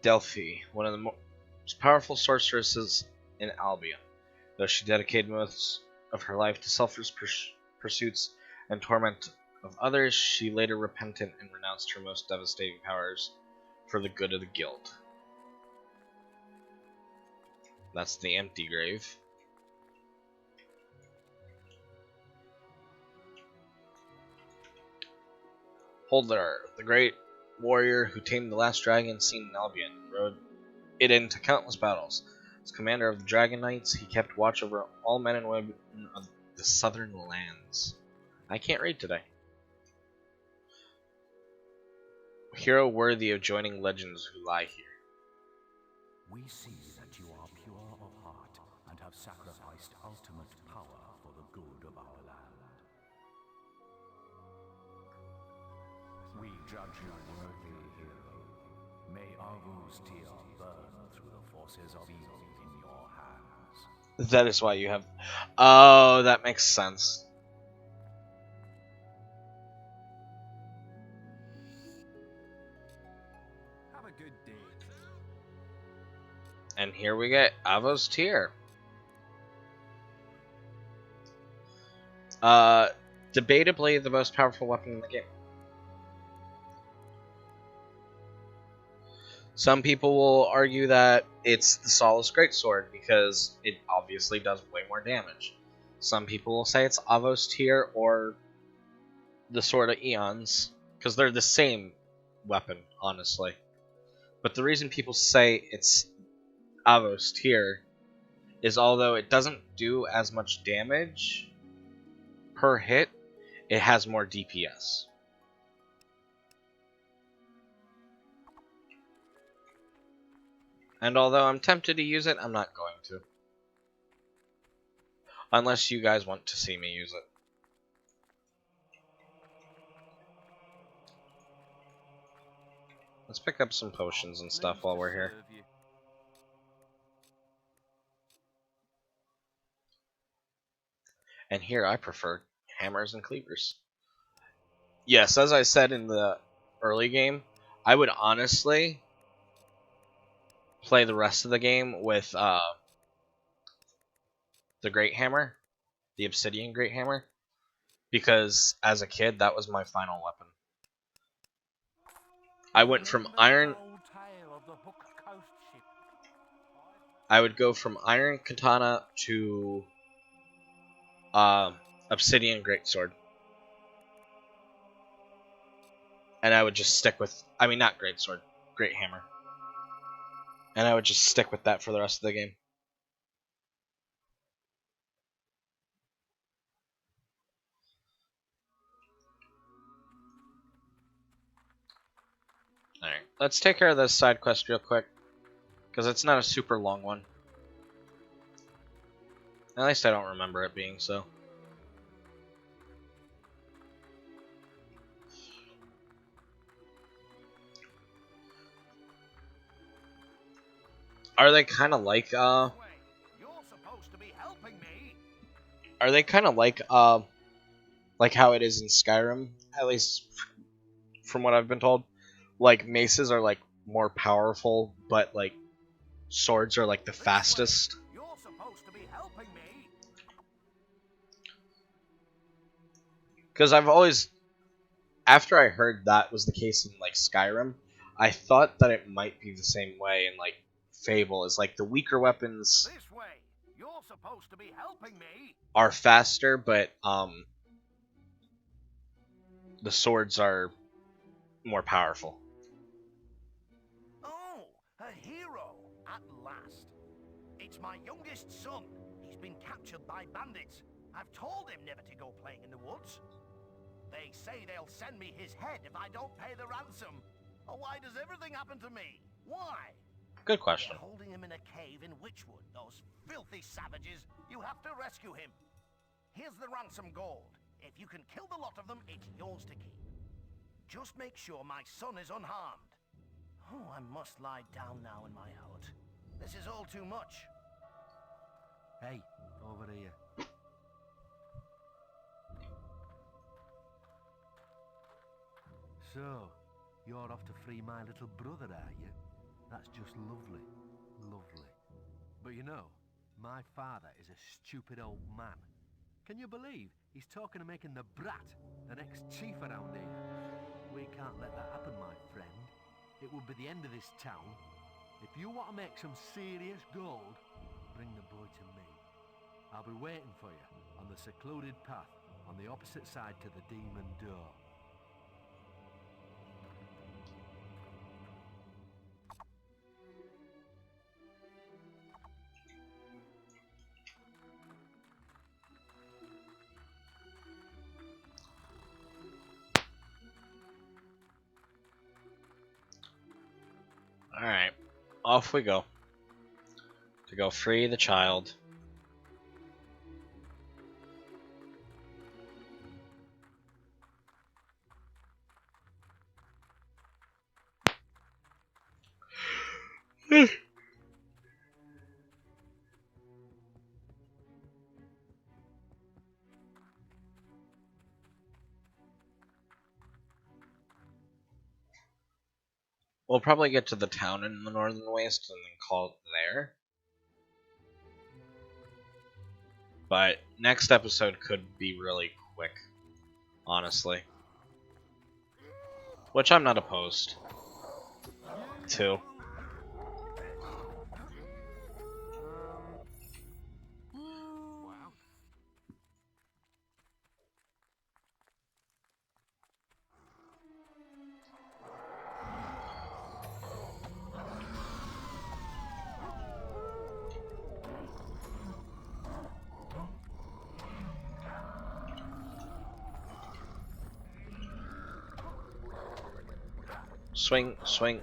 Speaker 1: Delphi, one of the most powerful sorceresses in Albion. Though she dedicated most of her life to selfish pursuits and torment of others, she later repented and renounced her most devastating powers for the good of the guild. That's the empty grave. Holdar, the great warrior who tamed the last dragon seen in Albion, rode it into countless battles. As commander of the Dragon Knights, he kept watch over all men and women of the southern lands. I can't read today. Hero worthy of joining legends who lie here.
Speaker 2: We see that you are pure of heart and have sacrificed ultimate power for the good of our land. We judge you worthy, hero. May Arvu's tear burn through the forces of evil in your hands.
Speaker 1: That is why you have... Oh, that makes sense.
Speaker 9: Have a good day.
Speaker 1: And here we get Avos tier. Debatably the most powerful weapon in the game. Some people will argue that it's the Solace Greatsword because it obviously does way more damage. Some people will say it's Avos tier or the Sword of Eons because they're the same weapon, honestly. But the reason people say it's Avos tier is although it doesn't do as much damage per hit, it has more DPS. And although I'm tempted to use it, I'm not going to. Unless you guys want to see me use it. Let's pick up some potions and stuff while we're here. And here I prefer hammers and cleavers. Yes, as I said in the early game, I would honestly play the rest of the game with the Great Hammer, the Obsidian Great Hammer, because as a kid that was my final weapon. I went from iron. I would go from iron katana to obsidian greatsword, and I would just stick with. I mean, not greatsword, great hammer, and I would just stick with that for the rest of the game. Alright, let's take care of this side quest real quick, because it's not a super long one. At least I don't remember it being so. Are they kind of like
Speaker 2: You're supposed to be helping me.
Speaker 1: Are they kind of like how it is in Skyrim, at least from what I've been told? Like maces are like more powerful, but like swords are like the fastest.
Speaker 4: You're supposed to be helping me.
Speaker 1: Because I've always, after I heard that was the case in like Skyrim, I thought that it might be the same way in like Fable. Is like the weaker weapons
Speaker 4: This way. You're supposed to be helping me.
Speaker 1: are faster, but the swords are more powerful.
Speaker 4: Oh, a hero at last. It's my youngest son. He's been captured by bandits. I've told him never to go playing in the woods. They say they'll send me his head if I don't pay the ransom. Oh, why does everything happen to me? Why?
Speaker 1: Good question.
Speaker 4: They're holding him in a cave in Witchwood. Those filthy savages. You have to rescue him. Here's the ransom gold. If you can kill the lot of them, it's yours to keep. Just make sure my son is unharmed. Oh, I must lie down now in my hut. This is all too much. Hey, over here. So, you're off to free my little brother, are you? That's just lovely. Lovely. But you know, my father is a stupid old man. Can you believe he's talking of making the brat the next chief around here? We can't let that happen, my friend. It would be the end of this town. If you want to make some serious gold, bring the boy to me. I'll be waiting for you on the secluded path on the opposite side to the demon door.
Speaker 1: Alright, off we go. To go free the child. We'll probably get to the town in the northern waste and then call it there. But next episode could be really quick, honestly. Which I'm not opposed to.
Speaker 4: Wow.
Speaker 1: Swing, swing.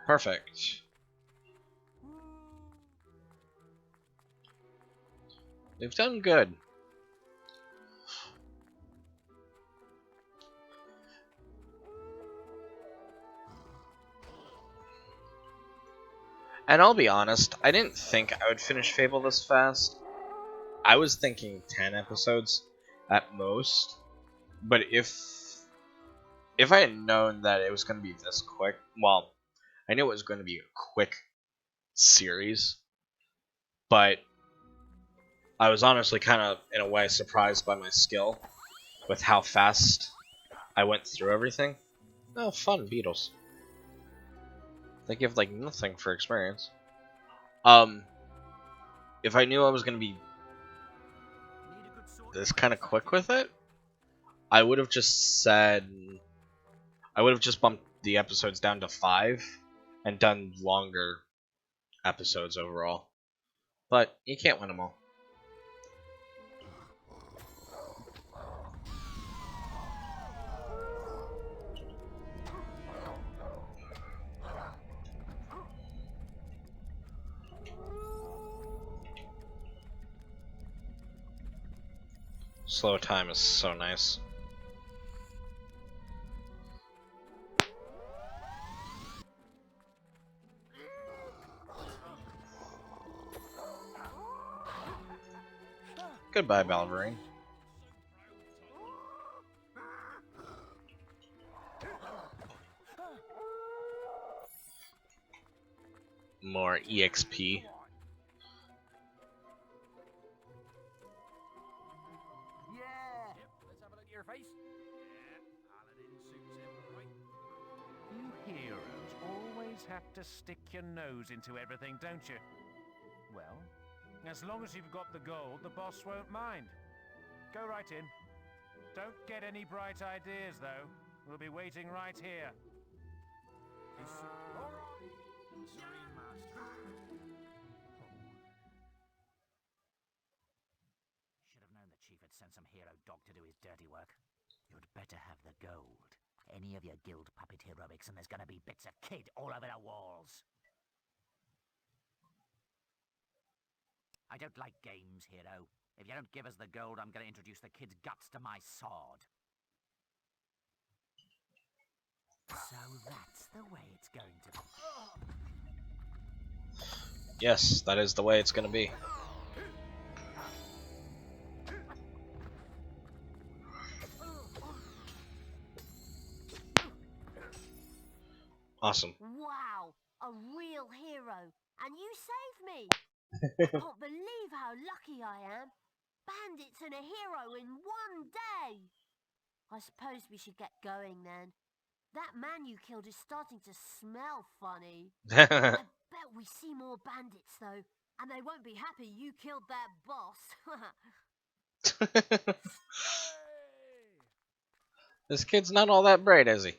Speaker 1: Perfect. We've done good. And I'll be honest, I didn't think I would finish Fable this fast. I was thinking 10 episodes at most. But if I had known that it was going to be this quick, well, I knew it was going to be a quick series, but I was honestly kind of, in a way, surprised by my skill with how fast I went through everything. Oh, fun, beetles. They give, like, nothing for experience. If I knew I was going to be this kind of quick with it, I would have just said... I would have just bumped the episodes down to 5 and done longer episodes overall. But you can't win them all. Slow time is so nice. Goodbye, Balverine. more EXP.
Speaker 4: Yeah. Let's have a look at your face. Yeah, Paladin suits him, right?
Speaker 9: You heroes always have to stick your nose into everything, don't you? Well, as long as you've got the gold, the boss won't mind. Go right in. Don't get any bright ideas, though. We'll be waiting right here.
Speaker 4: All right. Serene Master. Should have known the chief had sent some hero dog to do his dirty work. You'd better have the gold. Any of your guild puppet heroics and there's gonna be bits of kid all over the walls. I don't like games, hero. If you don't give us the gold, I'm gonna introduce the kid's guts to my sword. So that's the way it's going to be.
Speaker 1: Yes, that is the way it's gonna be. Awesome.
Speaker 3: Wow, a real hero. And you saved me. I can't believe how lucky I am. Bandits and a hero in one day. I suppose we should get going then. That man you killed is starting to smell funny. I bet we see more bandits though. And they won't be happy you killed their boss.
Speaker 1: This kid's not all that bright, is he?
Speaker 3: The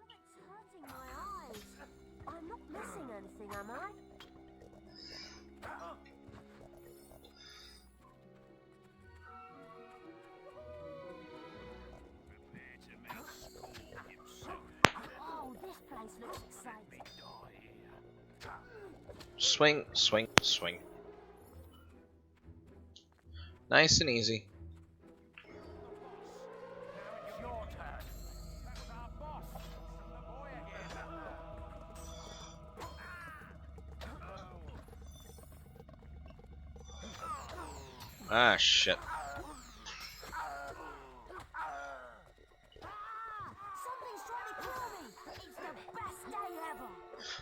Speaker 3: light's hurting my eyes. I'm not missing anything, am I? Oh, this place looks exciting.
Speaker 1: Swing, swing, swing. Nice and easy. Ah, shit.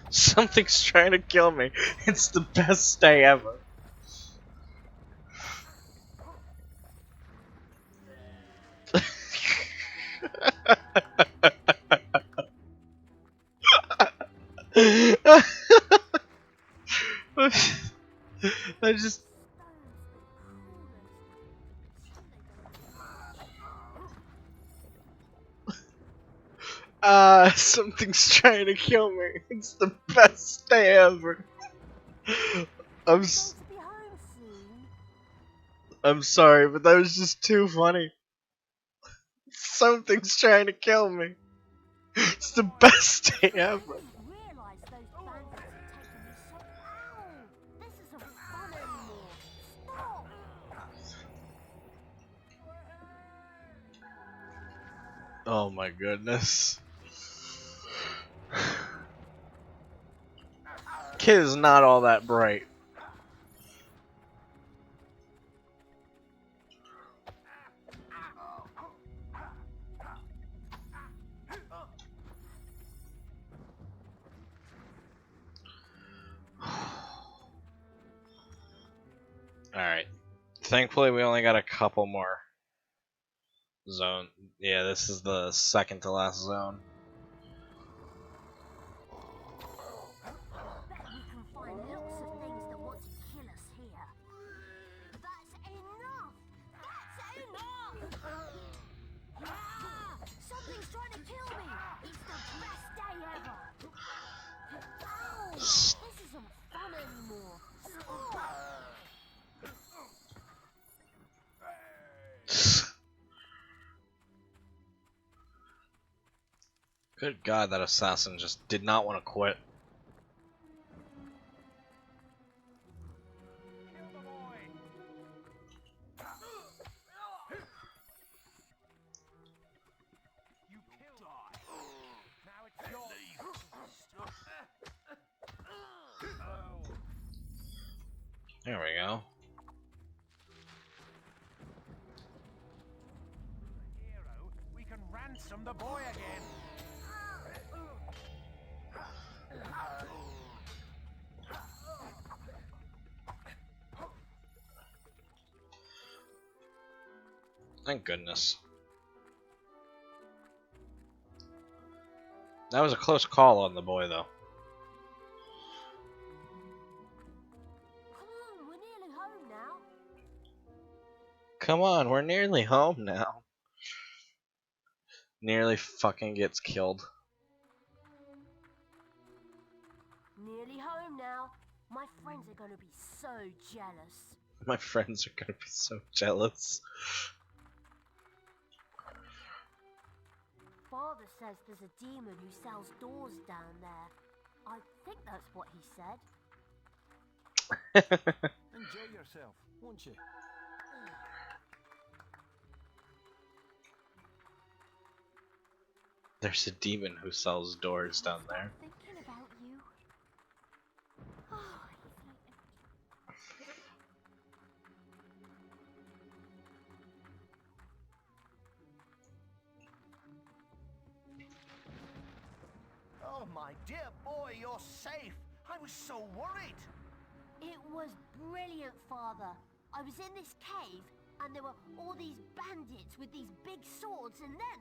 Speaker 3: Something's trying to kill me. It's the best day ever.
Speaker 1: Something's trying to kill me. I just. Something's trying to kill me. It's the best day ever. I'm sorry, but that was just too funny. Something's trying to kill me. It's the best day ever. Oh my goodness. Kid is not all that bright. Alright. Thankfully we only got a couple more zone. Yeah, this is the second to last zone. Good God, that assassin just did not want to quit. There we go.
Speaker 9: I'm the boy again.
Speaker 1: Thank goodness. That was a close call on the boy, though.
Speaker 3: Come on, we're nearly home now.
Speaker 1: Come on, we're nearly home now. Nearly fucking gets killed.
Speaker 3: Nearly home now. My friends are gonna be so jealous.
Speaker 1: My friends are gonna be so jealous.
Speaker 3: Father says there's a demon who sells doors down there. I think that's what he said.
Speaker 9: Enjoy yourself, won't you?
Speaker 1: There's a demon who sells doors down there.
Speaker 3: Thinking about you. Oh,
Speaker 9: Oh, my dear boy, you're safe. I was so worried.
Speaker 3: it was brilliant, Father. I was in this cave, and there were all these bandits with these big swords, and then...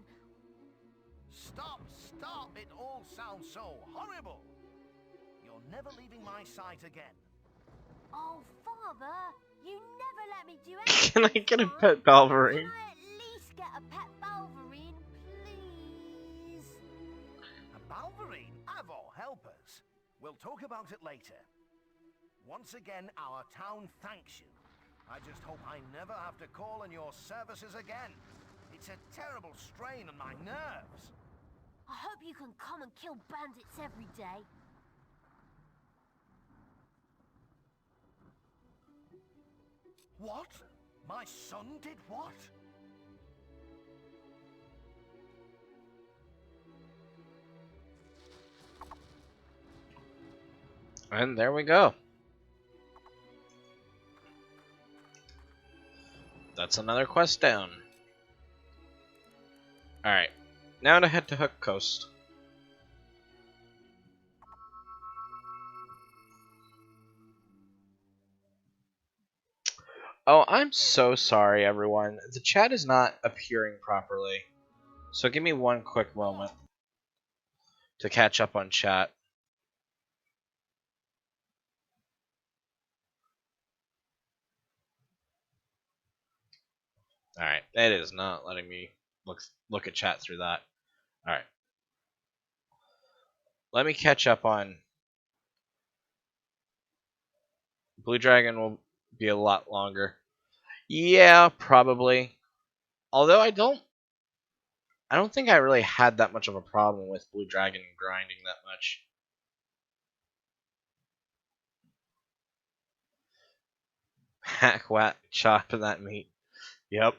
Speaker 9: Stop, stop. It all sounds so horrible. You're never leaving my sight again.
Speaker 3: Oh, Father, you never let me do anything.
Speaker 1: Can I get a
Speaker 3: fun.
Speaker 1: pet Balverine?
Speaker 3: Can I at least get a pet Balverine, please?
Speaker 9: A Balverine, of all helpers. We'll talk about it later. Once again, our town thanks you. I just hope I never have to call on your services again. It's a terrible strain on my nerves.
Speaker 3: I hope you can come and kill bandits every day.
Speaker 9: What? My son did what?
Speaker 1: And there we go. That's another quest down. Alright, now to head to Hook Coast. Oh, I'm so sorry, everyone. The chat is not appearing properly. So give me one quick moment to catch up on chat. Alright, it is not letting me look at chat through that. Alright. Let me catch up on... Blue Dragon will be a lot longer. Yeah, probably. Although I don't think I really had that much of a problem with Blue Dragon grinding that much. Hack, whack, chop that meat. Yep.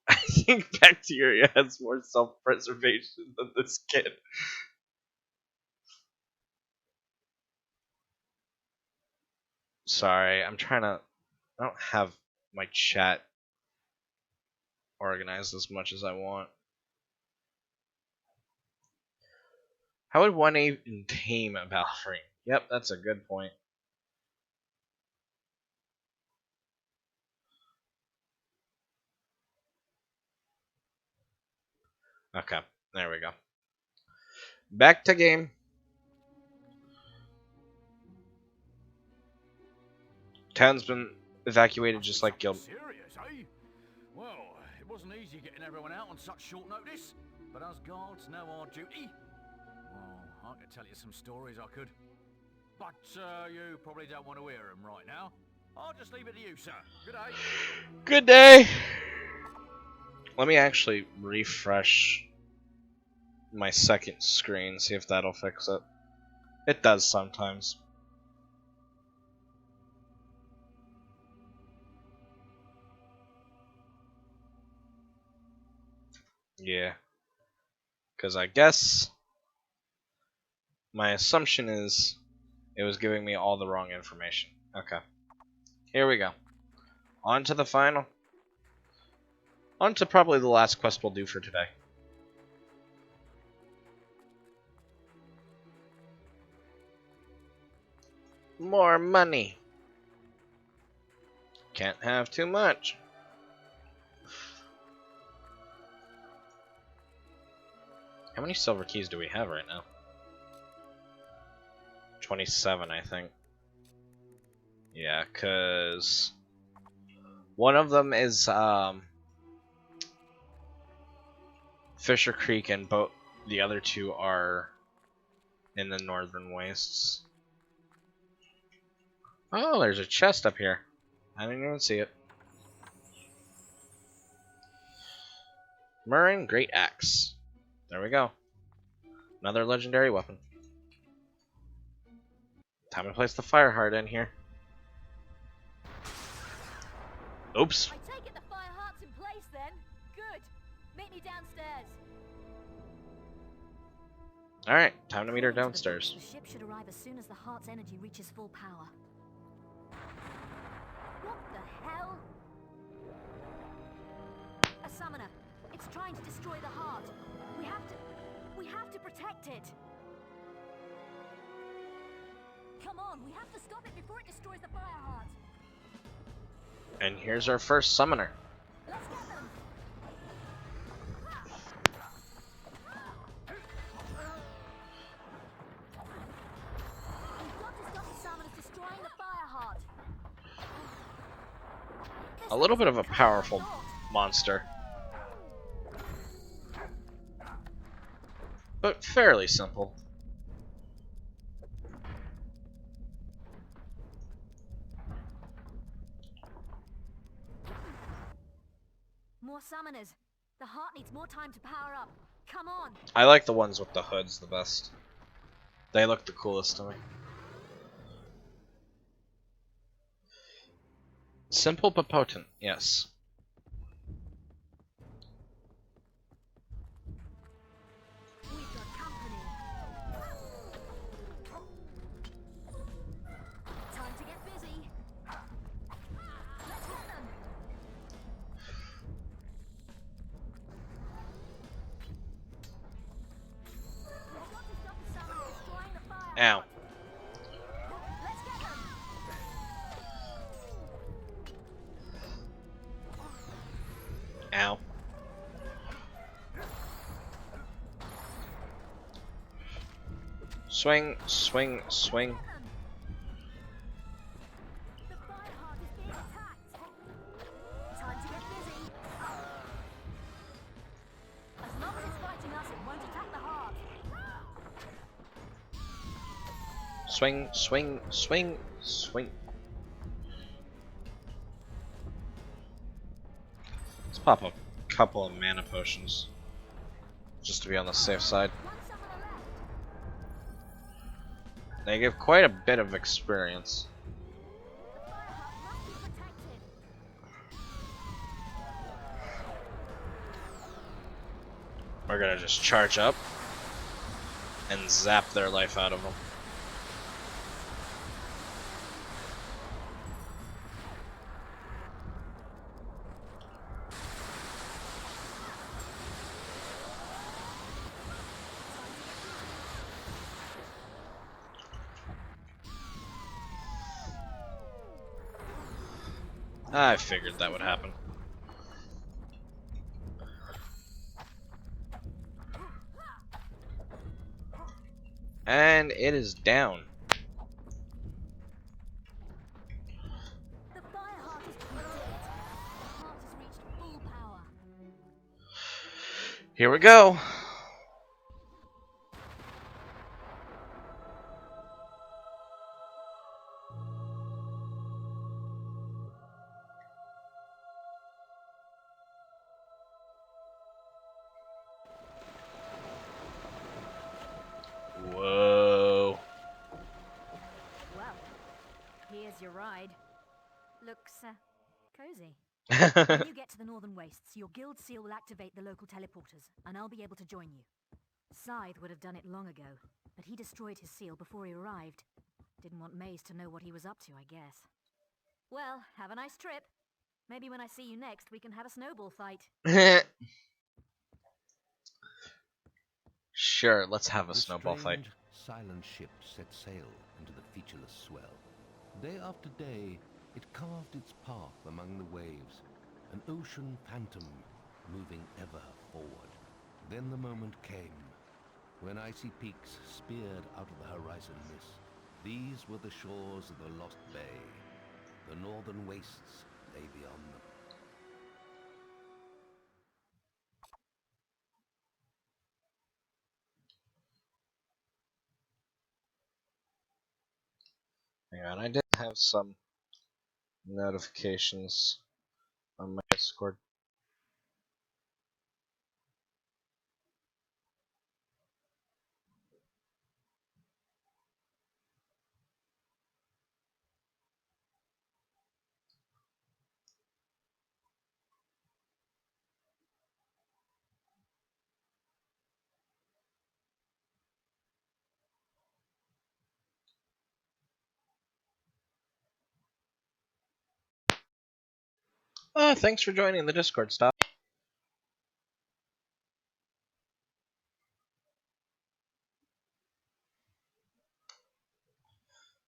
Speaker 1: I think bacteria has more self-preservation than this kid. Sorry, I'm trying to... I don't have my chat organized as much as I want. How would one even tame a Balframe? Yep, that's a good point. Okay, there we go. Back to game. Town's been evacuated just like Guild.
Speaker 4: Serious, eh? Well, it wasn't easy getting everyone out on such short notice, but us guards know our duty. Well, I could tell you some stories, I could. But you probably don't want to hear them right now. I'll just leave it to you, sir. Good day.
Speaker 1: Good day! Let me actually refresh my second screen, see if that'll fix it. It does sometimes. Yeah. Because I guess my assumption is it was giving me all the wrong information. Okay. Here we go. On to the final. On to probably the last quest we'll do for today. More money. Can't have too much. How many silver keys do we have right now? 27, I think. Yeah, because one of them is Fisher Creek, and the other two are in the northern wastes. Oh, there's a chest up here. I didn't even see it. Murrin Great Axe. There we go. Another legendary weapon. Time to place the fire heart in here. Oops.
Speaker 3: I take it the fire heart's in place then. Good. Meet me downstairs.
Speaker 1: Alright, time to meet her
Speaker 3: According to the
Speaker 1: downstairs.
Speaker 3: books, the ship should arrive as soon as the heart's energy reaches full power. What the hell? A summoner. It's trying to destroy the heart. We have to protect it. Come on, we have to stop it before it destroys the fire heart.
Speaker 1: And here's our first summoner.
Speaker 3: Let's get them. We've got to stop the summoners destroying the fire heart.
Speaker 1: A little bit of a powerful monster, but fairly simple.
Speaker 3: More summoners. The heart needs more time to power up. Come on.
Speaker 1: I like the ones with the hoods the best. They look the coolest to me. Simple but potent, yes.
Speaker 3: We've got company. Time to get busy. Let's hit them. We've got to stop the summoners destroying the fire.
Speaker 1: Ow.
Speaker 3: Let's get them.
Speaker 1: Ow. Swing, swing, swing.
Speaker 3: The fire heart is being attacked. Time to get busy. As long as it's fighting us, it won't attack the heart.
Speaker 1: Swing, swing, swing, swing. Let's pop a couple of mana potions, just to be on the safe side.
Speaker 3: One summoner left.
Speaker 1: They give quite a bit of experience.
Speaker 3: The fire heart must be protected.
Speaker 1: We're gonna just charge up and zap their life out of them. I figured that would happen. And it is down.
Speaker 3: The fire heart is protected. The heart has reached full power.
Speaker 1: Here we go. Whoa.
Speaker 3: Well, here's your ride. Looks cozy. When you get to the Northern Wastes, your guild seal will activate the local teleporters, and I'll be able to join you. Scythe would have done it long ago, but he destroyed his seal before he arrived. Didn't want Maze to know what he was up to, I guess. Well, have a nice trip. Maybe when I see you next, we can have a snowball fight.
Speaker 1: Sure, let's have a
Speaker 6: The
Speaker 1: snowball fight.
Speaker 6: strange, silent ship set sail into the featureless swell. Day after day, it carved its path among the waves, an ocean phantom moving ever forward. Then the moment came, when icy peaks speared out of the horizon mist. These were the shores of the Lost Bay. The northern wastes lay beyond them.
Speaker 1: Hang on, I did have some notifications on my Discord. Thanks for joining the Discord, stop.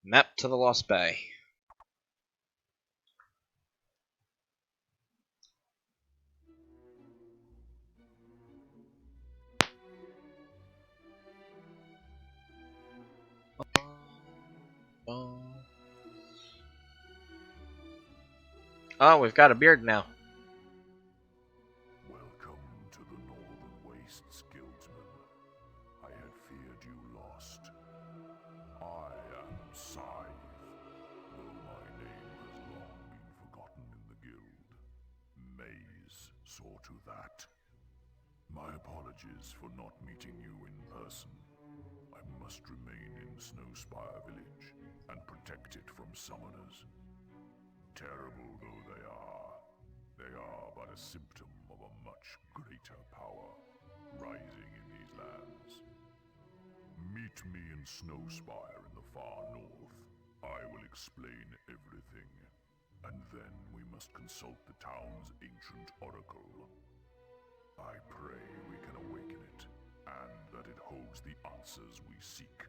Speaker 1: Map to the Lost Bay. Oh, we've got a beard now.
Speaker 8: Welcome to the Northern Wastes, Guildsman. I had feared you lost. I am Scythe, though my name has long been forgotten in the guild. Maze saw to that. My apologies for not meeting you in person. I must remain in Snowspire Village and protect it from summoners. Terrible though they are but a symptom of a much greater power rising in these lands. Meet me in Snowspire in the far north. I will explain everything, and then we must consult the town's ancient oracle. I pray we can awaken it, and that it holds the answers we seek.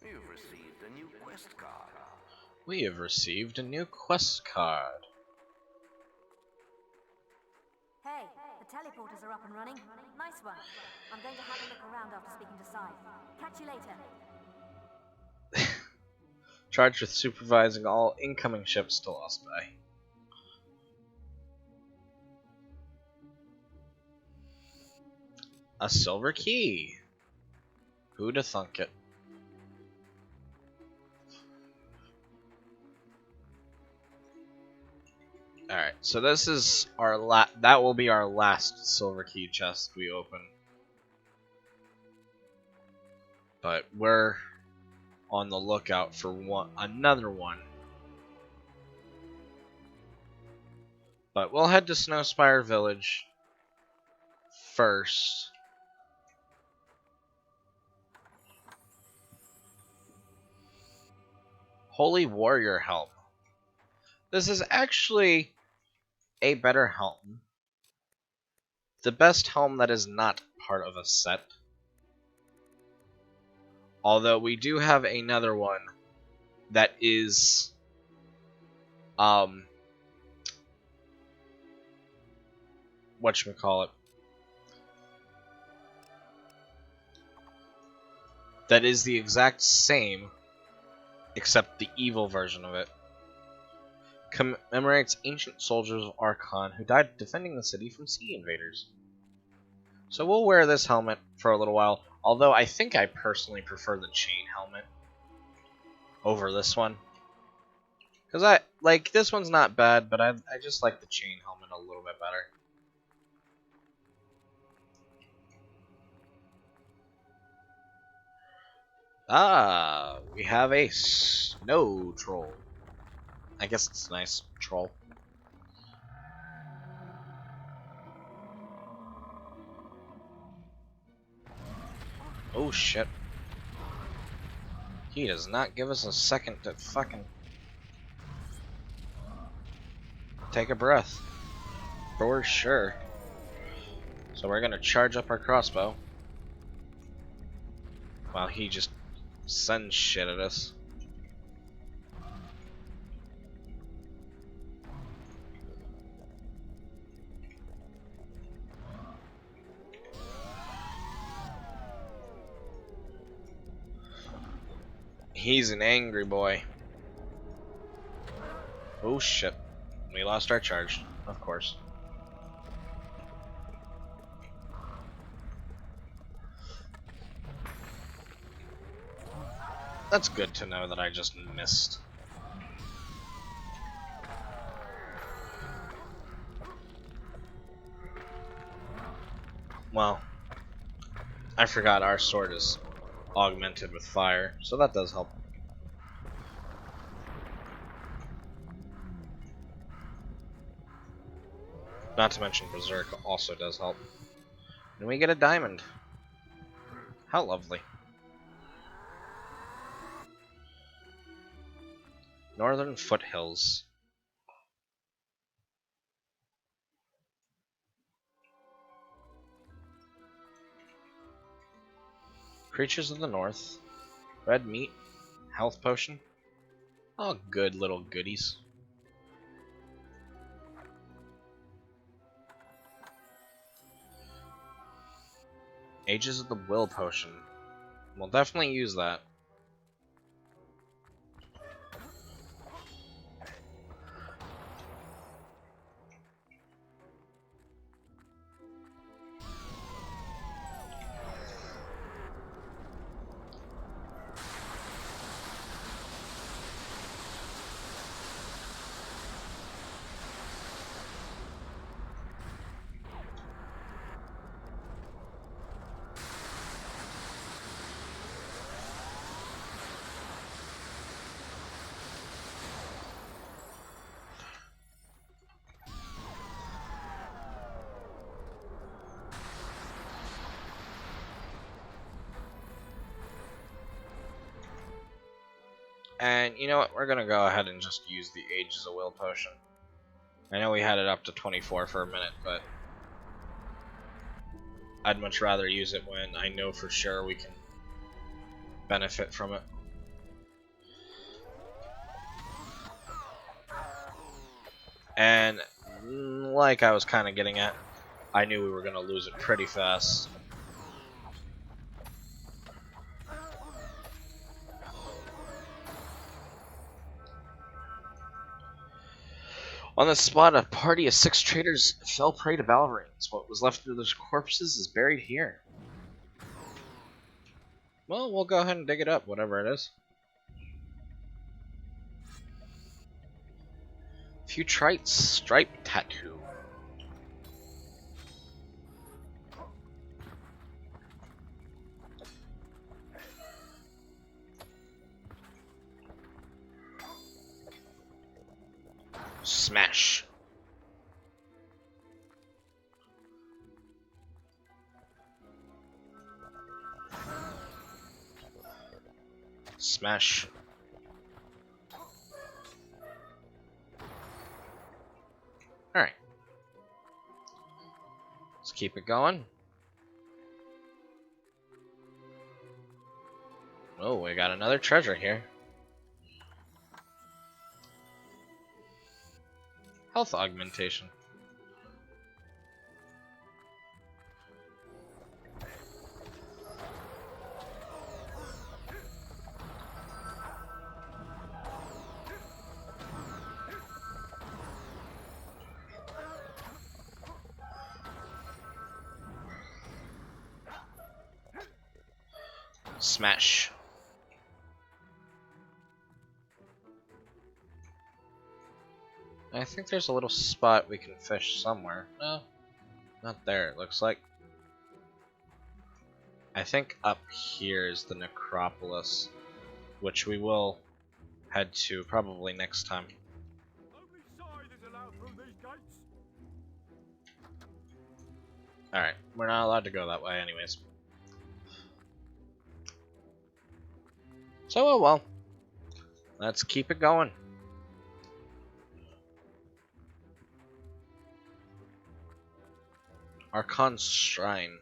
Speaker 6: You've received a new quest card.
Speaker 1: We have received a new quest card.
Speaker 3: Hey, the teleporters are up and running. Nice one. I'm going to have a look around after speaking to Sai. Catch you later.
Speaker 1: Charged with supervising all incoming ships to Lost Bay. A silver key. Who'da thunk it? Alright, so this is our that will be our last silver key chest we open. But we're on the lookout for another one. But we'll head to Snowspire Village first. Holy Warrior Helm. This is actually a better helm. The best helm that is not part of a set. Although we do have another one that is whatchamacallit, that is the exact same except the evil version of it. Commemorates ancient soldiers of Archon who died defending the city from sea invaders. So we'll wear this helmet for a little while, although I think I personally prefer the chain helmet over this one. Because this one's not bad, but I just like the chain helmet a little bit better. Ah, we have a snow troll. I guess it's nice, troll. Oh shit. He does not give us a second to fucking take a breath. For sure. So we're gonna charge up our crossbow while he just sends shit at us. He's an angry boy. Oh shit. We lost our charge, of course. That's good to know that I just missed. Well, I forgot our sword is augmented with fire, so that does help. Not to mention Berserk also does help. And we get a diamond. How lovely. Northern Foothills. Creatures of the North. Red meat. Health potion. All good little goodies. Ages of the Will potion. We'll definitely use that. And you know what? We're gonna go ahead and just use the Ages of Will potion. I know we had it up to 24 for a minute, but I'd much rather use it when I know for sure we can benefit from it. And like I was kind of getting at, I knew we were gonna lose it pretty fast. On the spot, a party of 6 traders fell prey to Balverines. What was left of those corpses is buried here. Well, we'll go ahead and dig it up, whatever it is. Futrite stripe tattoo. Smash. Smash. Alright. Let's keep it going. Oh, we got another treasure here. Health augmentation. Smash. I think there's a little spot we can fish somewhere. No, not there, it looks like. I think up here is the necropolis, which we will head to probably next time. Alright, we're not allowed to go that way anyways. So, oh well. Let's keep it going. Archon's Shrine.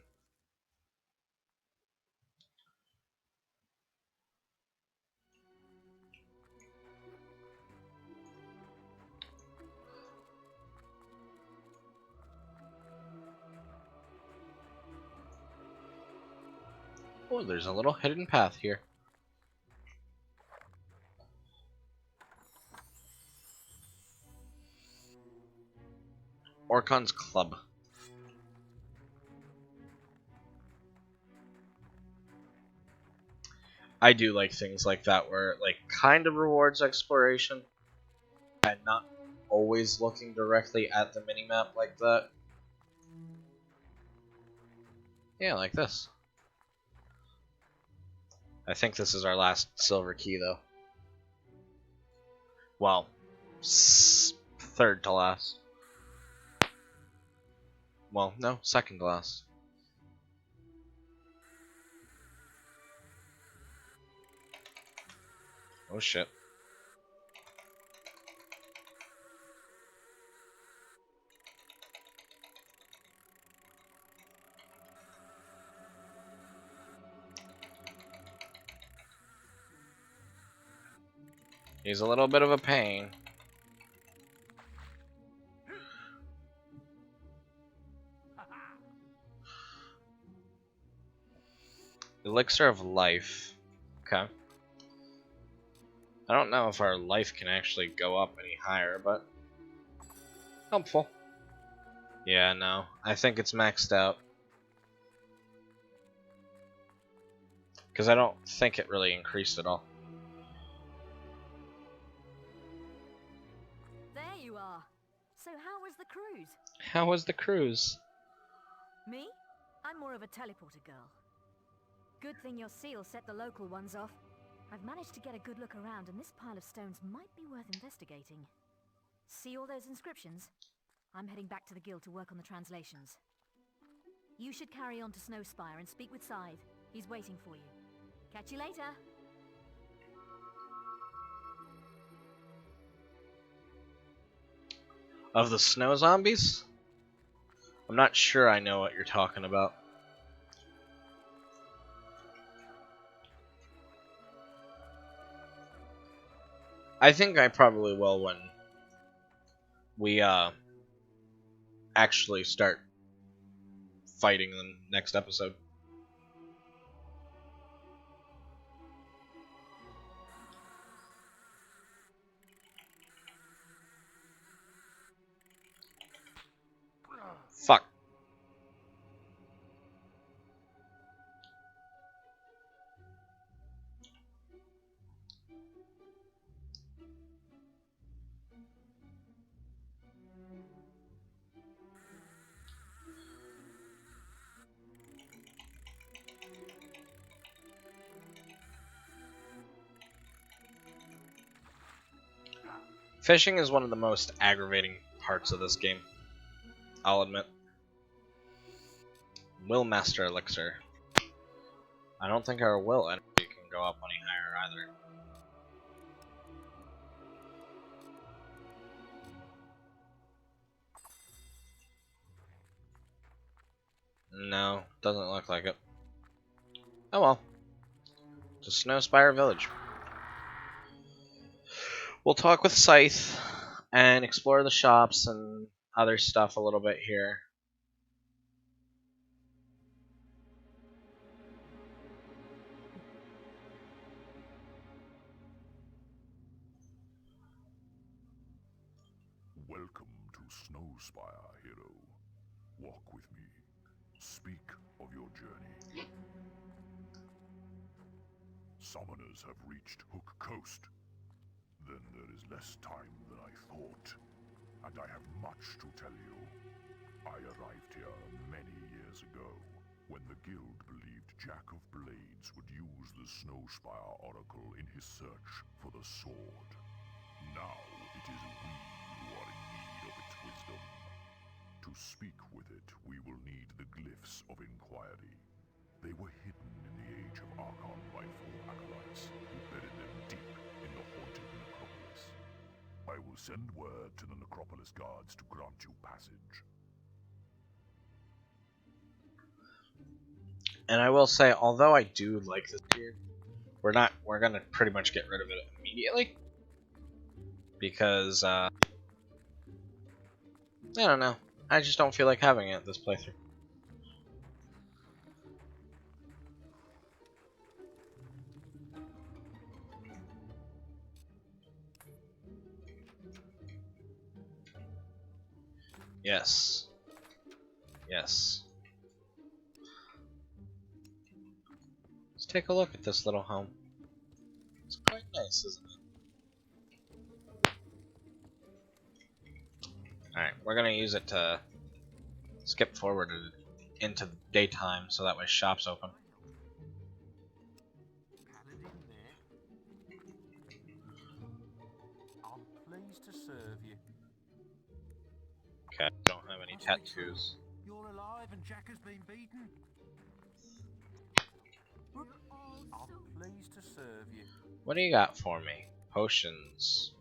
Speaker 1: Oh, there's a little hidden path here. Orcon's Club. I do like things like that where it like kind of rewards exploration and not always looking directly at the minimap like that. Yeah, like this. I think this is our last silver key though. Well, third to last. Well, no, second to last. Oh shit. He's a little bit of a pain. Elixir of Life. Okay. I don't know if our life can actually go up any higher, but helpful. Yeah, no. I think it's maxed out. Because I don't think it really increased at all.
Speaker 3: There you are. So how was the cruise?
Speaker 1: How was the cruise?
Speaker 3: Me? I'm more of a teleporter girl. Good thing your seal set the local ones off. I've managed to get a good look around, and this pile of stones might be worth investigating. See all those inscriptions? I'm heading back to the guild to work on the translations. You should carry on to Snowspire and speak with Scythe. He's waiting for you. Catch you later.
Speaker 1: Of the snow zombies? I'm not sure I know what you're talking about. I think I probably will when we actually start fighting them next episode. Fuck. Fishing is one of the most aggravating parts of this game. I'll admit. Will Master Elixir. I don't think our will energy can go up any higher either. No, doesn't look like it. Oh well. To Snowspire Village. We'll talk with Scythe and explore the shops and other stuff a little bit here.
Speaker 8: Welcome to Snowspire, hero. Walk with me. Speak of your journey. Summoners have reached Hook Coast. Then there is less time than I thought, and I have much to tell you. I arrived here many years ago, when the guild believed Jack of Blades would use the Snowspire Oracle in his search for the sword. Now it is we who are in need of its wisdom. To speak with it, we will need the Glyphs of Inquiry. They were hidden in the age of Archon by 4 acolytes who buried them deep in the haunted necropolis. I will send word to the necropolis guards to grant you passage.
Speaker 1: And I will say, although I do like this beard, we're gonna pretty much get rid of it immediately. Because, I don't know. I just don't feel like having it this playthrough. Yes. Yes. Let's take a look at this little home. It's quite nice, isn't it? Alright, we're gonna use it to skip forward into daytime so that way shop's open.
Speaker 9: I'm pleased to serve you.
Speaker 1: Okay, don't have any tattoos.
Speaker 4: You're alive and Jack has been beaten.
Speaker 9: I'm pleased to serve you.
Speaker 1: What do you got for me? Potions.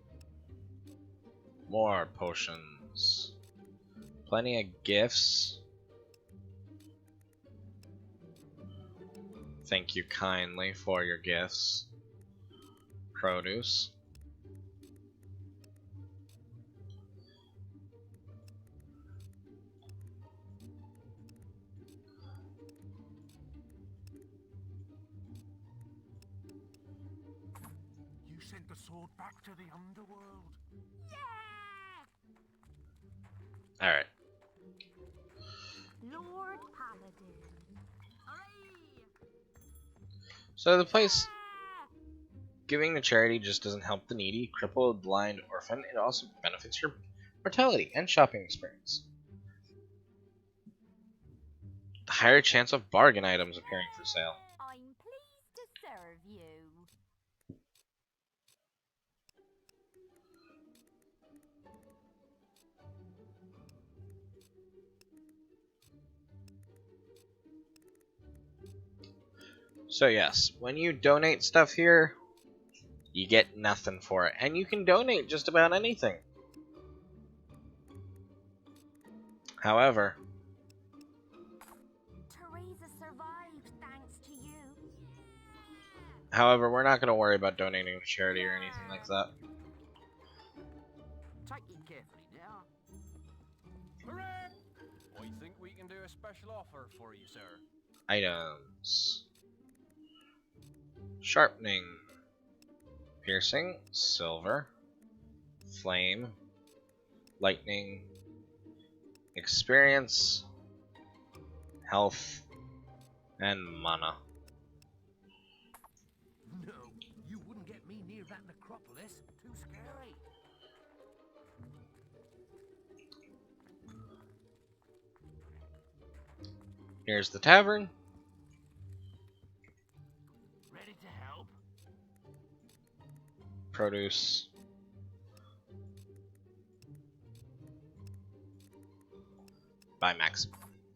Speaker 1: More potions. Plenty of gifts. Thank you kindly for your gifts. Produce.
Speaker 9: You sent the sword back to the underworld.
Speaker 1: Alright.
Speaker 3: Lord Paladin.
Speaker 1: So the place giving to charity just doesn't help the needy, crippled, blind, orphan. It also benefits your mortality and shopping experience. The higher chance of bargain items appearing for sale.
Speaker 3: I'm pleased to serve you.
Speaker 1: So yes, when you donate stuff here, you get nothing for it. And you can donate just about anything. However,
Speaker 3: Teresa survived thanks to you.
Speaker 1: we're not going to worry about donating to charity or anything like that.
Speaker 4: Take it carefully now.
Speaker 10: Hooray! I think we can do a special offer for you, sir.
Speaker 1: Items. Sharpening. Piercing. Silver. Flame. Lightning. Experience. Health. And mana.
Speaker 4: No, you wouldn't get me near that necropolis. Too scary.
Speaker 1: Here's the tavern.
Speaker 4: Ready to help?
Speaker 1: Produce. Buy max.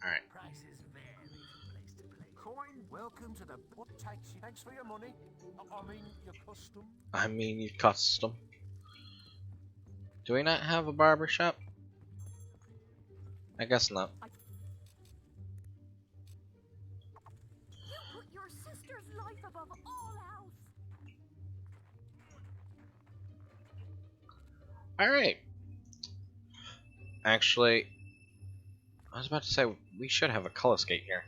Speaker 1: Alright.
Speaker 4: Prices vary from place to place.
Speaker 9: Coin, welcome to the what takes you. Thanks for your money. I mean your custom.
Speaker 1: I mean, you custom. Do we not have a barber shop? I guess not.
Speaker 3: You put your sister's life above all else.
Speaker 1: Alright. Actually, I was about to say, we should have a color skate here.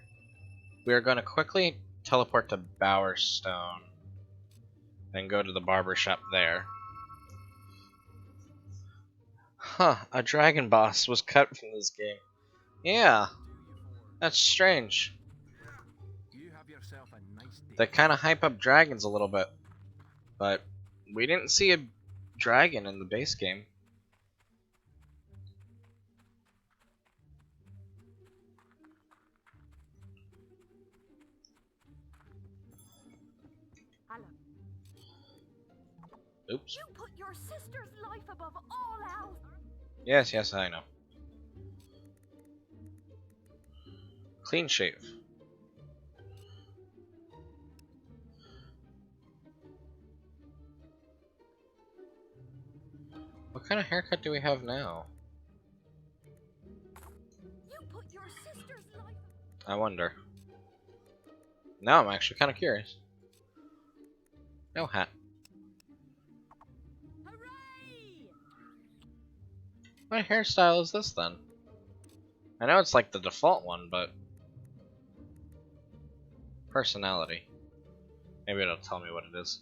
Speaker 1: We are going to quickly teleport to Bowerstone. Then go to the barber shop there. Huh, a dragon boss was cut from this game. Yeah, that's strange.
Speaker 4: You have yourself a nice day.
Speaker 1: They kind of hype up dragons a little bit. But we didn't see a dragon in the base game.
Speaker 3: Hello.
Speaker 1: Oops.
Speaker 3: You put your sister's life above all else.
Speaker 1: Yes, I know. Clean shave. What kind of haircut do we have now?
Speaker 3: You put your sister's life.
Speaker 1: I wonder. Now I'm actually kind of curious. No hat.
Speaker 3: Hooray!
Speaker 1: What hairstyle is this then? I know it's like the default one, but personality. Maybe it'll tell me what it is.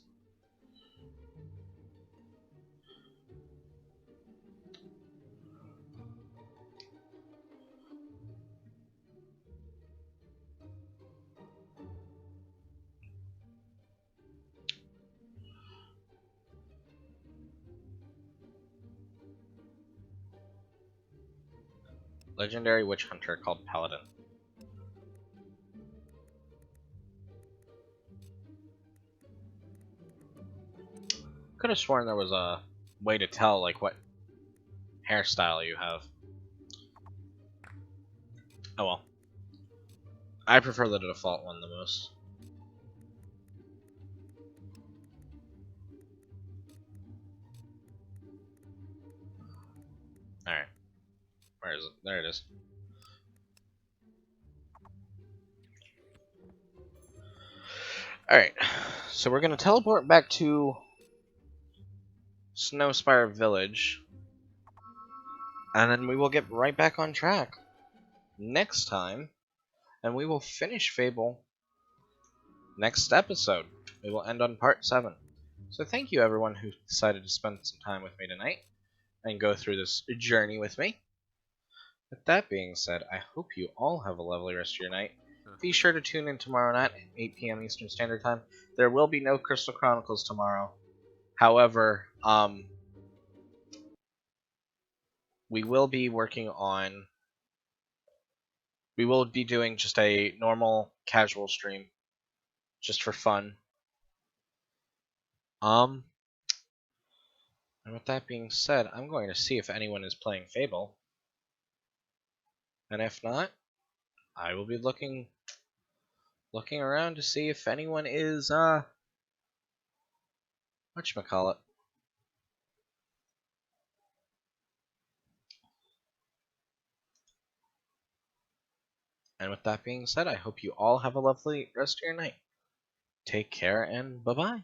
Speaker 1: Legendary witch hunter called Paladin. Could have sworn there was a way to tell like what hairstyle you have. Oh well. I prefer the default one the most. Alright. Where is it? There it is. Alright. So we're gonna teleport back to Snowspire Village. And then we will get right back on track next time. And we will finish Fable next episode. We will end on part 7. So thank you everyone who decided to spend some time with me tonight and go through this journey with me. With that being said, I hope you all have a lovely rest of your night. Be sure to tune in tomorrow night at 8 p.m. Eastern Standard Time. There will be no Crystal Chronicles tomorrow. However, we will be working on... We will be doing just a normal, casual stream. Just for fun. And with that being said, I'm going to see if anyone is playing Fable. And if not, I will be looking around to see if anyone is, whatchamacallit. And with that being said, I hope you all have a lovely rest of your night. Take care and bye-bye.